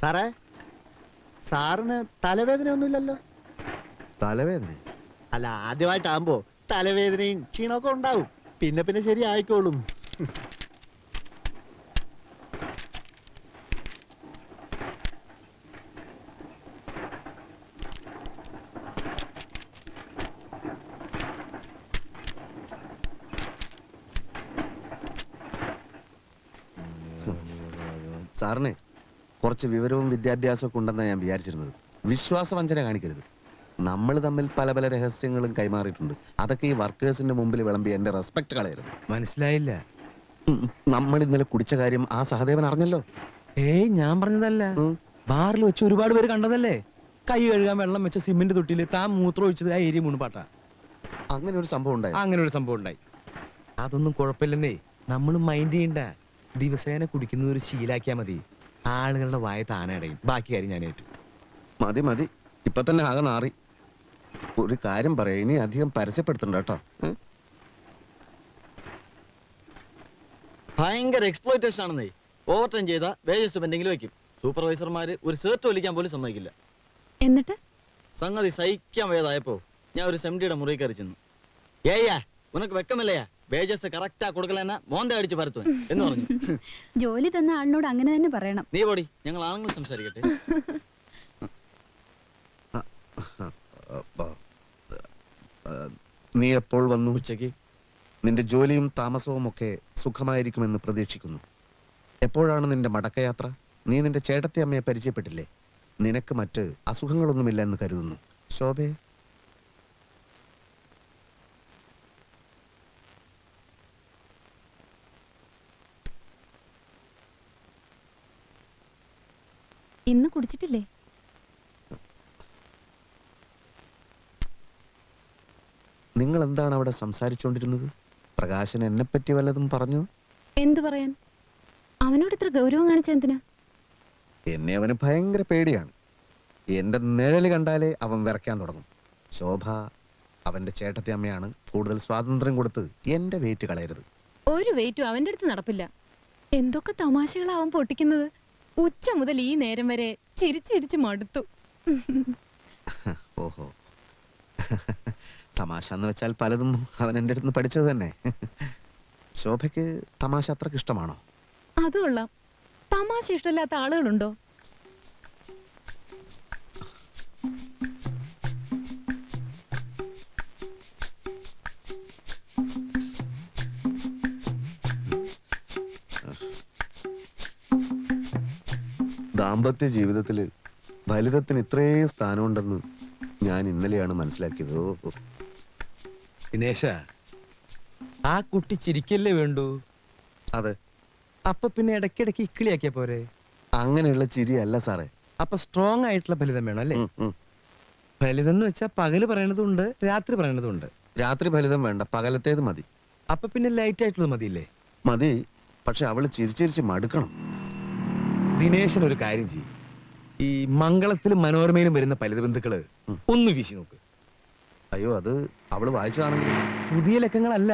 സാറേ, സാറിന് തലവേദന ഒന്നുമില്ലല്ലോ? തലവേദന? അല്ല, ആദ്യമായിട്ടാകുമ്പോ തലവേദനയും ക്ഷീണമൊക്കെ ഉണ്ടാവും. പിന്നെ പിന്നെ ശരിയായിക്കോളും. സാറിന് കുറച്ച് വിവരവും വിദ്യാഭ്യാസവും ഒക്കെ ഉണ്ടെന്നാണ് ഞാൻ വിചാരിച്ചിരുന്നത്. വിശ്വാസവഞ്ചന കാണിക്കരുത്. നമ്മൾ തമ്മിൽ പല പല രഹസ്യങ്ങളും കൈമാറിയിട്ടുണ്ട്. അതൊക്കെ ഈ വർക്കേഴ്സിന്റെ മുമ്പിൽ വിളമ്പി എന്റെ റെസ്പെക്ട് കളയരുത്. മനസ്സിലായില്ല. നമ്മൾ ഇന്നലെ കുടിച്ച കാര്യം ആ സഹദേവൻ അറിഞ്ഞല്ലോ. ഏയ്, ഞാൻ പറഞ്ഞതല്ല. ബാറിൽ വെച്ച് ഒരുപാട് പേര് കണ്ടതല്ലേ? കൈ കഴുകാൻ വെള്ളം വെച്ച സിമെന്റ് തൊട്ടില് താൻ മൂത്രം ഒഴിച്ചത് ആ ഏരിയ മുൻപാട്ടാ. അങ്ങനെ ഒരു സംഭവം ഉണ്ടായി. അതൊന്നും കുഴപ്പമില്ലെന്നേ. നമ്മൾ മൈൻഡ് ചെയ്യണ്ട. ദിവസേന കുടിക്കുന്ന ഒരു ശീലാക്കിയാ മതി. ആളുകളുടെ വായ താനടയും. ബാക്കി കാര്യം ഞാൻ ഏറ്റു. മതി മതി, ഇപ്പൊ തന്നെ ആകെ നാറി. ഒരു കാര്യം പറയാം, ഇനി അധികം പരസ്യപ്പെടുത്തണ്ട കേട്ടോ. ഭയങ്കര എക്സ്പ്ലോയിറ്റേഷൻ ആണെന്നേ. ഓവർ ടൈം ചെയ്ത വേജസ് പെൻഡിങ്ങിൽ വെക്കും. സൂപ്പർവൈസർമാര് ഒരു ഷർട്ട് വലിക്കാൻ പോലും സമ്മതിക്കില്ല. എന്നിട്ട് സംഗതി സഹിക്കാൻ വയ്യാതായപ്പോ ഞാൻ ഒരു സെംഡിയുടെ മുറി കയറി ചെന്നു. ഏയ്യാ, ഉനക്ക് വെക്കമല്ലയാ, വേജസ് കറക്റ്റാ കൊടുക്കലെന്ന മോന്ത അടിച്ച് പരത്തുവൻ എന്ന് പറഞ്ഞു. ജോലി തന്ന ആളിനോട് അങ്ങനെ തന്നെ പറയണം. നീ പോടി, ഞങ്ങൾ ആണുങ്ങൾ സംസാരിക്കട്ടെ. നീ എപ്പോൾ വന്നു? ഉച്ചയ്ക്ക്. നിന്റെ ജോലിയും താമസവും ഒക്കെ സുഖമായിരിക്കുമെന്ന് പ്രതീക്ഷിക്കുന്നു. എപ്പോഴാണ് നിന്റെ മടക്കയാത്ര? നീ നിന്റെ ചേട്ടത്തി അമ്മയെ പരിചയപ്പെട്ടില്ലേ? നിനക്ക് മറ്റ് അസുഖങ്ങളൊന്നുമില്ല എന്ന് കരുതുന്നു. ശോഭേ, ഇന്ന് കുടിച്ചിട്ടില്ലേ? നിങ്ങൾ എന്താണ് അവിടെ സംസാരിച്ചുകൊണ്ടിരുന്നത്? പ്രകാശൻ എന്നെ പറ്റി വല്ലതും പറഞ്ഞു? എന്തു പറയാൻ? അവനോട് ഇത്ര ഗൗരവം കാണിച്ച എന്തിനാ? എന്നെ അവന് ഭയങ്കര പേടിയാണ്. എന്റെ നിഴല് കണ്ടാലേ അവൻ വിറയ്ക്കാൻ തുടങ്ങും. ശോഭ അവന്റെ ചേട്ടത്തി അമ്മയാണ്. കൂടുതൽ സ്വാതന്ത്ര്യം കൊടുത്ത് എന്റെ വെയിറ്റ് കളയരുത്. ഒരു വെയിറ്റും അവന്റെ അടുത്ത് നടപ്പില്ല. എന്തൊക്കെ തമാശകളാവൻ പൊട്ടിക്കുന്നത്. ഉച്ച മുതൽ ഈ നേരം വരെ ചിരിച്ചിരിച്ച് മടുത്തു. ഓഹോ, തമാശ എന്ന് വെച്ചാൽ പലതും അവൻ എൻ്റെ അടുത്ത് പഠിച്ചത് തന്നെ. ശോഭയ്ക്ക് തമാശ അത്രക്ക് ഇഷ്ടമാണോ? അത് കൊള്ളാം. തമാശ ഇഷ്ടമില്ലാത്ത ആളുകളുണ്ടോ? ദാമ്പത്യ ജീവിതത്തില് ഫലിതത്തിന് ഇത്രയും സ്ഥാനമുണ്ടെന്ന് ഞാൻ ഇന്നലെയാണ് മനസ്സിലാക്കിയത്. ദിനേശ, ആ കുട്ടി ചിരിക്കല്ലേ വേണ്ടു? അതെ. അപ്പൊ പിന്നെ ഇടയ്ക്കിടയ്ക്ക് ഇക്കിളിയാക്കിയ പോരെ? അങ്ങനെയുള്ള ചിരിയല്ല സാറേ. അപ്പൊ സ്ട്രോങ് ആയിട്ടുള്ള ഫലിതം വേണം അല്ലേ? ഫലിതം എന്ന് വെച്ചാൽ പകല് പറയണതുണ്ട്, രാത്രി പറയണതുണ്ട്. രാത്രി ഫലിതം വേണ്ട, പകലത്തേത് മതി. അപ്പൊ പിന്നെ ലൈറ്റ് ആയിട്ടുള്ളത് മതിയില്ലേ? മതി, പക്ഷെ അവള് ചിരിച്ചിരിച്ച് മടുക്കണം. ദിനേശൻ ഒരു കാര്യം ചെയ്യും. ഈ മംഗളത്തിലും മനോരമയിലും വരുന്ന ഫലിത ബന്ധുക്കള് ഒന്ന് വീശി നോക്ക്. അയ്യോ, അത് അവള് വായിച്ചതാണെങ്കിൽ. പുതിയ ലക്കങ്ങളല്ല,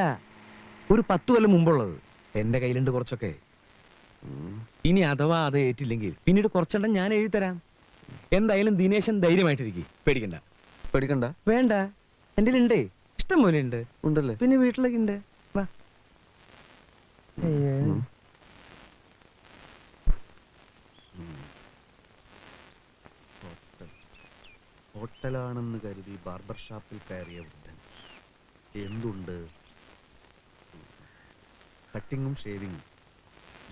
ഒരു 10 കൊല്ലം മുമ്പുള്ളത്. എന്റെ കയ്യിലുണ്ട് കുറച്ചൊക്കെ. ഇനി അഥവാ അത് ഏറ്റില്ലെങ്കിൽ പിന്നീട് കുറച്ചെണ്ണം ഞാൻ എഴുതി തരാം. എന്തായാലും ദിനേശൻ ധൈര്യമായിട്ടിരിക്കും. പേടിക്കണ്ട. പേടിക്കണ്ട? വേണ്ട, എന്റെ ഉണ്ടേ, ഇഷ്ടം പോലെ ഉണ്ട്. ഉണ്ടല്ലേ? പിന്നെ വീട്ടിലൊക്കെ ഉണ്ട്. വാ. ഹോട്ടലാണെന്ന് കരുതി ബാർബർ ഷാപ്പിൽ കയറിയ വൃദ്ധൻ. എന്തുണ്ട്? കട്ടിങ്ങും ഷേവിങ്ങും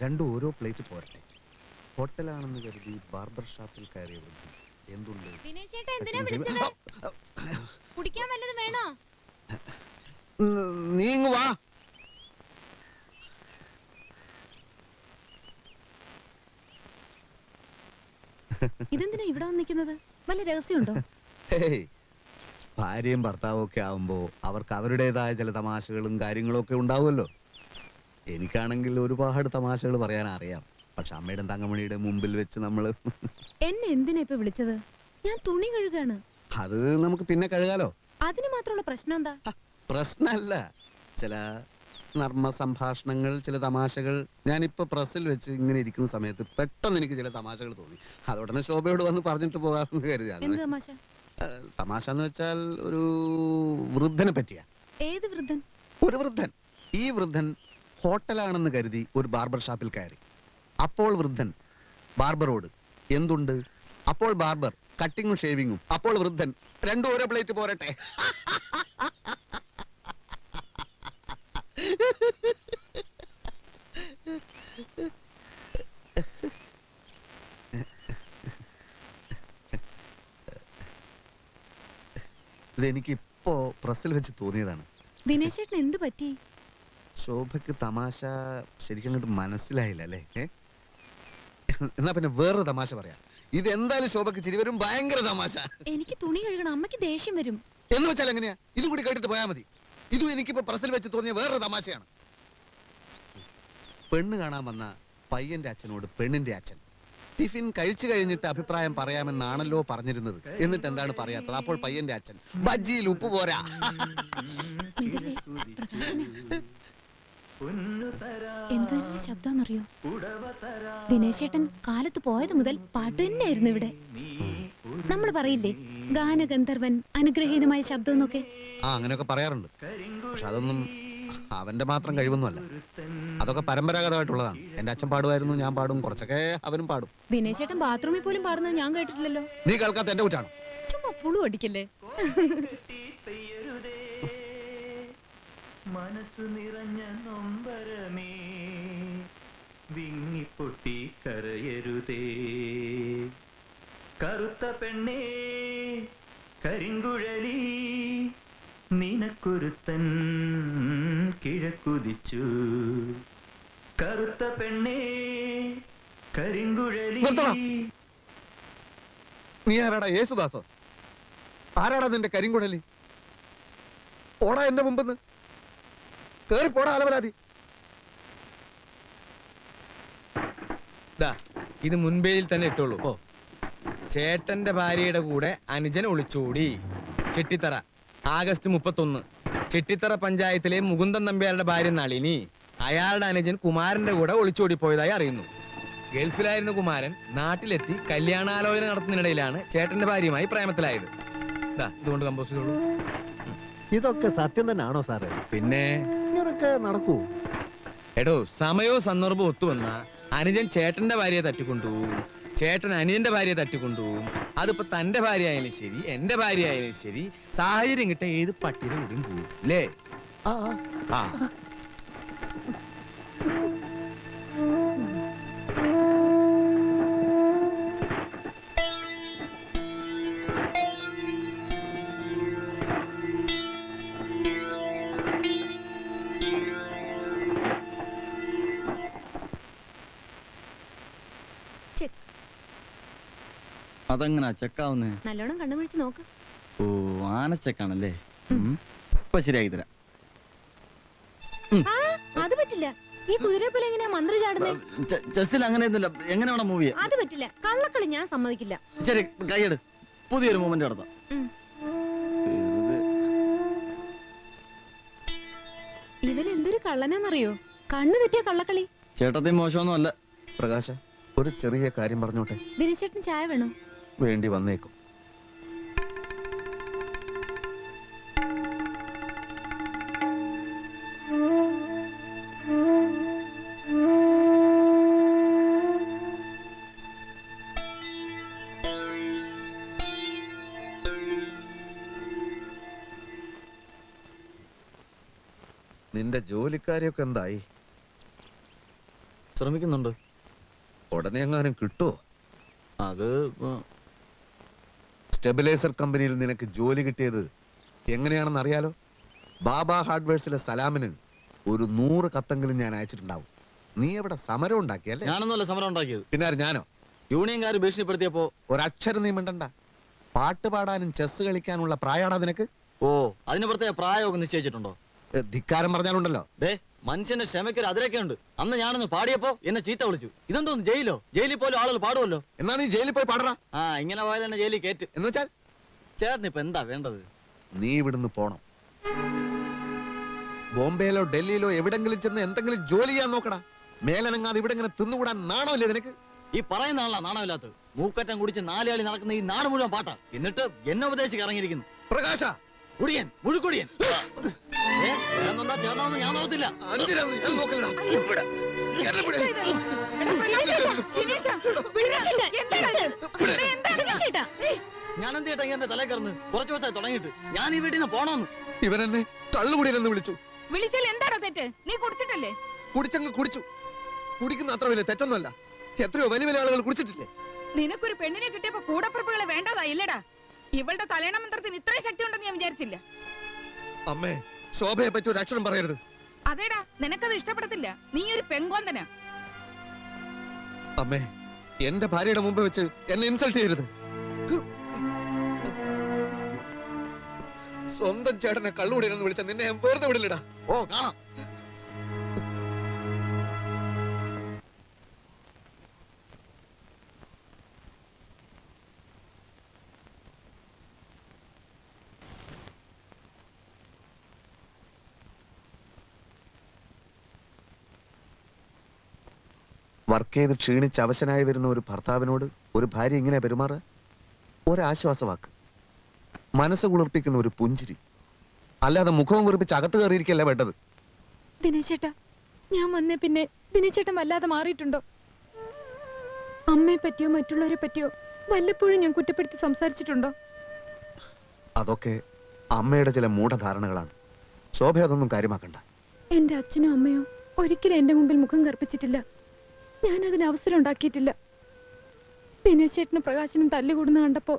രണ്ടും ഓരോ പ്ലേറ്റ് പോരട്ടെ. ഹോട്ടലാണെന്ന് കരുതി ബാർബർ ഷാപ്പിൽ കയറിയ വൃദ്ധൻ. എന്തുണ്ട്? കുടിക്കാൻ വല്ലതും വേണോ? നീങ്ങു വാ. ഇതെന്തിനാ ഇവിടെ വന്നിരിക്കുന്നത്? വല്ല രഹസ്യമുണ്ടോ? ഭാര്യയും ഭർത്താവും ഒക്കെ ആവുമ്പോ അവർക്ക് അവരുടേതായ ചില തമാശകളും കാര്യങ്ങളും ഒക്കെ ഉണ്ടാവുമല്ലോ. എനിക്കാണെങ്കിൽ ഒരുപാട് തമാശകൾ പറയാൻ അറിയാം. പക്ഷെ അമ്മയുടെ തങ്കമണിയുടെ മുമ്പിൽ വെച്ച് നമ്മള്. എന്നെ എന്തിനാ ഇപ്പൊ വിളിച്ചത്? ഞാൻ തുണി കഴുകാണ്. അത് നമുക്ക് പിന്നെ കഴുകാലോ. അതിന് മാത്രമുള്ള പ്രശ്നം എന്താ? പ്രശ്നമല്ല, ചില നർമ്മ സംഭാഷണങ്ങൾ, ചില തമാശകൾ. ഞാനിപ്പോ പ്രസ്സിൽ വെച്ച് ഇങ്ങനെ ഇരിക്കുന്ന സമയത്ത് പെട്ടെന്ന് എനിക്ക് ചില തമാശകൾ തോന്നി. അതുടനെ ശോഭയോട് വന്ന് പറഞ്ഞിട്ട് പോകാമെന്ന് കരുതി. അങ്ങനെ തമാശ? തമാശ എന്ന് വെച്ചാൽ ഒരു വൃദ്ധനെ പറ്റിയാ. ഏത് വൃദ്ധൻ? ഒരു വൃദ്ധൻ. ഈ വൃദ്ധൻ ഹോട്ടലാണെന്ന് കരുതി ഒരു ബാർബർ ഷാപ്പിൽ കയറി. അപ്പോൾ വൃദ്ധൻ ബാർബറോട് എന്തുണ്ട്? അപ്പോൾ ബാർബർ കട്ടിങ്ങും ഷേവിങ്ങും. അപ്പോൾ വൃദ്ധൻ രണ്ടും ഓരോ പ്ലേറ്റ് പോരട്ടെ. ഇതെനിക്കിപ്പോ പ്രസ്സിൽ വെച്ച് തോന്നിയതാണ്. ദിനേശ് ചേട്ടൻ എന്ത് പറ്റി? ശോഭയ്ക്ക് തമാശ ശരിക്കും അങ്ങോട്ട് മനസ്സിലായില്ല അല്ലേ? എന്നാ പിന്നെ വേറൊരു തമാശ പറയാം. ഇത് എന്തായാലും ശോഭയ്ക്ക് ചിരി വരും. ഭയങ്കര തമാശ. എനിക്ക് തുണി കഴുകണം, അമ്മയ്ക്ക് ദേഷ്യം വരും. എന്ന് വെച്ചാൽ എങ്ങനെയാ? ഇതും കൂടി കേട്ടിട്ട് പോയാൽ മതി. ഇതും എനിക്കിപ്പോ പ്രസ്സിൽ വെച്ച് തോന്നിയ വേറൊരു തമാശയാണ്. പെണ്ണ് കാണാൻ വന്ന പയ്യന്റെ അച്ഛനോട് പെണ്ണിന്റെ അച്ഛൻ ടിഫിൻ കഴിച്ചു കഴിഞ്ഞിട്ട് അഭിപ്രായം പറയാമെന്നാണല്ലോ പറഞ്ഞിരുന്നത്. എന്നിട്ട് എന്താണ് പറയാത്തത്? അപ്പോൾ പയ്യന്റെ അച്ഛൻ ബജ്ജിയിൽ ഉപ്പ് പോരാ. എന്ത് ശബ്ദമെന്നറിയോ? ദിനേശ് ചേട്ടൻ കാലത്ത് പോയത് മുതൽ പാട്ട് തന്നെയായിരുന്നു ഇവിടെ. നമ്മൾ പറയില്ലേ ഗാനഗന്ധർവൻ, അനുഗ്രഹീതമായ ശബ്ദം എന്നൊക്കെ. അങ്ങനെയൊക്കെ പറയാറുണ്ട്. പക്ഷെ അതൊന്നും അവന്റെ മാത്രം കഴിവൊന്നുമല്ല. അതൊക്കെ പരമ്പരാഗതമായിട്ടുള്ളതാണ്. എന്റെ അച്ഛൻ പാടുമായിരുന്നു, ഞാൻ പാടും, കുറച്ചൊക്കെ അവനും പാടും. ദിനേശ് ചേട്ടൻ ബാത്റൂമിൽ പോലും പാടുന്നത് ഞാൻ കേട്ടിട്ടില്ലല്ലോ. നീ കേൾക്കാത്ത എന്റെ കുറ്റാണ്. ചുമ്മാ പുളു അടിക്കല്ലേ. മനസ്സു നിറഞ്ഞ നൊമ്പരമേ വിങ്ങിപ്പൊട്ടി കരയരുതേ, കറുത്ത പെണ്ണേ കരിങ്കുഴലി നിനക്കൊരുത്തൻ കിഴക്കുതിച്ചു, കറുത്ത പെണ്ണേ കരിങ്കുഴലി. നീ ആരാടാ? യേശുദാസോ? ആരാടാ നിന്റെ കരിങ്കുഴലി? ഓടാ എന്റെ മുമ്പെന്ന്. കേറി പോടാ അലവലാതി. ഇത് മുൻപേയിൽ തന്നെ ഇട്ടോളൂ. ചേട്ടന്റെ ഭാര്യയുടെ കൂടെ അനുജൻ ഒളിച്ചോടി. ചെട്ടിത്തറ ആഗസ്റ്റ് 31. ചെട്ടിത്തറ പഞ്ചായത്തിലെ മുകുന്ദൻ നമ്പ്യാരുടെ ഭാര്യ നളിനി അയാളുടെ അനുജൻ കുമാരന്റെ കൂടെ ഒളിച്ചോടി പോയതായി അറിയുന്നു. ഗൾഫിലായിരുന്ന കുമാരൻ നാട്ടിലെത്തി കല്യാണാലോചന നടത്തുന്നതിനിടയിലാണ് ചേട്ടന്റെ ഭാര്യയുമായി പ്രേമത്തിലായത്. ഇതുകൊണ്ട് കമ്പോസ് ചെയ്തോളൂ. ഇതൊക്കെ സത്യം തന്നെയാണോ സാറേ? പിന്നെ ഇങ്ങനൊക്കെ നടക്കൂ? എടോ, സമയവും സന്ദർഭവും ഒത്തുവന്ന അനുജൻ ചേട്ടന്റെ ഭാര്യയെ തട്ടിക്കൊണ്ടുപോകും, ചേട്ടൻ അനുജന്റെ ഭാര്യയെ തട്ടിക്കൊണ്ടുപോകും. അതിപ്പോ തന്റെ ഭാര്യ ആയാലും ശരി, എന്റെ ഭാര്യ ആയാലും ശരി, സാഹചര്യം കിട്ട ഏത് പട്ടിയുടെ കൂടിയും പോകും അല്ലേ? അതെങ്ങനാ ചെക്കാവുന്നേ? നല്ലോണം കണ്ണുപിടിച്ച് നോക്ക്. ഓ, ആനച്ചക്കാണല്ലേ. ഇപ്പൊ ശരിയാക്കി തരാം. അത് പറ്റില്ല. ഈ കുതിരയെ പോലെ എങ്ങനെയാ മന്ത്രി ചാടുന്നേ? ചെസ്സിൽ അങ്ങനെയൊന്നുമില്ല. എങ്ങനെ വേണം മൂവ് ചെയ്യാൻ? അത് പറ്റില്ല. കള്ളക്കളി ഞാൻ സമ്മതിക്കില്ല. ശരി, കൈയെടു. പുതിയൊരു മൂവ്മെന്റ് നടത്താം. ഇവൻ എന്തൊരു കള്ളനാന്നറിയോ? കണ്ണു തെറ്റിയ കള്ളക്കളി. ചേട്ടത്തി മോശമൊന്നും അല്ല. പ്രകാശ, ഒരു ചെറിയ കാര്യം പറഞ്ഞോട്ടെ? ദിനേശ് ചേട്ടൻ ചായ വേണോ? വേണ്ടി വന്നേക്കും. നിന്റെ ജോലിക്കാരെയൊക്കെ എന്തായി? ശ്രമിക്കുന്നുണ്ട്. ഉടനെ എങ്ങാനും കിട്ടുമോ? അത് സ്റ്റെബിലൈസർ കമ്പനിയിൽ നിനക്ക് ജോലി കിട്ടിയത് എങ്ങനെയാണെന്ന് അറിയാലോ? ബാബ ഹാർഡ്വെയർസിലെ സലാമിന് ഒരു 100 കത്തെങ്കിലും ഞാൻ അയച്ചിട്ടുണ്ടാവും. നീ എവിടെ സമരം ഉണ്ടാക്കിയല്ലേ? ഞാനൊന്നുമല്ല സമരം ഉണ്ടാക്കിയത്. പിന്നെ ഞാനോ? യൂണിയൻകാർ ഭീഷണിപ്പെടുത്തിയപ്പോ ഒരക്ഷരം നീ മിണ്ടണ്ട. പാട്ട് പാടാനും ചെസ് കളിക്കാനുള്ള പ്രായമാണോ നിനക്ക്? ഓ, അതിന് പ്രത്യേക പ്രായമൊക്കെ നിശ്ചയിച്ചിട്ടുണ്ടോ? ധിക്കാരം പറഞ്ഞാലുണ്ടല്ലോ. മനുഷ്യന്റെ ക്ഷമയ്ക്കൊരു അതിരൊക്കെ ഉണ്ട്. അന്ന് ഞാനൊന്ന് പാടിയപ്പോ എന്നെ ചീത്ത വിളിച്ചു. ഇതെന്തോന്ന് ജയിലോ? ജയിലിൽ പോലും ആളുകൾ പാടുമല്ലോ. എന്നാ നീ ജയിലിൽ പോയി പാടറാ. ഇങ്ങനെ പോയാൽ തന്നെ ജയിലിൽ കയറ്റ്. എന്ന് വെച്ചാൽ ചേട്ടന് ഇപ്പൊ എന്താ വേണ്ടത്? നീ ഇവിടുന്ന് പോണം. ബോംബെയിലോ ഡൽഹിയിലോ എവിടെങ്കിലും ചെന്ന് എന്തെങ്കിലും ജോലി ചെയ്യാൻ നോക്കടാ. മേലനങ്ങാതെ ഇവിടെ ഇങ്ങനെ തിന്നുകൂടാൻ നാണമില്ലേ നിനക്ക്? ഈ പറയുന്ന ആളാ നാണമില്ലാത്തത്. മൂക്കറ്റം കുടിച്ച് നാലാളി നടക്കുന്ന ഈ നാട് മുഴുവൻ പാട്ടാ. എന്നിട്ട് എന്നെ ഉപദേശിച്ച് ഇറങ്ങിയിരിക്കുന്നു. പ്രകാശ കുടിയൻ, മുഴുക്കുടിയൻ. ചേട്ടാന്ന് ഞാൻ നോക്കത്തില്ല. ഞാൻ എന്ത് ചേട്ടാ ഇങ്ങനെ തലേ കറന്ന് കുറച്ചു ദിവസമായി തുടങ്ങിയിട്ട്. ഞാൻ ഈ വീട്ടിൽ നിന്ന് പോണോന്ന്. ഇവനെന്നെ തള്ളുകുടിയെന്ന് വിളിച്ചു. വിളിച്ചാൽ എന്താണോ തെറ്റ്? നീ കുടിച്ചിട്ടല്ലേ? കുടിച്ചങ്ങ് കുടിച്ചു. കുടിക്കുന്ന അത്ര വലിയ തെറ്റൊന്നുമല്ല. എത്രയോ വലിയ വലിയ ആളുകൾ കുടിച്ചിട്ടില്ലേ? നിനക്കൊരു പെണ്ണിനെ കിട്ടിയപ്പോ കൂടപ്പുറപ്പുകളെ വേണ്ടതായില്ലടാ. ഇവളുടെ തലേണ മന്ത്രത്തിന് ഇത്രയും ശക്തി ഉണ്ടെന്ന് ഞാൻ വിചാരിച്ചില്ല. അമ്മേ, ശോഭയെ പറ്റി ഒരു അക്ഷരം പറയരുത്. അതേടാ, നിനക്കത് ഇഷ്ടപ്പെടത്തില്ല. നീ ഒരു പെങ്കോന്തനാ. അമ്മേ, എന്റെ ഭാര്യയുടെ മുമ്പ് വെച്ച് എന്നെ ഇൻസൾട്ട് ചെയ്യരുത്. സ്വന്തം ചേട്ടനെ കള്ളുകൂടിയെന്ന് വിളിച്ച നിന്നെ ഞാൻ വെറുതെ വിടില്ലടാ. ഓ കാണാം. വർക്ക് ചെയ്ത് ക്ഷീണിച്ച് അവശനായി വരുന്ന ഒരു ഭർത്താവിനോട് ഒരു ഭാര്യ ഇങ്ങനെ പെരുമാറുക? ഒരാശ്വാസവാക്ക്, മനസ്സ് കുളിർപ്പിക്കുന്ന ഒരു പുഞ്ചിരി, അല്ലാതെ മുഖവും കുറിപ്പിച്ച് അകത്ത് കയറിയിരിക്കല്ല വേണ്ടത്. ദിനേശേട്ടാ, ഞാൻ വന്നേ പിന്നെ ദിനേശേട്ടൻ വല്ലാതെ മാറിയിട്ടുണ്ടോ? അമ്മയെ പറ്റിയോ മറ്റുള്ളവരെ പറ്റിയോ വല്ലപ്പോഴും ഞാൻ കുറ്റപ്പെടുത്തി സംസാരിച്ചിട്ടുണ്ടോ? അതൊക്കെ അമ്മയുടെ ചില മൂഢധാരണകളാണ്. ശോഭ അതൊന്നും കാര്യമാക്കണ്ട. എന്റെ അച്ഛനും അമ്മയോ ഒരിക്കലും എന്റെ മുമ്പിൽ മുഖം കറുപ്പിച്ചിട്ടില്ല. ഞാൻ അതിന് അവസരം ഉണ്ടാക്കിയിട്ടില്ല. ദിനേശേട്ടനും പ്രകാശനും തല്ലുകൂടുന്ന കണ്ടപ്പോ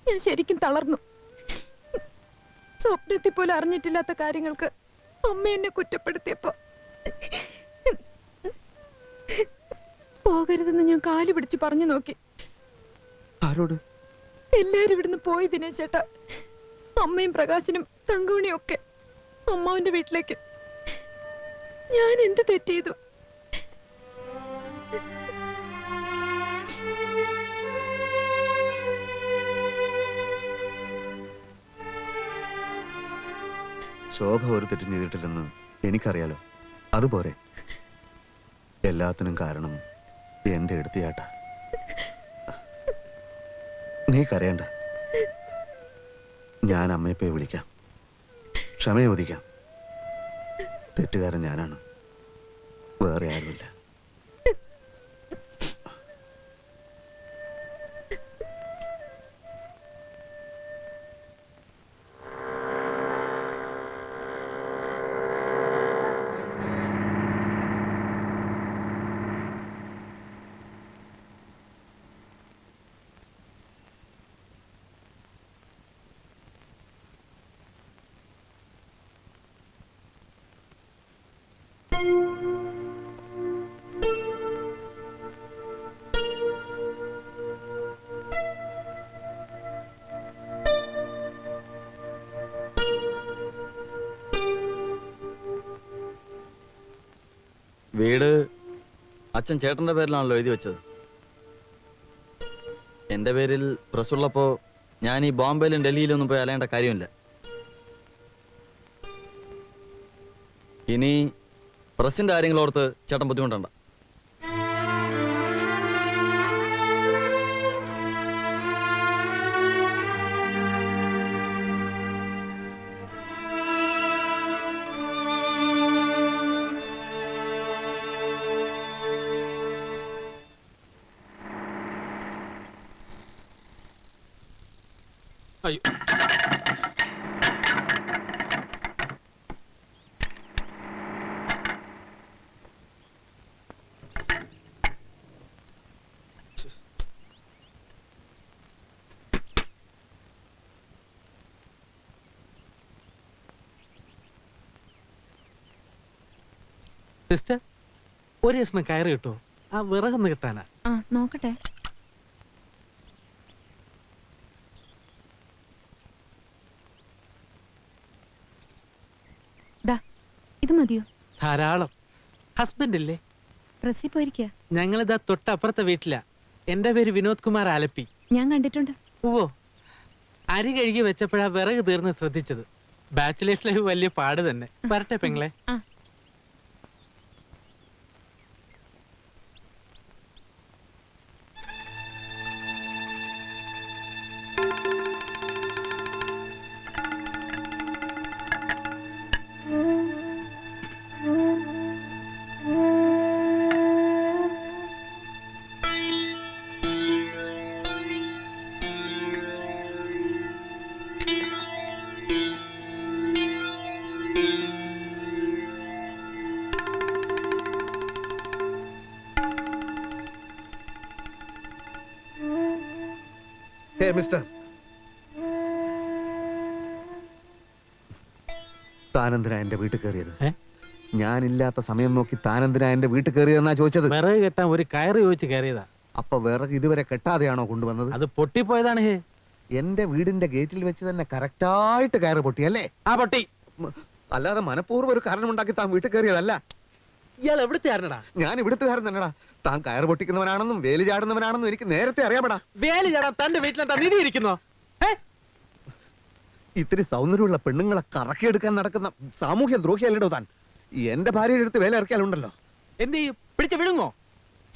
ഞാൻ ശരിക്കും തളർന്നു. സ്വപ്നത്തിൽ പോലും അറിഞ്ഞിട്ടില്ലാത്ത കാര്യങ്ങൾക്ക് അമ്മ എന്നെ കുറ്റപ്പെടുത്തിയപ്പോ പോകരുതെന്ന് ഞാൻ കാല് പിടിച്ച് പറഞ്ഞു നോക്കി. ആരോട്? എല്ലാരും ഇവിടുന്ന് പോയി ദിനേശേട്ടാ. അമ്മയും പ്രകാശനും തങ്കമണിയും ഒക്കെ അമ്മാവിന്റെ വീട്ടിലേക്ക്. ഞാൻ എന്ത് തെറ്റ് ചെയ്തു? ശോഭ ഒരു തെറ്റും ചെയ്തിട്ടില്ലെന്ന് എനിക്കറിയാലോ. അതുപോരെ, എല്ലാത്തിനും കാരണം എന്റെ എടുത്തിയാട്ട. നീ കരയണ്ട. ഞാൻ അമ്മയെ പോയി വിളിക്കാം, ക്ഷമയോദിക്കാം. തെറ്റുകാരൻ ഞാനാണ്, വേറെ ആരുമില്ല. വീട് അച്ഛൻ ചേട്ടന്റെ പേരിലാണല്ലോ എഴുതി വെച്ചത്. എന്റെ പേരിൽ പ്രസ്സുള്ളപ്പോ ഞാൻ ഈ ബോംബെയിലും ഡൽഹിയിലും ഒന്നും പോയി അലയേണ്ട കാര്യമില്ല. ഇനി പ്രസിന്റെ കാര്യങ്ങളോർത്ത് ചേട്ടൻ ബുദ്ധിമുട്ടണ്ട. അയ്യോ, സിസ്റ്റർ, ഒരു കഷ്ണം കയറി കിട്ടോ? ആ വിറകൊന്ന് കിട്ടാനാ. ആ നോക്കട്ടെ. ഇത് മതിയോ? ധാരാളം. ഹസ്ബൻഡ് ഇല്ലേ? പ്രസി പോയിരിക്കുക. ഞങ്ങളിതാ തൊട്ടപ്പുറത്തെ വീട്ടിലാ. എന്റെ പേര് വിനോദ് കുമാർ ആലപ്പി. ഞാൻ കണ്ടിട്ടുണ്ട്. ഓ, അരി കഴുകി വെച്ചപ്പോഴാ വിറക് തീർന്ന് ശ്രദ്ധിച്ചത്. ബാച്ചിലേഴ്സ് ലൈഫ് വലിയ പാട് തന്നെ. വരട്ടെ പെങ്ങളെ. മിസ്റ്റർ, താനെന്തിനാ എന്റെ വീട്ടിൽ കയറിയത്? ഞാനില്ലാത്ത സമയം നോക്കി താനെന്തിനാ എന്റെ വീട്ടിൽ കയറിയതെന്നാ ചോദിച്ചത്. വിറക് കെട്ടാൻ ഒരു കയറ് ചോദിച്ച് കയറിയതാ. അപ്പൊ വിറക് ഇതുവരെ കെട്ടാതെയാണോ കൊണ്ടുവന്നത്? അത് പൊട്ടിപ്പോയതാണ്. എന്റെ വീടിന്റെ ഗേറ്റിൽ വെച്ച് തന്നെ കറക്റ്റായിട്ട് കയറ് പൊട്ടിയല്ലേ? ആ പൊട്ടി. അല്ലാതെ മനഃപൂർവ്വം ഒരു കാരണമുണ്ടാക്കി താൻ വീട്ടിൽ കയറിയതല്ല. ഇയാൾ എവിടുത്തെ ആരണടാ? ഞാൻ ഇവിടുത്തുകാരൻ തന്നെടാ. താൻ കയറ് പൊട്ടിക്കുന്നവനാണെന്നും വേലി ചാടുന്നവനാണെന്നും എനിക്ക് നേരത്തെ അറിയാമടാ. വേലി ചാടാൻ തന്റെ വീട്ടിലെന്താ നിധി ഇരിക്കുന്നോ? ഇത്തിരി സൗന്ദര്യമുള്ള പെണ്ണുങ്ങളെ കറക്കിയെടുക്കാൻ നടക്കുന്ന സാമൂഹ്യ ദ്രോഹിയല്ലടോ താൻ. എന്റെ ഭാര്യയുടെ അടുത്ത് വേല ഇറക്കിയാലുണ്ടല്ലോ. എന്ത് ചെയ്യും? പിടിച്ച് വിഴുങ്ങോ?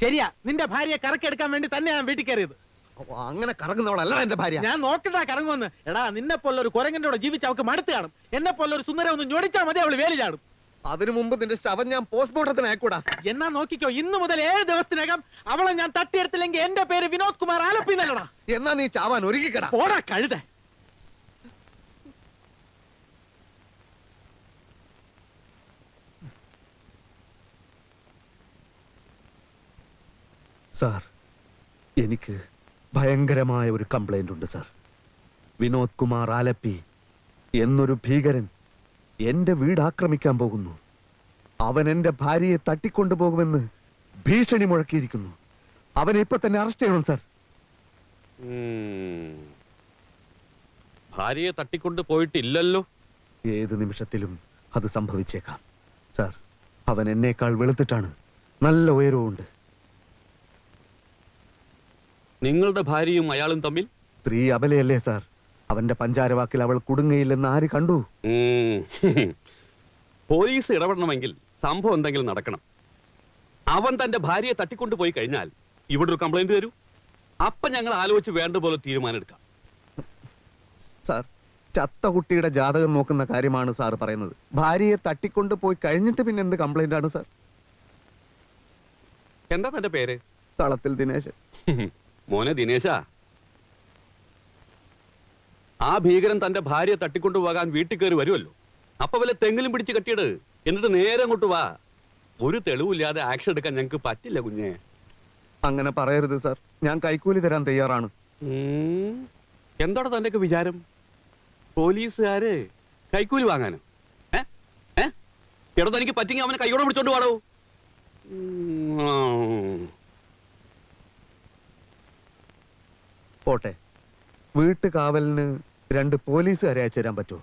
ശരിയാ, നിന്റെ ഭാര്യയെ കറക്കിയെടുക്കാൻ വേണ്ടി തന്നെ ഞാൻ വീട്ടിൽ കയറിയത്. അങ്ങനെ കറങ്ങുന്നവളല്ല എന്റെ ഭാര്യ. ഞാൻ നോക്കട്ടാ കറങ്ങുമെന്ന്. എടാ, നിന്നെ പോലെ ഒരു കുരങ്ങന്റെ കൂടെ ജീവിച്ച് അവൾക്ക് മടുത്ത് കാണും. എന്നെ പോലെ ഒരു സുന്ദരം ഒന്ന് ഞൊടിച്ചാൽ മതി അവള് വേലി ചാടും. അതിനു മുമ്പ് നിന്റെ ശവം ഞാൻ പോസ്റ്റ്മോർട്ടത്തിന് അയക്കൂടാ. എന്നാ നോക്കിക്കോ, ഇന്ന് മുതൽ 7 ദിവസത്തിനകം അവളെ ഞാൻ തട്ടിയെടുത്തില്ലെങ്കിൽ എന്റെ പേര് വിനോദ് കുമാർ ആലപ്പി എന്നല്ലടാ. എന്നാ നീ ചാവാൻ ഒരുക്കിക്കടാ. പോടാ കഴുത. സാർ, എനിക്ക് ഭയങ്കരമായ ഒരു കംപ്ലൈന്റ് ഉണ്ട് സാർ. വിനോദ് കുമാർ ആലപ്പി എന്നൊരു ഭീകരൻ എന്റെ വീട് ആക്രമിക്കാൻ പോകുന്നു. അവൻ എന്റെ ഭാര്യയെ തട്ടിക്കൊണ്ടുപോകുമെന്ന് ഭീഷണി മുഴക്കിയിരിക്കുന്നു. അവനെ ഇപ്പൊ തന്നെ അറസ്റ്റ് ചെയ്യണം സാർ. ഭാര്യയെ തട്ടിക്കൊണ്ട് പോയിട്ടില്ലല്ലോ. ഏത് നിമിഷത്തിലും അത് സംഭവിച്ചേക്കാം സാർ. അവൻ എന്നേക്കാൾ വെളുത്തിട്ടാണ്, നല്ല ഉയരവുമുണ്ട്. നിങ്ങളുടെ ഭാര്യയും അയാളും തമ്മിൽ സ്ത്രീ അബലയല്ലേ സാർ? അവന്റെ പഞ്ചാരവാക്കിൽ അവൾ കുടുങ്ങയില്ലെന്ന് ആര് കണ്ടു? പോലീസ് ഇടപെടണമെങ്കിൽ സംഭവം എന്തെങ്കിലും നടക്കണം. അവൻ തന്റെ ഭാര്യയെ തട്ടിക്കൊണ്ടുപോയി കഴിഞ്ഞാൽ ഇവിടെ ഒരു കംപ്ലൈന്റ് തരൂ. അപ്പൊ ഞങ്ങൾ ആലോചിച്ച് വേണ്ട പോലെ തീരുമാനം എടുക്കാം. സാർ, ചത്ത കുട്ടിയുടെ ജാതകം നോക്കുന്ന കാര്യമാണ് സാർ പറയുന്നത്. ഭാര്യയെ തട്ടിക്കൊണ്ട് പോയി കഴിഞ്ഞിട്ട് പിന്നെ എന്ത് കംപ്ലൈന്റ് ആണ് സാർ? എന്താ തന്റെ പേര്? തളത്തിൽ ദിനേശൻ. മോനെ ദിനേശ, ആ ഭീകരൻ തന്റെ ഭാര്യയെ തട്ടിക്കൊണ്ടുപോകാൻ വീട്ടിൽ കയറി വരുമല്ലോ. അപ്പൊ വല്ല തെങ്ങിലും പിടിച്ച് കെട്ടിയിട്, എന്നിട്ട് നേരെ അങ്ങോട്ട് വാ. ഒരു തെളിവില്ലാതെ ആക്ഷൻ എടുക്കാൻ ഞങ്ങൾക്ക് പറ്റില്ല കുഞ്ഞെ. അങ്ങനെ പറയരുത് സാർ. ഞാൻ കൈക്കൂലി തരാൻ തയ്യാറാണ്. എന്താണ് തന്റെ വിചാരം? പോലീസുകാര് കൈക്കൂലി വാങ്ങാനോ? എടോ, തനിക്ക് പറ്റിങ്ങി അവനെ കൈയോടെ പിടിച്ചോണ്ട് പാടോ. പോട്ടെ, വീട്ടുകാവലിന് 2 പോലീസുകാരെ അയച്ചു തരാൻ പറ്റുമോ?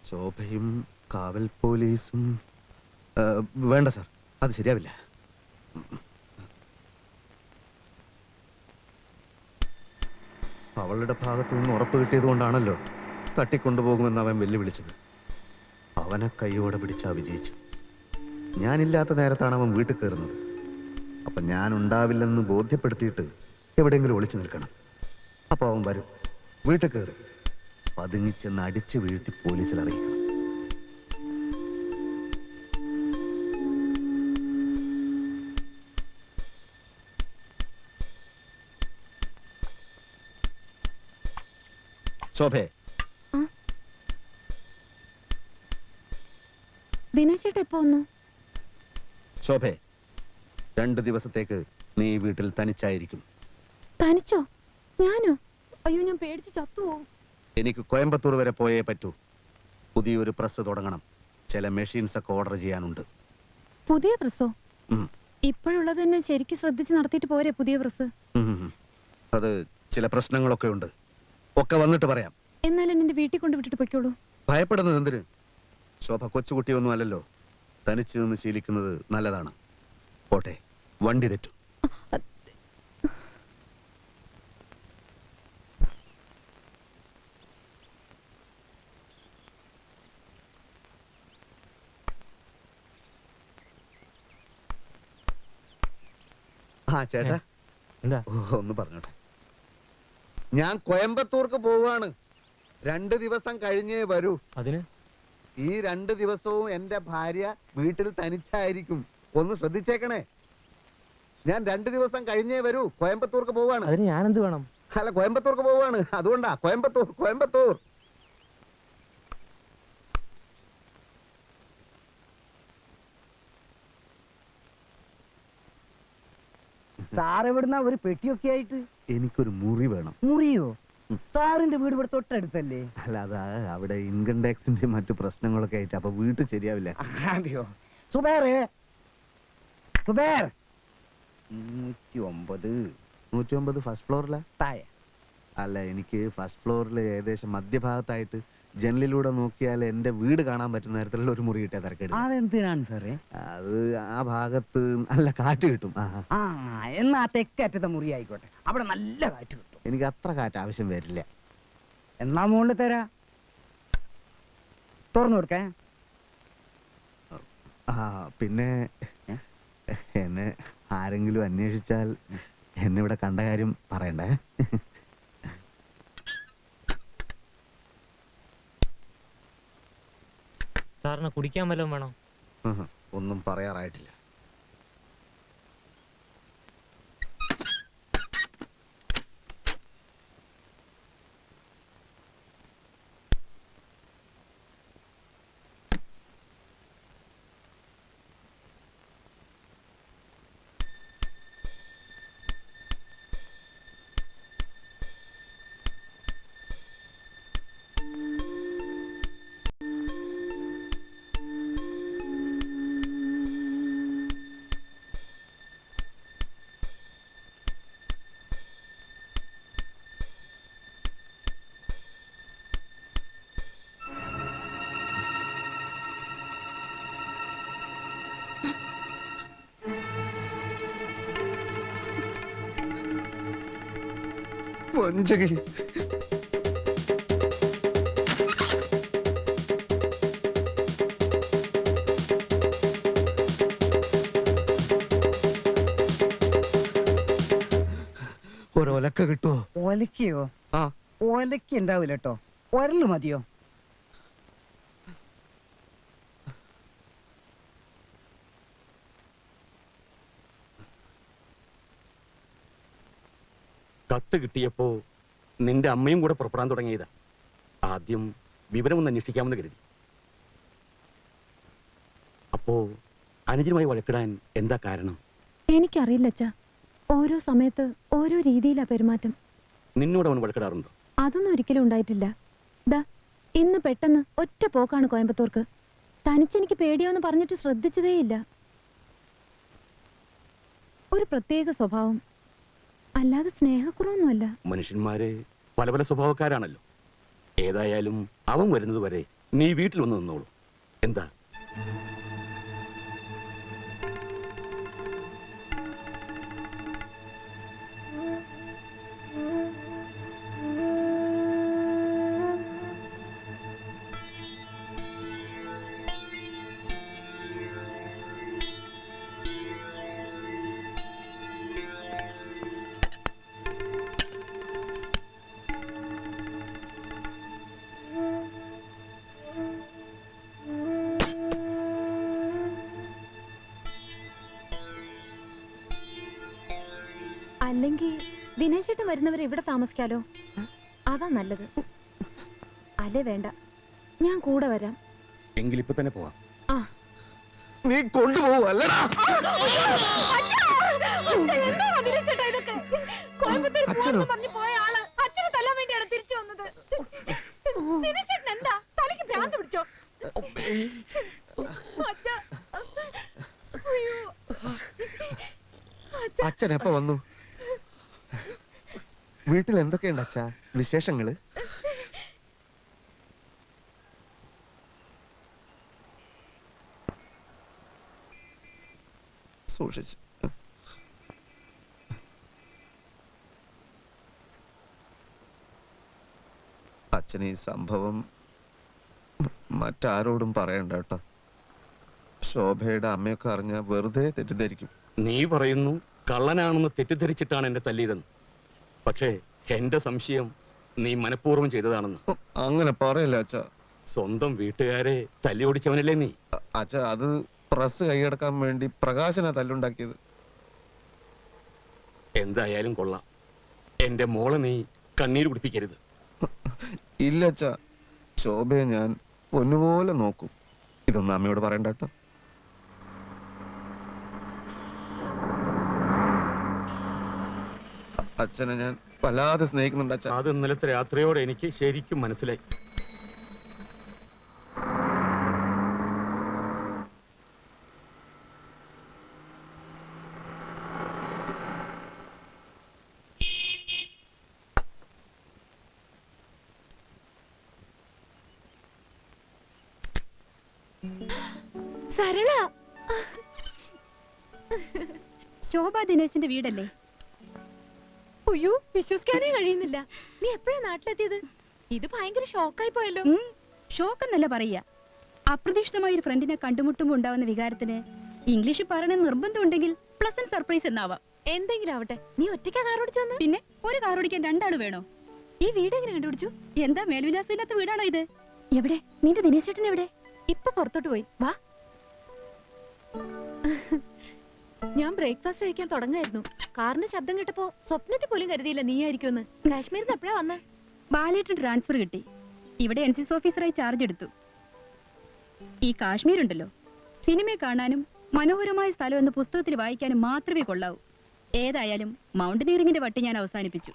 ശോഭയും കാവൽ പോലീസും വേണ്ട സാർ, അത് ശരിയാവില്ല. അവളുടെ ഭാഗത്തു നിന്ന് ഉറപ്പ് കിട്ടിയത് കൊണ്ടാണല്ലോ തട്ടിക്കൊണ്ടുപോകുമെന്ന് അവൻ വെല്ലുവിളിച്ചത്. അവനെ കൈയോടെ പിടിച്ചാ വിജയിച്ചു. ഞാനില്ലാത്ത നേരത്താണ് അവൻ വീട്ടിൽ കയറുന്നത്. അപ്പൊ ഞാൻ ഉണ്ടാവില്ലെന്ന് ബോധ്യപ്പെടുത്തിയിട്ട് എവിടെയെങ്കിലും ഒളിച്ചു നിൽക്കണം. അപ്പൊ അവൻ വരും, വീട്ടിൽ കയറും, പതുങ്ങിച്ചെന്ന് അടിച്ചു വീഴ്ത്തി പോലീസിൽ അറിയിക്കണം. ശോഭേ, ദിനേശേട്ട എപ്പോ വന്നു? ശോഭേ, 2 ദിവസത്തേക്ക് നീ വീട്ടിൽ തനിച്ചായിരിക്കും. തനിച്ചോ? ഞാനോ? അയ്യോ, ഞാൻ പേടിച്ച് ചത്തുപോകും. എനിക്ക് കോയമ്പത്തൂർ വരെ പോയേ പറ്റൂ. പുതിയൊരു പ്രസ് തുടങ്ങണം. ചില മെഷീൻസ് ഒക്കെ ഓർഡർ ചെയ്യാനുണ്ട്. പുതിയ പ്രസ്സോ? ഇപ്പോഴുള്ളത് തന്നെ ശരിക്കും ശ്രദ്ധിച്ച് നടത്തിയിട്ട് പോരെ പുതിയ പ്രസ്? അത് ചില പ്രശ്നങ്ങളൊക്കെ ഉണ്ട്. ഒക്കെ വന്നിട്ട് പറയാം. എന്നാലും എന്റെ വീട്ടിൽ കൊണ്ട് വിട്ടിട്ട് പൊയ്ക്കോളൂ. ഭയപ്പെടുന്നത് എന്തിന്? ശോഭ കൊച്ചുകുട്ടിയൊന്നും അല്ലല്ലോ. തനിച്ചു നിന്ന് ശീലിക്കുന്നത് നല്ലതാണ്. പോട്ടെ, വണ്ടി തെറ്റും. ആ ചേട്ടാ എന്താ ഒന്ന് പറഞ്ഞോട്ടെ. ഞാൻ കോയമ്പത്തൂർക്ക് പോവാണ്. 2 ദിവസം കഴിഞ്ഞേ വരൂ. അതിന് ഈ 2 ദിവസവും എന്റെ ഭാര്യ വീട്ടിൽ തനിച്ചായിരിക്കും. ഒന്ന് ശ്രദ്ധിച്ചേക്കണേ. ഞാൻ 2 ദിവസം കഴിഞ്ഞേ വരൂ. കോയമ്പത്തൂർക്ക് പോവാണ്. അതിന് ഞാനെന്ത് വേണം? അല്ല, കോയമ്പത്തൂർക്ക് പോവാണ്. അതുകൊണ്ടാ കോയമ്പത്തൂർ കോയമ്പത്തൂർ. സാർ എവിടുന്ന ഒരു പെട്ടിയൊക്കെ ആയിട്ട്? എനിക്കൊരു മുറി വേണം. മുറിയോ? സാറിന്റെ വീട് ഇവിടെ തൊട്ടടുത്തല്ലേ? അല്ല, അതാ അവിടെ ഇൻകം ടാക്സിന്റെ മറ്റു പ്രശ്നങ്ങളൊക്കെ ആയിട്ട് അപ്പൊ വീട്ടിൽ ശരിയാവില്ല. അതെയോ? സുബേറേ, സുബേർ. 109 ഫസ്റ്റ് ഫ്ലോറിലാ? താഴെ. അല്ല, എനിക്ക് ഫസ്റ്റ് ഫ്ലോറിൽ ഏകദേശം മധ്യഭാഗത്തായിട്ട് ജനലിലൂടെ നോക്കിയാൽ എന്റെ വീട് കാണാൻ പറ്റുന്ന തരത്തിലുള്ള ഒരു മുറി കിട്ടിയ തിരക്കേട്. അതെന്തിനാണ് സാറേ? അത് ആ ഭാഗത്ത് നല്ല കാറ്റ് കിട്ടും. ആ, എന്നാ തെക്കറ്റത്തെ മുറി ആയിക്കോട്ടെ. അവിടെ നല്ല കാറ്റ് കിട്ടും. എനിക്ക് അത്ര കാറ്റ് ആവശ്യം വരില്ല. എന്നാ മുകളിൽ തരാ. തുറന്നു കൊടുക്കേ. ആ, പിന്നെ എന്നെ ആരെങ്കിലും അന്വേഷിച്ചാൽ എന്നെ ഇവിടെ കണ്ട കാര്യം പറയണ്ടേ. സാറിന് കുടിക്കാൻ വല്ലതും വേണോ? ഒന്നും പറയാറായിട്ടില്ല. വഞ്ചകി. ഒരൊലക്ക കിട്ടുമോ? ഒലക്കയോ? ആ, ഒലക്ക ഉണ്ടാവില്ല കേട്ടോ. ഒരല് മതിയോ? കത്ത് കിട്ടിയപ്പോ നിന്റെ അമ്മയും കൂടെ പുറപ്പെടാൻ തുടങ്ങിയതാ. ആദ്യം വിവരമൊന്ന് അന്വേഷിക്കാമെന്ന് കരുതി. അപ്പോ അനുജനുമായി വഴക്കിടാൻ എന്താ കാരണം? എനിക്കറിയില്ല അച്ഛാ. ഓരോ സമയത്ത് ഓരോ രീതിയിലാ പെരുമാറ്റം. നിന്നോട് അവൻ വഴക്കിടാറുണ്ടോ? അതൊന്നും ഒരിക്കലും ഉണ്ടായിട്ടില്ല. ദാ ഇന്ന് പെട്ടെന്ന് ഒറ്റ പോക്കാണ് കോയമ്പത്തൂർക്ക്. തനിച്ചെനിക്ക് പേടിയോന്ന് പറഞ്ഞിട്ട് ശ്രദ്ധിച്ചതേയില്ല. ഒരു പ്രത്യേക സ്വഭാവം, അല്ലാതെ സ്നേഹക്കുറവൊന്നുമല്ല. മനുഷ്യന്മാര് പല പല സ്വഭാവക്കാരാണല്ലോ. ഏതായാലും അവൻ വരുന്നത് വരെ നീ വീട്ടിൽ വന്ന് നിന്നോളൂ. എന്താ? അല്ലെങ്കിൽ ദിനേശേട്ടൻ വരുന്നവരെ ഇവിടെ താമസിക്കാലോ? അതാ നല്ലത്. അല്ലേ വേണ്ട, ഞാൻ കൂടെ വരാം. എങ്കിലിപ്പോ തന്നെ പോവാം. ആ, നീ കൊണ്ടുപോവല്ലടാ. എന്താ തലയ്ക്ക് ഭ്രാന്ത് പിടിച്ചോ? അച്ഛൻ എപ്പോ വന്നു? വീട്ടിൽ എന്തൊക്കെയുണ്ട് അച്ഛാ വിശേഷങ്ങള്? സൂക്ഷിച്ച്. അച്ഛൻ ഈ സംഭവം മറ്റാരോടും പറയണ്ട കേട്ടോ. ശോഭയുടെ അമ്മയൊക്കെ അറിഞ്ഞാ വെറുതെ തെറ്റിദ്ധരിക്കും. നീ പറയുന്നു കള്ളനാണെന്ന് തെറ്റിദ്ധരിച്ചിട്ടാണ് എന്നെ തല്ലിയതെന്ന്. പക്ഷേ എന്റെ സംശയം നീ മനഃപൂർവ്വം ചെയ്തതാണെന്ന്. അങ്ങനെ പറയല്ല അച്ഛ. സ്വന്തം വീട്ടുകാരെ തല്ലി ഓടിച്ചവനല്ലേ നീ? അച്ഛ, അത് പ്രസ് കൈയടക്കാൻ വേണ്ടി പ്രകാശന തല്ലുണ്ടാക്കിയത്. എന്തായാലും കൊള്ളാം. എന്റെ മോളെ നീ കണ്ണീര് കുടിപ്പിക്കരുത്. ഇല്ല അച്ഛ, ശോഭയെ ഞാൻ പൊന്നുപോലെ നോക്കും. ഇതൊന്നും അമ്മയോട് പറയണ്ട കേട്ടോ. അച്ഛനെ ഞാൻ വല്ലാതെ സ്നേഹിക്കുന്നുണ്ട് അച്ഛൻ. അത് ഇന്നലത്തെ രാത്രിയോടെ എനിക്ക് ശരിക്കും മനസ്സിലായി. സരള, ശോഭ ദിനേശിന്റെ വീടല്ലേ? അയ്യോ, വിശ്വസിക്കാനേ കഴിയുന്നില്ല. നീ എപ്പോഴാ നാട്ടിലെത്തിയത്? ഇത് ഭയങ്കര ഷോക്കായി പോയല്ലോ. ഷോക്ക് എന്നല്ല പറയുക, അപ്രതീക്ഷിതമായ ഒരു ഫ്രണ്ടിനെ കണ്ടുമുട്ടുമ്പോൾ ഉണ്ടാവുന്ന വികാരത്തിന് ഇംഗ്ലീഷ് പറയണ നിർബന്ധമുണ്ടെങ്കിൽ പ്ലസന്റ് സർപ്രൈസ് എന്നാവാം. എന്തെങ്കിലും ആവട്ടെ, നീ ഒറ്റയ്ക്കാ കാർ ഓടിച്ചു വന്ന്? പിന്നെ ഒരു കാർ ഓടിക്കാൻ രണ്ടാള് വേണോ? ഈ വീട് എങ്ങനെ കണ്ടുപിടിച്ചു? എന്താ മേൽവിലാസം ഇല്ലാത്ത വീടാണോ ഇത്? എവിടെ നിന്റെ ദിനേശ് ചേട്ടൻ എവിടെ? ഇപ്പൊ പുറത്തോട്ട് പോയി. വാ, ഞാൻ ബ്രേക്ക്ഫാസ്റ്റ് കഴിക്കാൻ തുടങ്ങായിരുന്നു. കാറിന്റെ ശബ്ദം കേട്ടപ്പോ സ്വപ്നത്തിൽ പോലും കരുതിയില്ല നീയായിരിക്കുമെന്ന്. കാശ്മീരിൽ നിന്ന് എപ്പോഴാ വന്നേ? ബാലേട്ടൻ ട്രാൻസ്ഫർ കിട്ടി. ഇവിടെ NCC ഓഫീസറായി ചാർജ് എടുത്തു. ഈ കാശ്മീർ ഉണ്ടല്ലോ, സിനിമയെ കാണാനും മനോഹരമായ സ്ഥലം എന്ന് പുസ്തകത്തിൽ വായിക്കാനും മാത്രമേ കൊള്ളാവൂ. ഏതായാലും മൗണ്ടനീറിംഗിന്റെ വട്ടി ഞാൻ അവസാനിപ്പിച്ചു.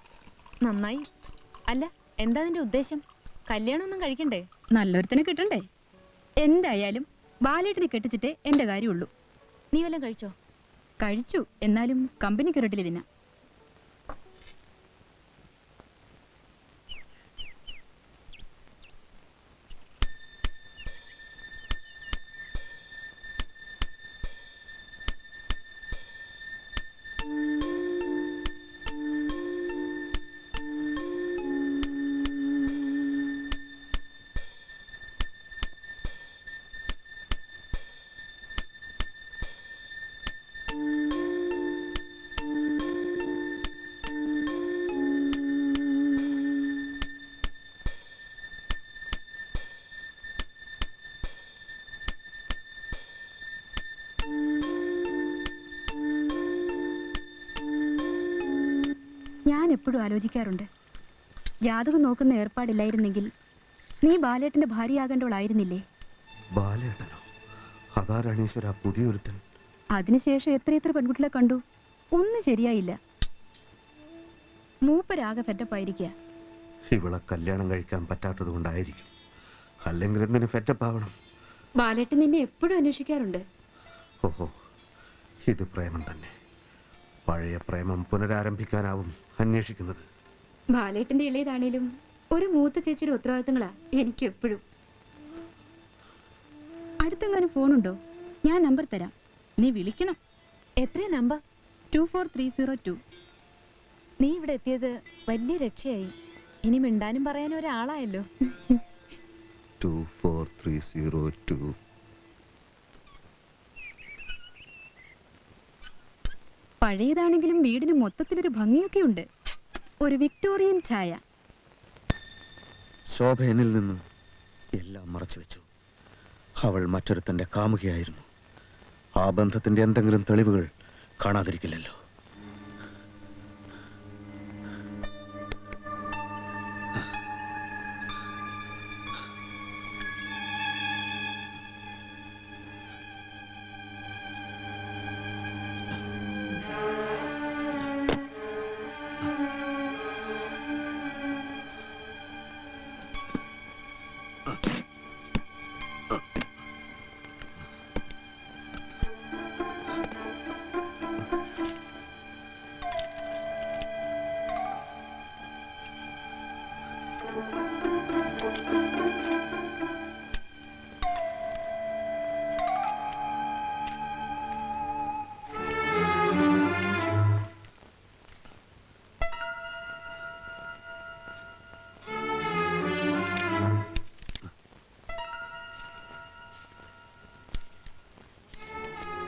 നന്നായി. അല്ല, എന്താ നിന്റെ ഉദ്ദേശം? കല്യാണമൊന്നും കഴിക്കണ്ടേ? നല്ലൊരുത്തനെ കിട്ടണ്ടേ? എന്തായാലും ബാലേട്ടനെ കെട്ടിച്ചിട്ടേ എന്റെ കാര്യമുള്ളൂ. നീ വല്ലതും കഴിച്ചോ? കഴിച്ചു, എന്നാലും കമ്പനിക്ക് ഒരിടല് തിന്നാം. ഞാൻ എപ്പോഴും ആലോചിക്കാറുണ്ട്, ജാതകം നോക്കുന്ന ഏർപ്പാടില്ലായിരുന്നെങ്കിൽ നീ ബാലേട്ടന്റെ ഭാര്യയാകേണ്ടവളായിരുന്നില്ലേ? ബാലേട്ടനോ? അതാരണീശ്വര പുതിയൊരുത്തൻ. അതിനുശേഷം എത്ര പെൺകുട്ടികളെ കണ്ടു, ഒന്നും ശരിയായില്ല. മൂപ്പരാകെ ഫെറ്റപ്പായിരിക്കുക. ഇവളെ കല്യാണം കഴിക്കാൻ പറ്റാത്തത് കൊണ്ടായിരിക്കും. അല്ലെങ്കിൽ എന്തിനു ഫെറ്റപ്പ് ആവണം? ബാലേട്ടൻ നിന്നെ എപ്പോഴും അന്വേഷിക്കാറുണ്ട്. ഓഹോ, ഇത് പ്രേമം തന്നെ. പഴയ പ്രേമം പുനരാരംഭിക്കാനാവും അന്വേഷിക്കുന്നത്. ബാലേട്ടന്റെ ഇളയതാണേലും ഒരു മൂത്ത ചേച്ചിയുടെ ഉത്തരവാദിത്തങ്ങളാ എനിക്ക് എപ്പോഴും. അടുത്തെങ്ങാനും ഫോണുണ്ടോ? ഞാൻ നമ്പർ തരാം, നീ വിളിക്കണം. എത്രയാ നമ്പർ? 24302. നീ ഇവിടെ എത്തിയത് വലിയ രക്ഷയായി. ഇനി മിണ്ടാനും പറയാനും ഒരാളായല്ലോ. 24302. പഴയതാണെങ്കിലും വീടിന് മൊത്തത്തിലൊരു ഭംഗിയൊക്കെ ഉണ്ട്. ഒരു വിക്ടോറിയൻ ഛായ. ശോഭ എന്നിൽ നിന്ന് എല്ലാം മറച്ചു വെച്ചു. അവൾ മറ്റൊരുത്തന്റെ കാമുകയായിരുന്നു. ആ ബന്ധത്തിന്റെ എന്തെങ്കിലും തെളിവുകൾ കാണാതിരിക്കില്ലല്ലോ.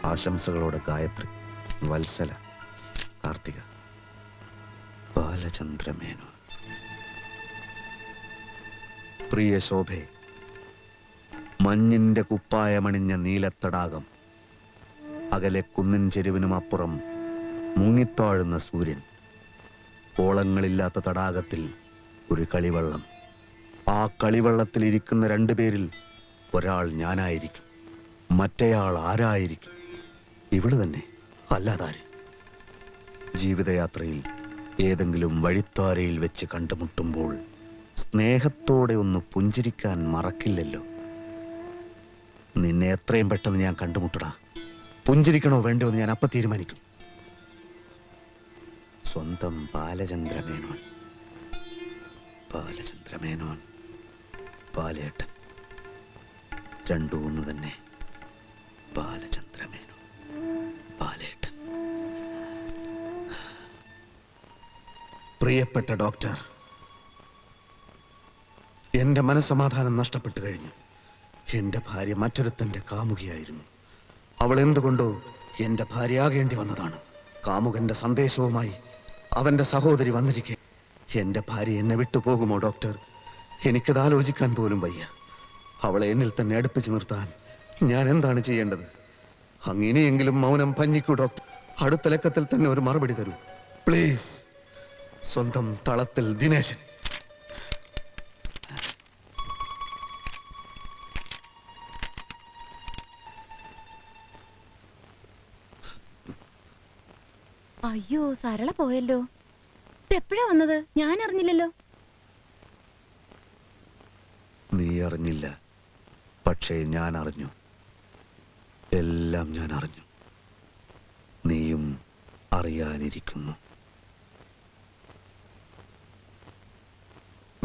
ആശംസകളോടെ ഗായത്രി, വത്സല. കാർത്തിക. ബാലചന്ദ്രമേനോൻ. പ്രിയ ശോഭേ, മഞ്ഞിന്റെ കുപ്പായമണിഞ്ഞ നീലത്തടാകം, അകലെ കുന്നിൻ ചെരുവിനും അപ്പുറം മുങ്ങിത്താഴുന്ന സൂര്യൻ, ഓളങ്ങളില്ലാത്ത തടാകത്തിൽ ഒരു കളിവള്ളം. ആ കളിവള്ളത്തിൽ ഇരിക്കുന്ന രണ്ടുപേരിൽ ഒരാൾ ഞാനായിരിക്കും, മറ്റേയാൾ ആരായിരിക്കും? ഇവള് തന്നെ, അല്ലാതാര്? ജീവിതയാത്രയിൽ ഏതെങ്കിലും വഴിത്താരയിൽ വെച്ച് കണ്ടുമുട്ടുമ്പോൾ സ്നേഹത്തോടെ ഒന്ന് പുഞ്ചിരിക്കാൻ മറക്കില്ലല്ലോ. നിന്നെ എത്രയും പെട്ടെന്ന് ഞാൻ കണ്ടുമുട്ടടാ. പുഞ്ചിരിക്കണോ വേണ്ടോ എന്ന് ഞാൻ അപ്പൊ തീരുമാനിക്കും. സ്വന്തം ബാലചന്ദ്രമേനോൻ. ബാലചന്ദ്രമേനോൻ, ബാലേട്ടൻ, രണ്ടും ഒന്ന് തന്നെ. ബാലചന്ദ്രമേനോൻ, ബാലേട്ടൻ. പ്രിയപ്പെട്ട ഡോക്ടർ, എന്റെ മനസ്സമാധാനം നഷ്ടപ്പെട്ടു കഴിഞ്ഞു. എന്റെ ഭാര്യ മറ്റൊരുത്തന്റെ കാമുകിയായിരുന്നു. അവൾ എന്തുകൊണ്ടോ എന്റെ ഭാര്യയാകേണ്ടി വന്നതാണ്. കാമുകന്റെ സന്ദേശവുമായി അവന്റെ സഹോദരി വന്നിരിക്കെ എന്റെ ഭാര്യ എന്നെ വിട്ടുപോകുമോ ഡോക്ടർ? എനിക്കത് ആലോചിക്കാൻ പോലും വയ്യ. അവളെ എന്നിൽ തന്നെ അടുപ്പിച്ചു നിർത്താൻ ഞാൻ എന്താണ് ചെയ്യേണ്ടത്? അങ്ങനെയെങ്കിലും മൗനം ഭഞ്ജിക്കൂ ഡോക്ടർ. അടുത്ത ലക്കത്തിൽ തന്നെ ഒരു മറുപടി തരൂ പ്ലീസ്. സ്വന്തം തളത്തിൽ ദിനേശൻ. അയ്യോ, സരള പോയല്ലോ. എപ്പോഴാ വന്നത്? ഞാൻ അറിഞ്ഞില്ലല്ലോ. നീ അറിഞ്ഞില്ല, പക്ഷേ ഞാൻ അറിഞ്ഞു. എല്ലാം ഞാൻ അറിഞ്ഞു. നീയും അറിയാനിരിക്കുന്നു.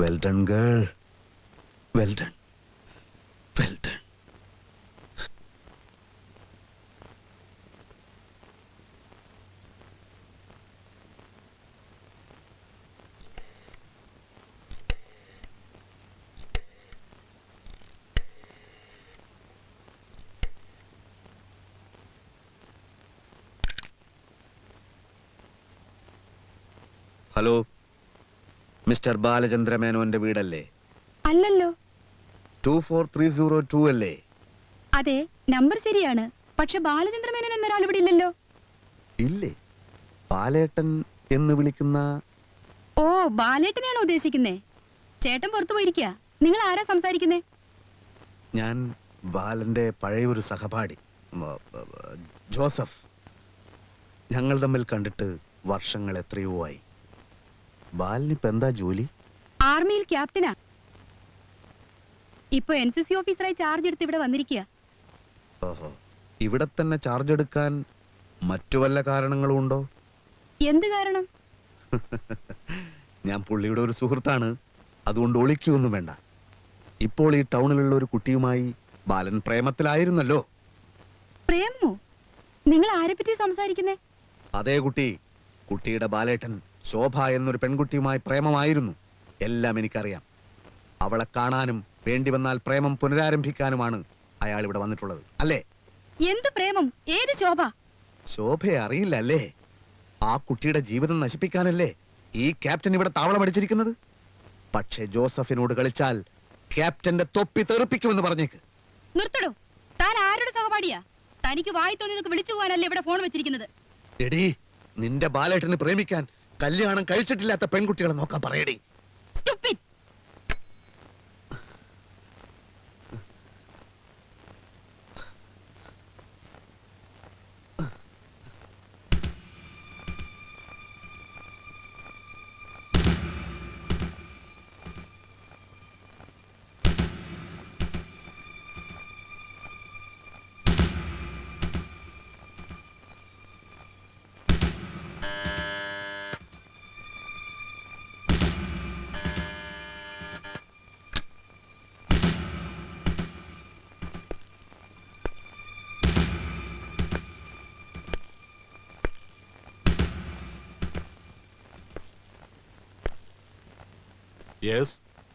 Well done girl, well done, well done. Hello, mister ബാലചന്ദ്രമേനോന്റെ വീടല്ലേ? അല്ലല്ലോ. 24302 അല്ലേ? അതെ, നമ്പർ ശരിയാണ്. പക്ഷെ ബാലചന്ദ്രമേനോൻ എന്നൊരാൾ ഇവിടെ ഇല്ലല്ലോ. ഇല്ലേ? ബാലേട്ടൻ എന്ന് വിളിക്കുന്ന? ഓ, ബാലേട്ടനെയാണോ ഉദ്ദേശിക്കുന്നേ? ചേട്ടൻ പുറത്തു പോയിരിക്കുക. നിങ്ങൾ ആരാ സംസാരിക്കുന്നേ? ഞാൻ ബാലന്റെ പഴയ ഒരു സഹപാഠി, ജോസഫ്. ഞങ്ങൾ തമ്മിൽ കണ്ടിട്ട് വർഷങ്ങൾ എത്രയോ ആയി. ബാലിനിപ്പോ എന്താ ജോലി? ആർമിയിൽ ക്യാപ്റ്റനാ. ഇപ്പൊ NCC ഓഫീസറായി ചാർജ് എടുത്ത് ഇവിടെ വന്നിരിക്കുക. ഓഹോ, ഇവിടെ തന്നെ ചാർജ് എടുക്കാൻ മറ്റു വല്ല കാരണങ്ങളും ഉണ്ടോ? എന്ത് കാരണം? ഞാൻ പുള്ളിയുടെ ഒരു സുഹൃത്താണ്, അതുകൊണ്ട് ഒളിക്കൊന്നും വേണ്ട. ഇപ്പോൾ ഈ ടൗണിലുള്ള ഒരു കുട്ടിയുമായി ബാലൻ പ്രേമത്തിലായിരുന്നല്ലോ. പ്രേമോ? നിങ്ങൾ ആരെ പറ്റി സംസാരിക്കുന്നേ? അതേ കുട്ടി. കുട്ടിയുടെ ബാലേട്ടൻ ശോഭ എന്നൊരു പെൺകുട്ടിയുമായി പ്രേമമായിരുന്നു. എല്ലാം എനിക്കറിയാം. അവളെ കാണാനും വേണ്ടി വന്നാൽ പ്രേമം പുനരാരംഭിക്കാനുമാണ് അയാൾ ഇവിടെ വന്നിട്ടുള്ളത്, അല്ലേ? എന്ത് പ്രേമം? ഏത് ശോഭ? ശോഭയെ അറിയില്ല അല്ലേ? ആ കുട്ടിയുടെ ജീവിതം നശിപ്പിക്കാനല്ലേ ഈ ക്യാപ്റ്റൻ ഇവിടെ താവളമടിച്ചിരിക്കുന്നത്? പക്ഷേ ജോസഫിനോട് കളിച്ചാൽ ക്യാപ്റ്റന്റെ തൊപ്പി തെറിപ്പിക്കുമെന്ന് പറഞ്ഞേക്ക്. നിർത്തടോ. താൻ ആരുടെ സഹപാഠിയാ? തനിക്ക് വായി തോന്നിയതൊക്കെ വിളിച്ചു പോകാനല്ലേ ഇവിടെ ഫോൺ വെച്ചിരിക്കുന്നത്? എടീ, നിന്റെ ബാലേട്ടന് പ്രേമിക്കാൻ കല്യാണം കഴിച്ചിട്ടില്ലാത്ത പെൺകുട്ടികളെ നോക്കാൻ പറയടി. Stupid.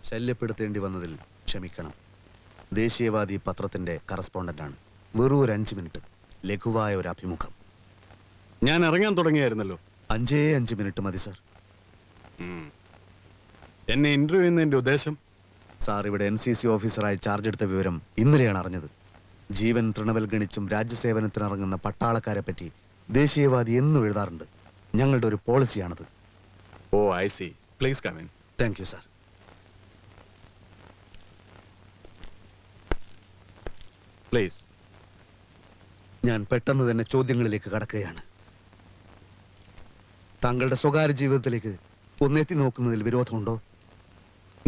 ശല്യപ്പെടുത്തേണ്ടി വന്നതിൽ ക്ഷമിക്കണം. ദേശീയവാദി പത്രത്തിന്റെ കറസ്പോണ്ടന്റാണ്. വെറും ഒരു 5 മിനിറ്റ് ലഘുവായ ഒരു അഭിമുഖം. ഞാൻ ഇറങ്ങാൻ തുടങ്ങിയായിരുന്നല്ലോ. 5 മിനിറ്റ് മതി സാർ. എന്നെ ഇന്റർവ്യൂ ചെയ്യുന്നതിന്റെ ഉദ്ദേശം? സാർ ഇവിടെ NCC ഓഫീസറായി ചാർജ് എടുത്ത വിവരം ഇന്നലെയാണ് അറിഞ്ഞത്. ജീവൻ തൃണവൽഗണിച്ചും രാജ്യസേവനത്തിനിറങ്ങുന്ന പട്ടാളക്കാരെ പറ്റി ദേശീയവാദി എന്നും എഴുതാറുണ്ട്. ഞങ്ങളുടെ ഒരു പോളിസിയാണത്. Oh, I see. Please come in. Thank you sir. Please. ഞാൻ പെട്ടെന്ന് തന്നെ ചോദ്യങ്ങളിലേക്ക് കടക്കുകയാണ്. താങ്കളുടെ സ്വകാര്യ ജീവിതത്തിലേക്ക് ഒന്നെത്തി നോക്കുന്നതിൽ വിരോധമുണ്ടോ?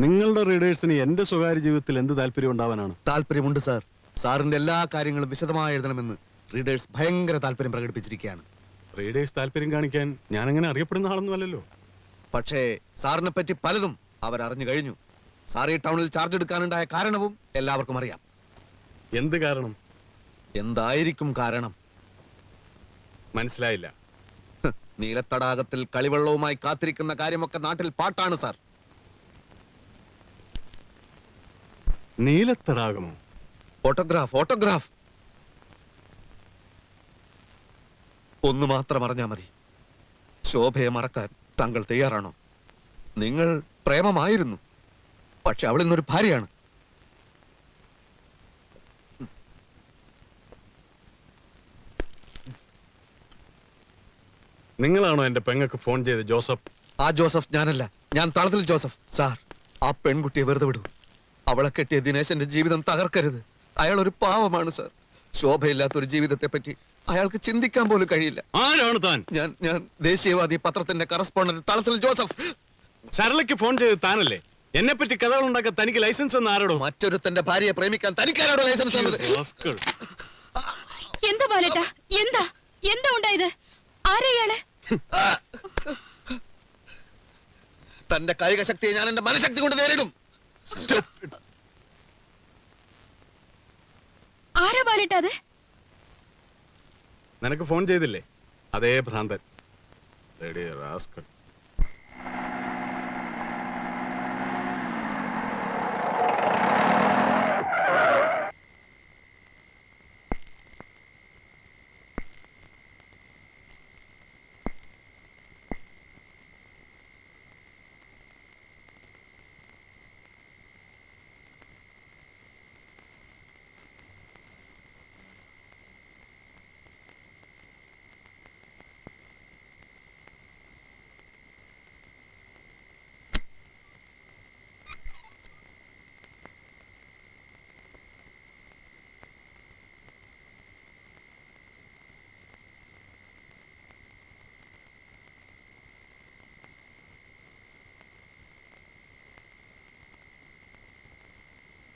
നിങ്ങളുടെ റീഡേഴ്സിന് എന്റെ സ്വകാര്യ ജീവിതത്തിൽ എന്ത് താല്പര്യം ഉണ്ടാവാനാണ്? താല്പര്യമുണ്ട് സാർ. സാറിന്റെ എല്ലാ കാര്യങ്ങളും വിശദമായി എഴുതണമെന്ന് റീഡേഴ്സ് ഭയങ്കര താല്പര്യം പ്രകടിപ്പിച്ചിരിക്കുകയാണ്. റീഡേഴ്സ് താല്പര്യം കാണിക്കാൻ ഞാൻ അങ്ങനെ അറിയപ്പെടുന്ന ആളൊന്നുമല്ലല്ലോ. പക്ഷേ സാറിനെ പറ്റി പലതും അവരറിഞ്ഞു കഴിഞ്ഞു. സാർ ഈ ടൗണിൽ ചാർജ് എടുക്കാനുണ്ടായ കാരണവും എല്ലാവർക്കും അറിയാം. എന്ത് കാരണം? എന്തായിരിക്കും കാരണം? മനസ്സിലായില്ല. നീലത്തടാകത്തിൽ കളിവെള്ളവുമായി കാത്തിരിക്കുന്ന കാര്യമൊക്കെ നാട്ടിൽ പാട്ടാണ് സാർ. നീലത്തടാകമോ? ഓട്ടോഗ്രാഫ്. ഒന്ന് മാത്രം അറിഞ്ഞാ മതി. ശോഭയെ മറക്കാൻ താങ്കൾ തയ്യാറാണോ? നിങ്ങൾ പ്രേമമായിരുന്നു, പക്ഷെ അവൾ ഇന്നൊരു ഭാര്യയാണ്. നിങ്ങളാണോ എന്റെ പെങ്ങൾക്ക് ഫോൺ ചെയ്ത് ജോസഫ്? ആ ജോസഫ് ഞാനല്ല, ഞാൻ തളത്തിൽ ജോസഫ്. സാർ, ആ പെൺകുട്ടിയെ വെറുതെ വിടൂ. അവളെ കെട്ടിയ ദിനേശന്റെ ജീവിതം തകർക്കരുത്. അയാൾ ഒരു പാവമാണ് സാർ. ശോഭയില്ലാത്തൊരു ജീവിതത്തെ പറ്റി അയാൾക്ക് ചിന്തിക്കാൻ പോലും കഴിയില്ല. ആരാണ് താൻ? ഞാൻ ദേശീയവാദി പത്രത്തിന്റെ കറസ്പോണ്ടന്റ് തളത്തിൽ ജോസഫ്. സരളയ്ക്ക് ഫോൺ ചെയ്ത് താനല്ലേ? എന്നെ പറ്റി കഥകൾ ഉണ്ടാക്കാൻ തനിക്ക് ലൈസൻസ് എന്ന് ആരോടോ? മറ്റൊരുത്തന്റെ ഭാര്യയെ പ്രേമിക്കാൻ തനിക്കാരോടോ ലൈസൻസ്? എന്താ ബാലേട്ടാ? എന്താ ഉണ്ടായത്? ആരെയാള്? തന്റെ കായിക ശക്തിയെ ഞാൻ എന്റെ മനഃശക്തി കൊണ്ട് നേരിടും. ആരാ ബാലേട്ടാ അത്? നിനക്ക് ഫോൺ ചെയ്തില്ലേ? അതേ ഭ്രാന്തൻ.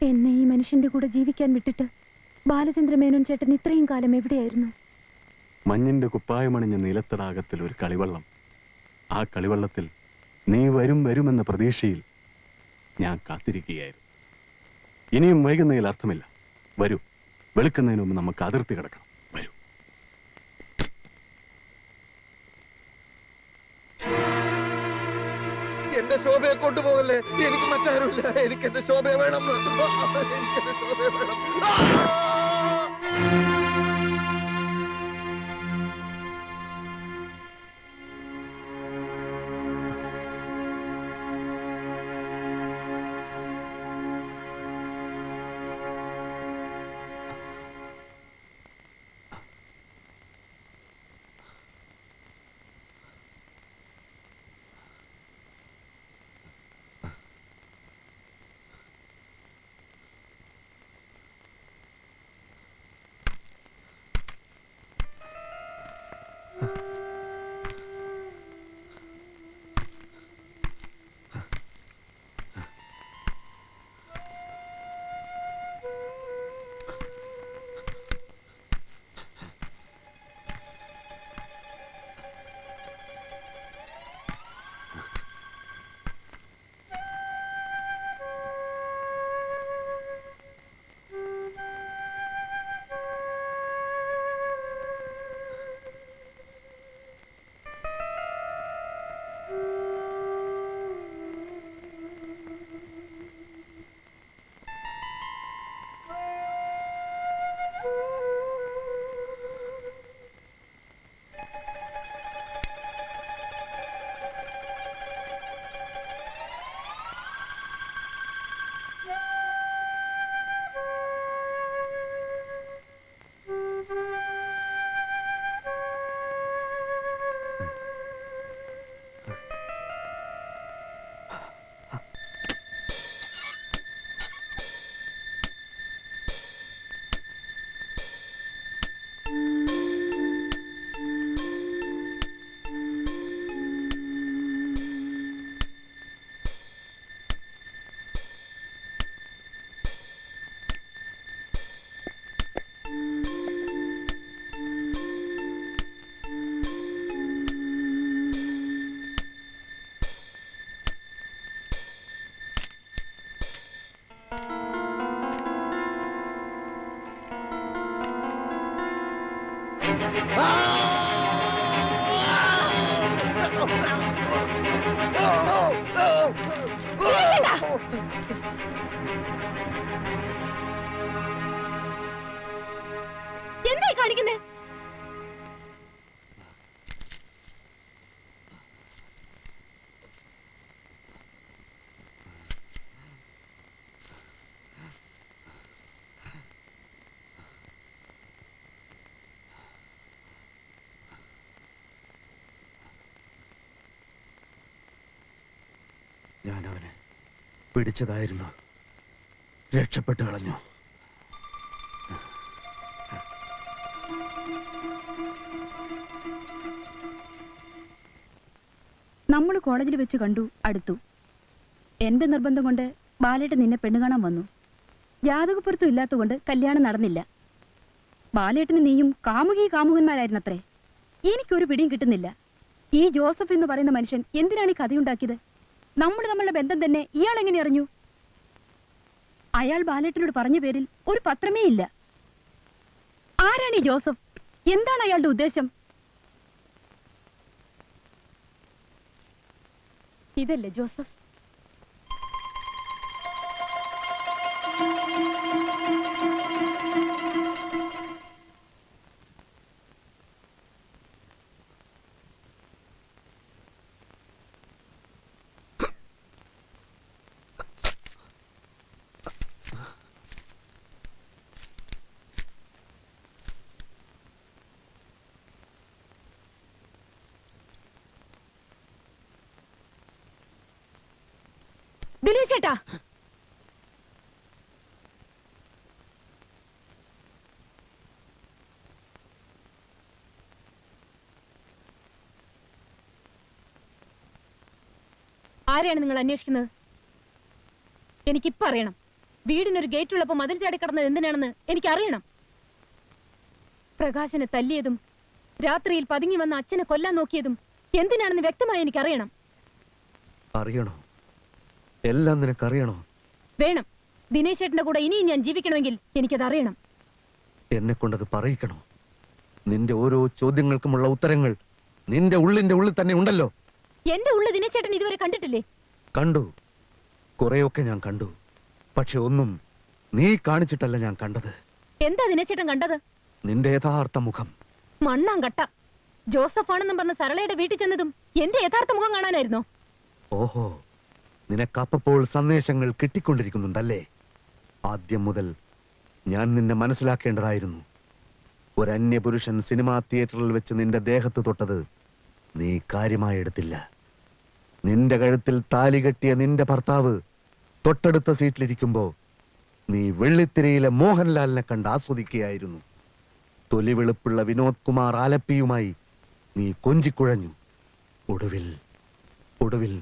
എന്നെ ഈ മനുഷ്യന്റെ കൂടെ ജീവിക്കാൻ വിട്ടിട്ട് ബാലചന്ദ്ര മേനോൻ ചേട്ടൻ ഇത്രയും കാലം എവിടെയായിരുന്നു? മഞ്ഞിന്റെ കുപ്പായമണിഞ്ഞ നീലത്തടാകത്തിൽ ഒരു കളിവള്ളം. ആ കളിവള്ളത്തിൽ നീ വരുമെന്ന പ്രതീക്ഷയിൽ ഞാൻ കാത്തിരിക്കുകയായിരുന്നു. ഇനിയും വൈകുന്നതിൽ അർത്ഥമില്ല. വരൂ, വെളുക്കുന്നതിന് മുമ്പ് നമുക്ക് അതിർത്തി കിടക്കണം. വരൂ. എന്റെ ശോഭയെ കൊണ്ടുപോകല്ലേ. എനിക്ക് മറ്റാരുമില്ല. എനിക്ക് എന്റെ ശോഭയെ വേണം. എനിക്ക് എന്റെ ശോഭയെ വേണം. എന്തായി കാണിക്കുന്നേ? ഞാൻ അവനെ പിടിച്ചതായിരുന്നു, രക്ഷപ്പെട്ടു കളഞ്ഞു. നമ്മൾ കോളേജിൽ വെച്ച് കണ്ടു, അടുത്തു. എന്റെ നിർബന്ധം കൊണ്ട് ബാലേട്ടൻ നിന്നെ പെണ്ണു കാണാൻ വന്നു. ജാതകപ്പുറത്തും ഇല്ലാത്തതുകൊണ്ട് കല്യാണം നടന്നില്ല. ബാലേട്ടന് നീയും കാമുകന്മാരായിരുന്നത്രേ. എനിക്കൊരു പിടിയും കിട്ടുന്നില്ല. ഈ ജോസഫ് എന്ന് പറയുന്ന മനുഷ്യൻ എന്തിനാണ് ഈ കഥയുണ്ടാക്കിയത്? നമ്മളുടെ ബന്ധം തന്നെ ഇയാൾ എങ്ങനെ അറിഞ്ഞു? അയാൾ ബാലേട്ടനോട് പറഞ്ഞ പേരിൽ ഒരു പത്രമേ ഇല്ല. ആരാണ് ഈ ജോസഫ്? എന്താണ് അയാളുടെ ഉദ്ദേശം? ഇതല്ലേ ജോസഫ്? ദിലീപ് ചേട്ടാ, ആരെയാണ് നിങ്ങൾ അന്വേഷിക്കുന്നത്? എനിക്കിപ്പോ അറിയണം. വീടിനൊരു ഗേറ്റ് ഉള്ളപ്പോ മതിൽ ചാടി കടന്നത് എന്തിനാണെന്ന് എനിക്കറിയണം. പ്രകാശനെ തല്ലിയതും രാത്രിയിൽ പതുങ്ങി വന്ന അച്ഛനെ കൊല്ലാൻ നോക്കിയതും എന്തിനാണെന്ന് വ്യക്തമായി എനിക്കറിയണം. അറിയണോ? എല്ലാം നിനക്കറിയണോ? വേണം. ദിനേശ് ചേട്ടന്റെ കൂടെ ഇനിയും ഞാൻ ജീവിക്കണമെങ്കിൽ എനിക്കത് അറിയണം. എന്നെ കൊണ്ടത് പറയിക്കണോ? നിന്റെ ഓരോ ചോദ്യങ്ങൾക്കുമുള്ള ഉത്തരങ്ങൾ നിന്റെ ഉള്ളിന്റെ ഉള്ളിൽ തന്നെ ഉണ്ടല്ലോ. എന്റെ ഉള്ളിൽ ദിനേശ് ചേട്ടൻ ഇതുവരെ കണ്ടിട്ടില്ലേ? കണ്ടു, കുറെയൊക്കെ ഞാൻ കണ്ടു. പക്ഷെ ഒന്നും നീ കാണിച്ചിട്ടല്ല ഞാൻ കണ്ടത്. എന്താ ദിനേശ് ചേട്ടൻ കണ്ടത്? നിന്റെ യഥാർത്ഥ മുഖം. മണ്ണാങ്കട്ട. ജോസഫ് ആണെന്നും പറഞ്ഞ സരളയുടെ വീട്ടിൽ ചെന്നതും എന്റെ യഥാർത്ഥ മുഖം കാണാനായിരുന്നോ? ഓഹോ, നിനക്കപ്പോൾ സന്ദേശങ്ങൾ കിട്ടിക്കൊണ്ടിരിക്കുന്നുണ്ടല്ലേ? ആദ്യം മുതൽ ഞാൻ നിന്നെ മനസ്സിലാക്കേണ്ടതായിരുന്നു. ഒരു അന്യപുരുഷൻ സിനിമാ തിയേറ്ററിൽ വെച്ച് നിന്റെ ദേഹത്ത് തൊട്ടത് നീ കാര്യമായി എടുത്തില്ല. നിന്റെ കഴുത്തിൽ താലി കെട്ടിയ നിന്റെ ഭർത്താവ് തൊട്ടടുത്ത സീറ്റിലിരിക്കുമ്പോ നീ വെള്ളിത്തിരയിലെ മോഹൻലാലിനെ കണ്ട് ആസ്വദിക്കുകയായിരുന്നു. തൊലിവെളുപ്പുള്ള വിനോദ് കുമാർ ആലപ്പിയുമായി നീ കൊഞ്ചിക്കുഴഞ്ഞു. ഒടുവിൽ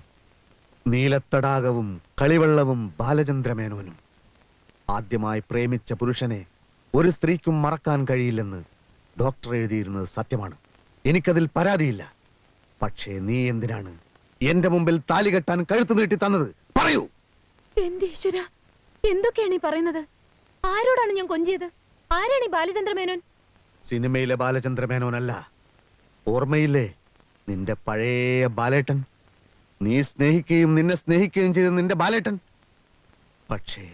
നീലത്തടാകവും കളിവെള്ളവും ബാലചന്ദ്രമേനോനും. ആദ്യമായി പ്രേമിച്ച പുരുഷനെ ഒരു സ്ത്രീക്കും മറക്കാൻ കഴിയില്ലെന്ന് ഡോക്ടർ എഴുതിയിരുന്നത് സത്യമാണ്. എനിക്കതിൽ പരാതിയില്ല. പക്ഷേ നീ എന്തിനാണ് എന്റെ മുമ്പിൽ താലി കെട്ടാൻ കഴുത്ത് നീട്ടി തന്നത്? പറയൂ. എന്റെ ഈശ്വര, എന്തൊക്കെയാണ് ഈ പറയുന്നത്? ആരോടാണ് ഞാൻ കൊഞ്ചിയത്? ആരാണ് ഈ ബാലചന്ദ്രമേനോൻ? സിനിമയിലെ ബാലചന്ദ്രമേനോനല്ല. ഓർമ്മയില്ലേ നിന്റെ പഴയ ബാലേട്ടൻ? നീ സ്നേഹിക്കുകയും നിന്നെ സ്നേഹിക്കുകയും ചെയ്ത നിന്റെ ബാലേട്ടൻ. പക്ഷേ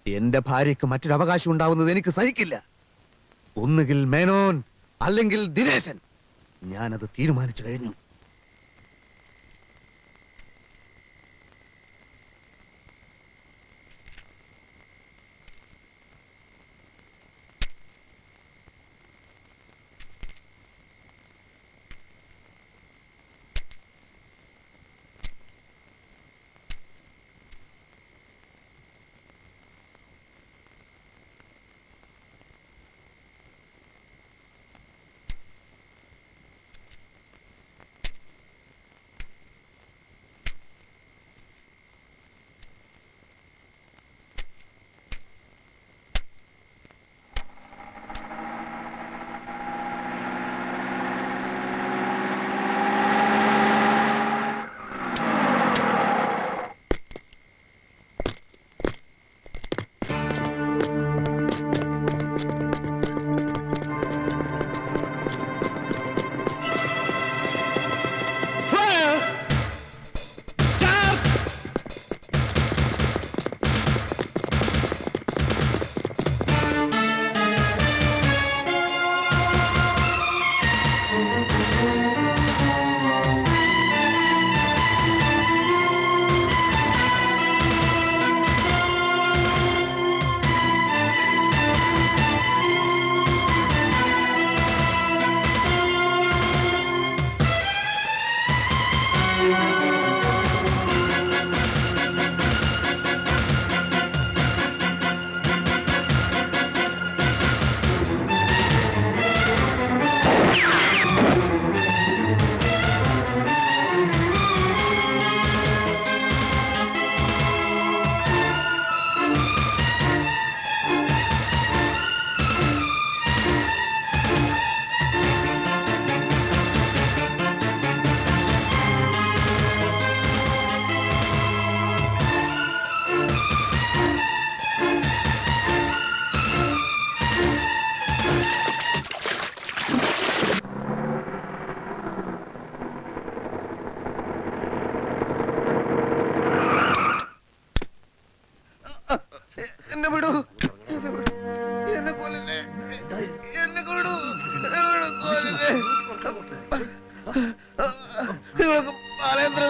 എന്റെ ഭാര്യയ്ക്ക് മറ്റൊരു അവകാശം ഉണ്ടാവുന്നത് എനിക്ക് സഹിക്കില്ല. ഒന്നുകിൽ മേനോൻ, അല്ലെങ്കിൽ ദിനേശൻ. ഞാനത് തീരുമാനിച്ചു കഴിഞ്ഞു.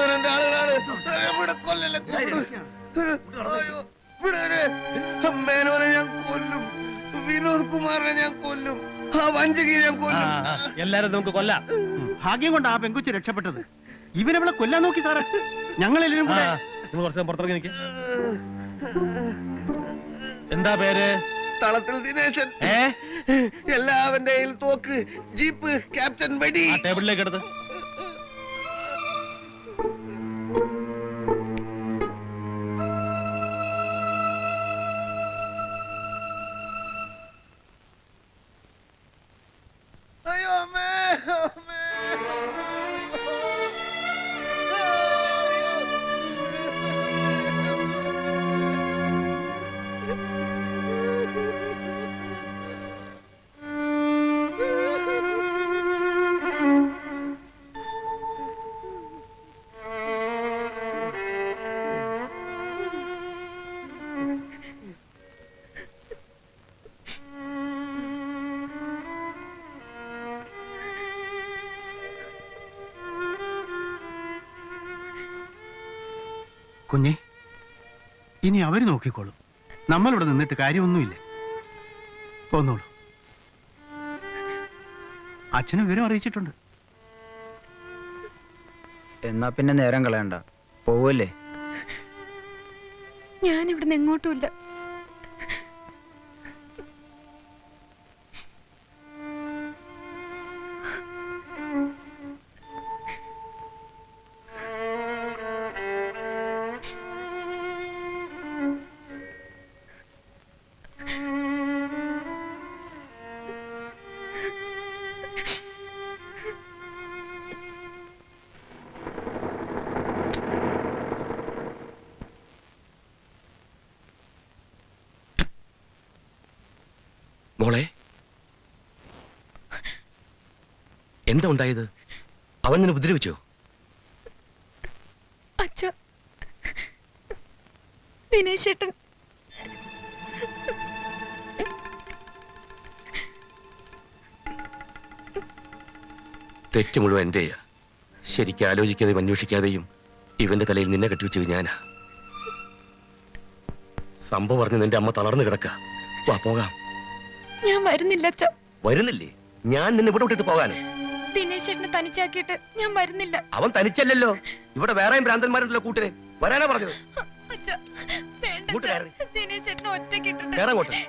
മേനോന്റെ ആളുകളാണ്. ഇവിടെ കൊല്ലല്ലേ. അയ്യോ, വിടരെ. മേനോനെ ഞാൻ കൊല്ലും, വിനോദ് കുമാറിനെ ഞാൻ കൊല്ലും, ആ വഞ്ചകിയെ ഞാൻ കൊല്ലും. എല്ലാരും നമുക്ക് കൊല്ലാം. ഭാഗ്യം കൊണ്ട് ആ പെങ്കുച്ച് രക്ഷപ്പെട്ടത്. ഇവനവളെ കൊല്ലാൻ നോക്കി സാറേ. ഞങ്ങളെല്ലാരും കൂടെ. നിങ്ങൾ കുറച്ച് പുറത്തിറങ്ങി നിൽക്ക്. എന്താ പേര്? തളത്തിൽ ദിനേശൻ. എല്ലാവന്റെയും തോക്ക്, ജീപ്പ്, ക്യാപ്റ്റൻ വെടി. ടേബിളിലേക്ക് എടുത്ത്. അയ്യോ അമ്മേ, അമ്മേ. കുഞ്ഞെ, ഇനി അവര് നോക്കിക്കോളും. നമ്മളിവിടെ നിന്നിട്ട് കാര്യമൊന്നുമില്ല. പോന്നോളൂ. അച്ഛനും വിവരം അറിയിച്ചിട്ടുണ്ട്. എന്നാ പിന്നെ നേരം കളയണ്ട, പോവല്ലേ? ഞാൻ ഇവിടുന്ന് എങ്ങോട്ടുമില്ല. മോളെ, എന്താ ഉണ്ടായത്? അവൻ നിന്നെ ഉപദ്രവിച്ചോ? അച്ഛ, ദിനേശ് ചേട്ടൻ തെറ്റ് മുഴുവൻ എന്റെയാ. ശരിക്കും ആലോചിക്കാതെയും അന്വേഷിക്കാതെയും ഇവന്റെ തലയിൽ നിന്നെ കെട്ടിവെച്ചത് ഞാനാ. സംഭവം പറഞ്ഞ് നിന്റെ അമ്മ തളർന്നു കിടക്ക. വാ പോകാം. ഞാൻ വരുന്നില്ല അച്ഛ. വരുന്നില്ലേ? ഞാൻ നിന്നെ ഇവിടെ വിട്ടിട്ട് പോകാനോ? ദിനേശ് ചേട്ടനെ തനിച്ചാക്കിയിട്ട് ഞാൻ വരുന്നില്ല. അവൻ തനിച്ചല്ലല്ലോ, ഇവിടെ വേറെയും ഭ്രാന്തന്മാരുണ്ടല്ലോ കൂട്ടിന്. വരാനാ പറഞ്ഞത്. അച്ഛ, വേണ്ട. ദിനേശ് ചേട്ടനെ ഒറ്റയ്ക്ക് ഇട്ടിട്ട് കേറാൻ അങ്ങോട്ട്.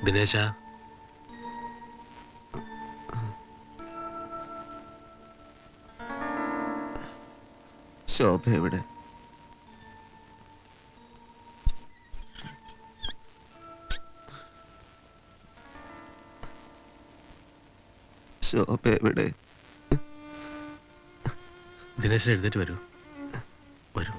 ദിനേശ, ശോഭ എവിടെ? ശോഭ എവിടെ? ദിനേശ എഴുന്നേറ്റ് വരൂ, വരൂ.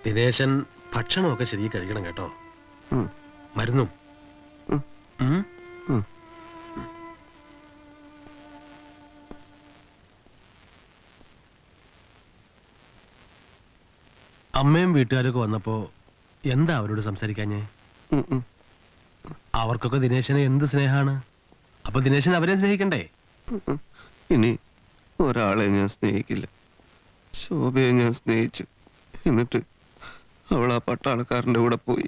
ദിനേശൻ ഭക്ഷണമൊക്കെ ശരിക്കും കഴിക്കണം കേട്ടോ. മരുന്നും. അമ്മയും വീട്ടുകാരൊക്കെ വന്നപ്പോ എന്താ അവരോട് സംസാരിക്കാഞ്ഞേ? അവർക്കൊക്കെ ദിനേശനെ എന്ത് സ്നേഹാണ്. അപ്പൊ ദിനേശൻ അവരെ സ്നേഹിക്കണ്ടേ? ഇനി ഒരാളെ ഞാൻ സ്നേഹിക്കില്ല. ശോഭയെ ഞാൻ സ്നേഹിച്ചു. എന്നിട്ട് അവൾ ആ പട്ടാളക്കാരന്റെ കൂടെ പോയി.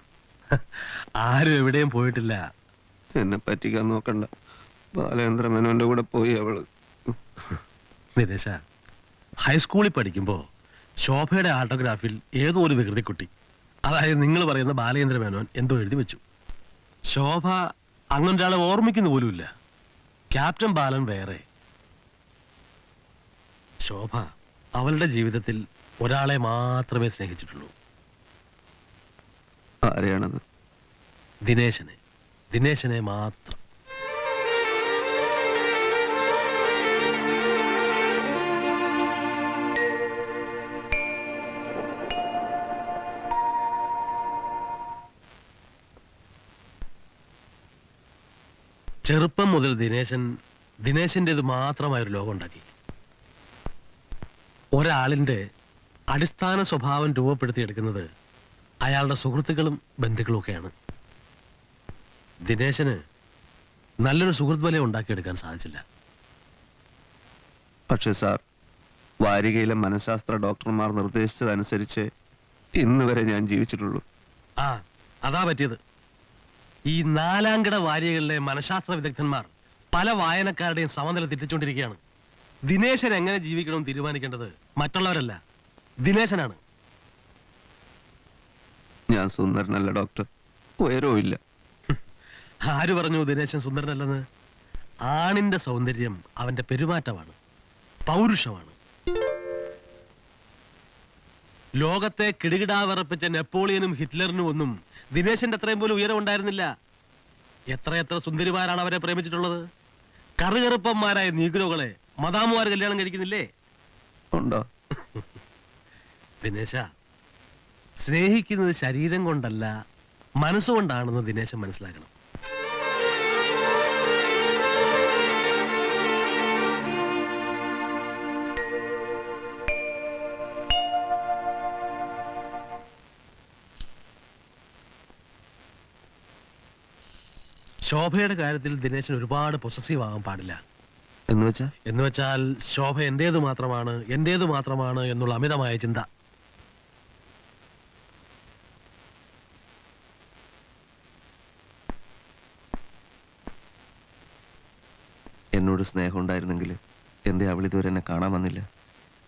ആരും എവിടെയും പോയിട്ടില്ല. എന്നെ പറ്റിക്കാൻ നോക്കണ്ട. ബാലേന്ദ്ര മേനോന്റെ കൂടെ പോയി അവള്. ദിനേശ, ഹൈസ്കൂളിൽ പഠിക്കുമ്പോ ശോഭയുടെ ആട്ടോഗ്രാഫിൽ ഏതോ ഒരു വികൃതിക്കുട്ടി, അതായത് നിങ്ങൾ പറയുന്ന ബാലചന്ദ്ര മേനോൻ എന്തോ എഴുതി വെച്ചു. ശോഭ അങ്ങനൊരാളെ ഓർമ്മിക്കുന്ന പോലുമില്ല. ക്യാപ്റ്റൻ ബാലൻ വേറെ. ശോഭ അവളുടെ ജീവിതത്തിൽ ഒരാളെ മാത്രമേ സ്നേഹിച്ചിട്ടുള്ളൂ. ആരെയാണത്? ദിനേശനെ മാത്രം. ചെറുപ്പം മുതൽ ദിനേശൻ്റെത് മാത്രമായൊരു ലോകം ഉണ്ടാക്കി. ഒരാളിന്റെ അടിസ്ഥാന സ്വഭാവം രൂപപ്പെടുത്തിയെടുക്കുന്നത് അയാളുടെ സുഹൃത്തുക്കളും ബന്ധുക്കളും ഒക്കെയാണ്. ദിനേശന് നല്ലൊരു സുഹൃത്ത് വലയം ഉണ്ടാക്കിയെടുക്കാൻ സാധിച്ചില്ല. പക്ഷേ സാർ, വാരികയിലെ മനഃശാസ്ത്ര ഡോക്ടർമാർ നിർദ്ദേശിച്ചതനുസരിച്ച് ഇന്ന് വരെ ഞാൻ ജീവിച്ചിട്ടുള്ളൂ. ആ, അതാ പറ്റിയത്. ഈ നാലാംകിട വാരികകളിലെ മനഃശാസ്ത്ര വിദഗ്ധന്മാർ പല വായനക്കാരുടെയും സമനില തെറ്റിച്ചുകൊണ്ടിരിക്കുകയാണ്. ദിനേശൻ എങ്ങനെ ജീവിക്കണമെന്ന് തീരുമാനിക്കേണ്ടത് മറ്റുള്ളവരല്ല, ദിനേശനാണ്. ഞാൻ സുന്ദരനല്ല ഡോക്ടർ, ഉയരവും ഇല്ല. ആര് പറഞ്ഞു ദിനേശൻ സുന്ദരനല്ലെന്ന്? ആണിന്റെ സൗന്ദര്യം അവന്റെ പെരുമാറ്റമാണ്, പൗരുഷമാണ്. ലോകത്തെ കിടുകിടാ വിറപ്പിച്ച നെപ്പോളിയനും ഹിറ്റ്ലറിനും ഒന്നും ദിനേശന്റെ അത്രയും പോലും ഉയരം ഉണ്ടായിരുന്നില്ല. എത്രയെത്ര സുന്ദരിമാരാണ് അവരെ പ്രേമിച്ചിട്ടുള്ളത്. കറുകറുപ്പന്മാരായ നീഗ്രോകളെ മദാമുമാർ കല്യാണം കഴിക്കുന്നില്ലേ? ഉണ്ടോ? ദിനേശ, സ്നേഹിക്കുന്നത് ശരീരം കൊണ്ടല്ല മനസ്സുകൊണ്ടാണെന്ന് ദിനേശൻ മനസ്സിലാക്കണം. ശോഭയുടെ കാര്യത്തിൽ ദിനേശൻ ഒരുപാട് പൊസസീവ് ആകാൻ പാടില്ല. എന്ന് വെച്ചാൽ ശോഭ എന്റേത് മാത്രമാണ് എന്നുള്ള അമിതമായ ചിന്ത. എന്നോട് സ്നേഹം ഉണ്ടായിരുന്നെങ്കിൽ എന്തേ അവൾ ഇതുവരെ എന്നെ കാണാൻ വന്നില്ല?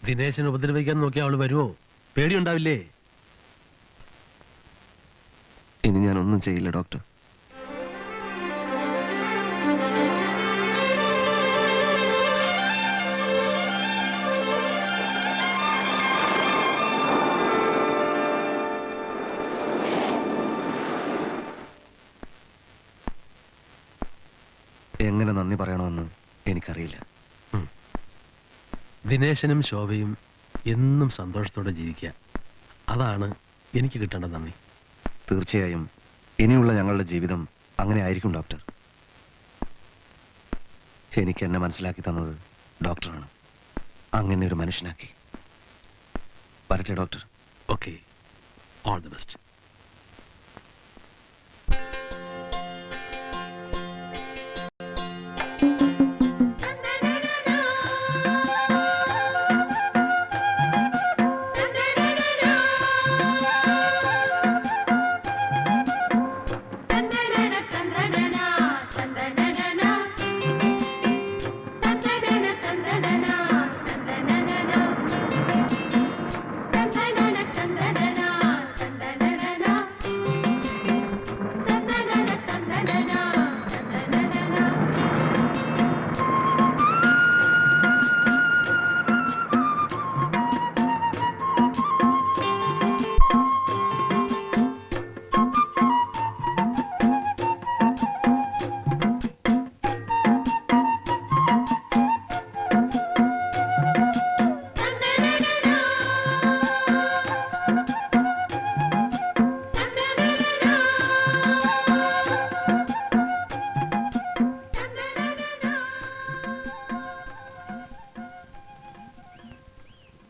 ദിനേശൻ ഉപദ്രവിക്കാൻ നോക്കിയാൽ അവള് വരുമോ? പേടിയുണ്ടാവില്ലേ? ഇനി ഞാനൊന്നും ചെയ്യില്ല ഡോക്ടർ. എങ്ങനെ നന്ദി പറയണമെന്ന് എനിക്കറിയില്ല. ദിനേശനും ശോഭയും എന്നും സന്തോഷത്തോടെ ജീവിക്കുക, അതാണ് എനിക്ക് കിട്ടേണ്ട നന്ദി. തീർച്ചയായും ഇനിയുള്ള ഞങ്ങളുടെ ജീവിതം അങ്ങനെ ആയിരിക്കും ഡോക്ടർ. എനിക്ക് എന്നെ മനസ്സിലാക്കി തന്നത് ഡോക്ടറാണ്. അങ്ങനെ ഒരു മനുഷ്യനാക്കി. വരട്ടെ doctor. Okay, all the best.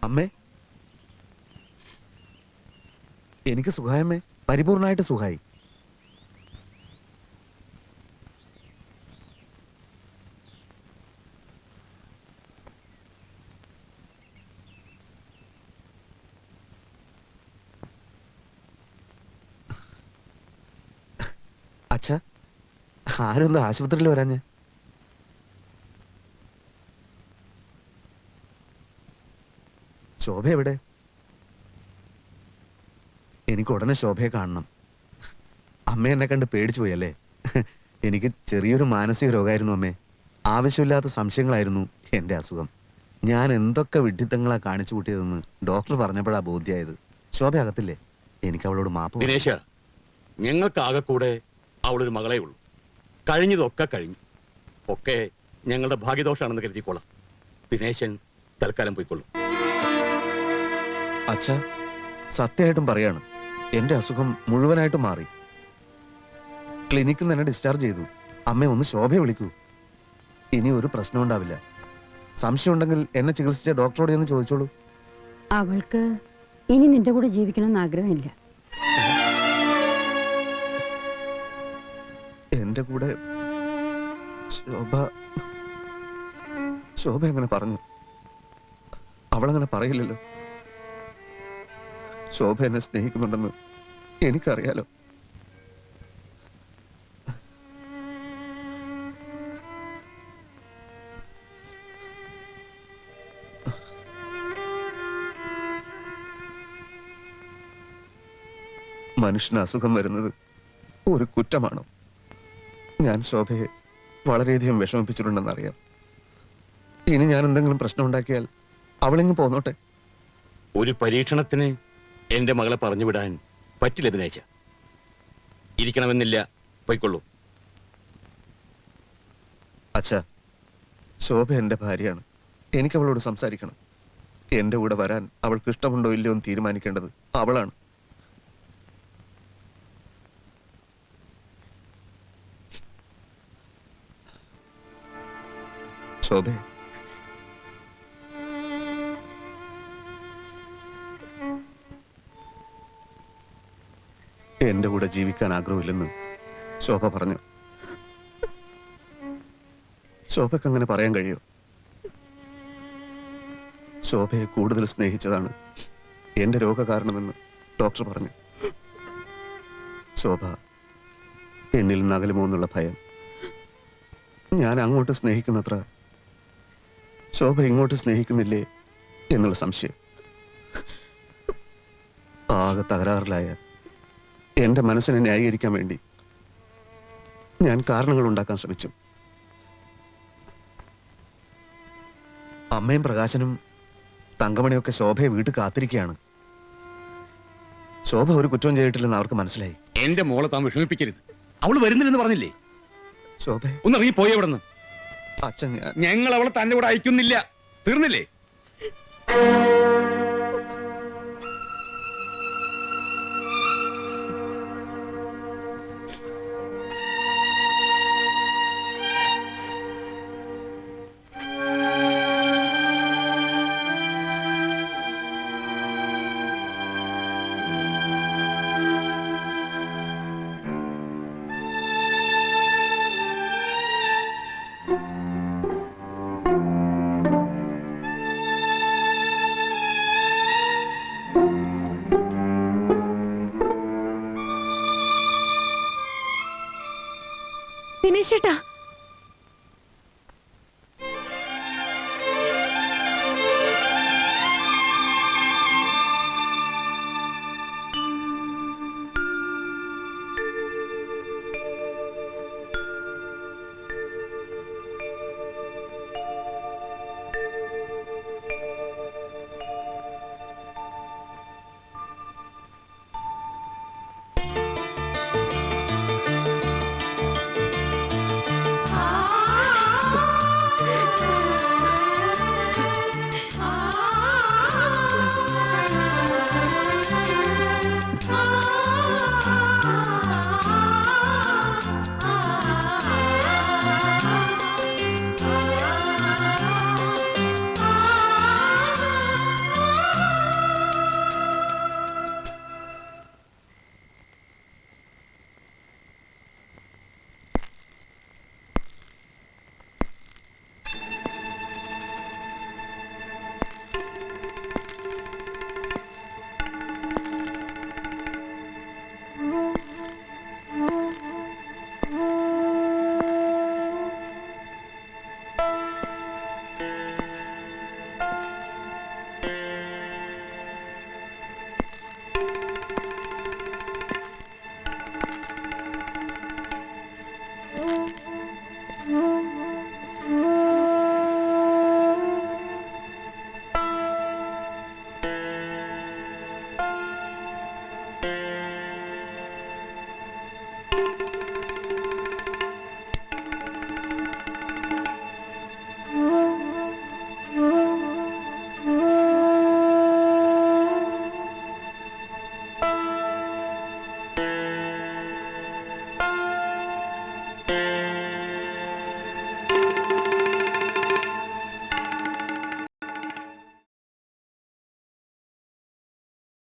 അമ്മേ, എനിക്ക് സുഖായമ്മേ, പരിപൂർണമായിട്ട് സുഖായി. അച്ഛാ, ആരൊന്ന് ആശുപത്രിയിൽ വരാഞ്ഞേ? ശോഭ എവിടെ? എനിക്ക് ഉടനെ ശോഭയെ കാണണം. അമ്മ എന്നെ കണ്ട് പേടിച്ചു പോയല്ലേ? എനിക്ക് ചെറിയൊരു മാനസിക രോഗമായിരുന്നു അമ്മേ. ആവശ്യമില്ലാത്ത സംശയങ്ങളായിരുന്നു എൻ്റെ അസുഖം. ഞാൻ എന്തൊക്കെ വിഡ്ഢിത്തങ്ങളാ കാണിച്ചു കൂട്ടിയതെന്ന് ഡോക്ടർ പറഞ്ഞപ്പോഴാ ബോധ്യമായത്. ശോഭ അകത്തില്ലേ? എനിക്ക് അവളോട് മാപ്പ് ദിനേശ, ഞങ്ങൾക്ക് ആകെ കൂടെ അവളൊരു മകളേ ഉള്ളൂ. കഴിഞ്ഞതൊക്കെ കഴിഞ്ഞു. ഒക്കെ ഞങ്ങളുടെ ഭാഗ്യദോഷാണെന്ന് കരുതിക്കോളാം. ദിനേശൻ തൽക്കാലം പോയിക്കൊള്ളും. അച്ഛാ, സത്യമായിട്ടും പറയാണ്, എൻ്റെ അസുഖം മുഴുവനായിട്ടും മാറി. ക്ലിനിക്കിൽ നിന്ന് എന്നെ ഡിസ്ചാർജ് ചെയ്തു. അമ്മ ഒന്ന് ശോഭയെ വിളിക്കൂ. ഇനി ഒരു പ്രശ്നം ഉണ്ടാവില്ല. സംശയം ഉണ്ടെങ്കിൽ എന്നെ ചികിത്സിച്ച ഡോക്ടറോട് എന്ന് ചോദിച്ചോളൂ. അവൾക്ക് ഇനി നിന്റെ കൂടെ ജീവിക്കണമെന്ന് ആഗ്രഹമില്ല. എന്റെ കൂടെ ശോഭ എങ്ങനെ പറഞ്ഞു? അവളങ്ങനെ പറയില്ലല്ലോ. ശോഭ എന്നെ സ്നേഹിക്കുന്നുണ്ടെന്ന് എനിക്കറിയാലോ. മനുഷ്യന് അസുഖം വരുന്നത് ഒരു കുറ്റമാണോ? ഞാൻ ശോഭയെ വളരെയധികം വിഷമിപ്പിച്ചിട്ടുണ്ടെന്നറിയാം. ഇനി ഞാൻ എന്തെങ്കിലും പ്രശ്നം ഉണ്ടാക്കിയാൽ അവളിങ്ങ് പോന്നോട്ടെ. ഒരു പരീക്ഷണത്തിന് എന്റെ മകളെ പറഞ്ഞു വിടാൻ പറ്റില്ല ദിനേശ. ഇരിക്കണമെന്നില്ല, പോയിക്കൊള്ളൂ. അച്ഛാ, ശോഭ എന്റെ ഭാര്യയാണ്. എനിക്ക് അവളോട് സംസാരിക്കണം. എന്റെ കൂടെ വരാൻ അവൾക്ക് ഇഷ്ടമുണ്ടോ ഇല്ലയോ എന്ന് തീരുമാനിക്കേണ്ടത് അവളാണ്. ശോഭേ, എന്റെ കൂടെ ജീവിക്കാൻ ആഗ്രഹമില്ലെന്ന് ശോഭ പറഞ്ഞു. ശോഭയ്ക്ക് അങ്ങനെ പറയാൻ കഴിയോ? ശോഭയെ കൂടുതൽ സ്നേഹിച്ചതാണ് എന്റെ രോഗകാരണമെന്ന് ഡോക്ടർ പറഞ്ഞു. ശോഭ എന്നിൽ നിന്ന് അകലുമോ എന്നുള്ള ഭയം. ഞാൻ അങ്ങോട്ട് സ്നേഹിക്കുന്നത്ര ശോഭ ഇങ്ങോട്ട് സ്നേഹിക്കുന്നില്ലേ എന്നുള്ള സംശയം. ആകെ തകരാറിലായ എന്റെ മനസ്സിനെ ന്യായീകരിക്കാൻ വേണ്ടി ഞാൻ കാരണങ്ങൾ ഉണ്ടാക്കാൻ ശ്രമിച്ചു. അമ്മയും പ്രകാശനും തങ്കമണിയൊക്കെ ശോഭയെ വീട്ടിൽ കാത്തിരിക്കുകയാണ്. ശോഭ ഒരു കുറ്റവും ചെയ്തിട്ടില്ലെന്ന് അവർക്ക് മനസ്സിലായി. എന്റെ മോളെ താൻ വിഷമിപ്പിക്കരുത്. അവള് വരുന്നില്ലെന്ന് പറഞ്ഞില്ലേ? ശോഭ ഒന്ന് ഇറങ്ങി പോയി അവിടെ നിന്ന്. അച്ഛൻ, ഞങ്ങൾ അവളെ തന്റെ കൂടെ അയക്കുന്നില്ല. തീർന്നില്ലേ? ദിനേശേട്ടാ,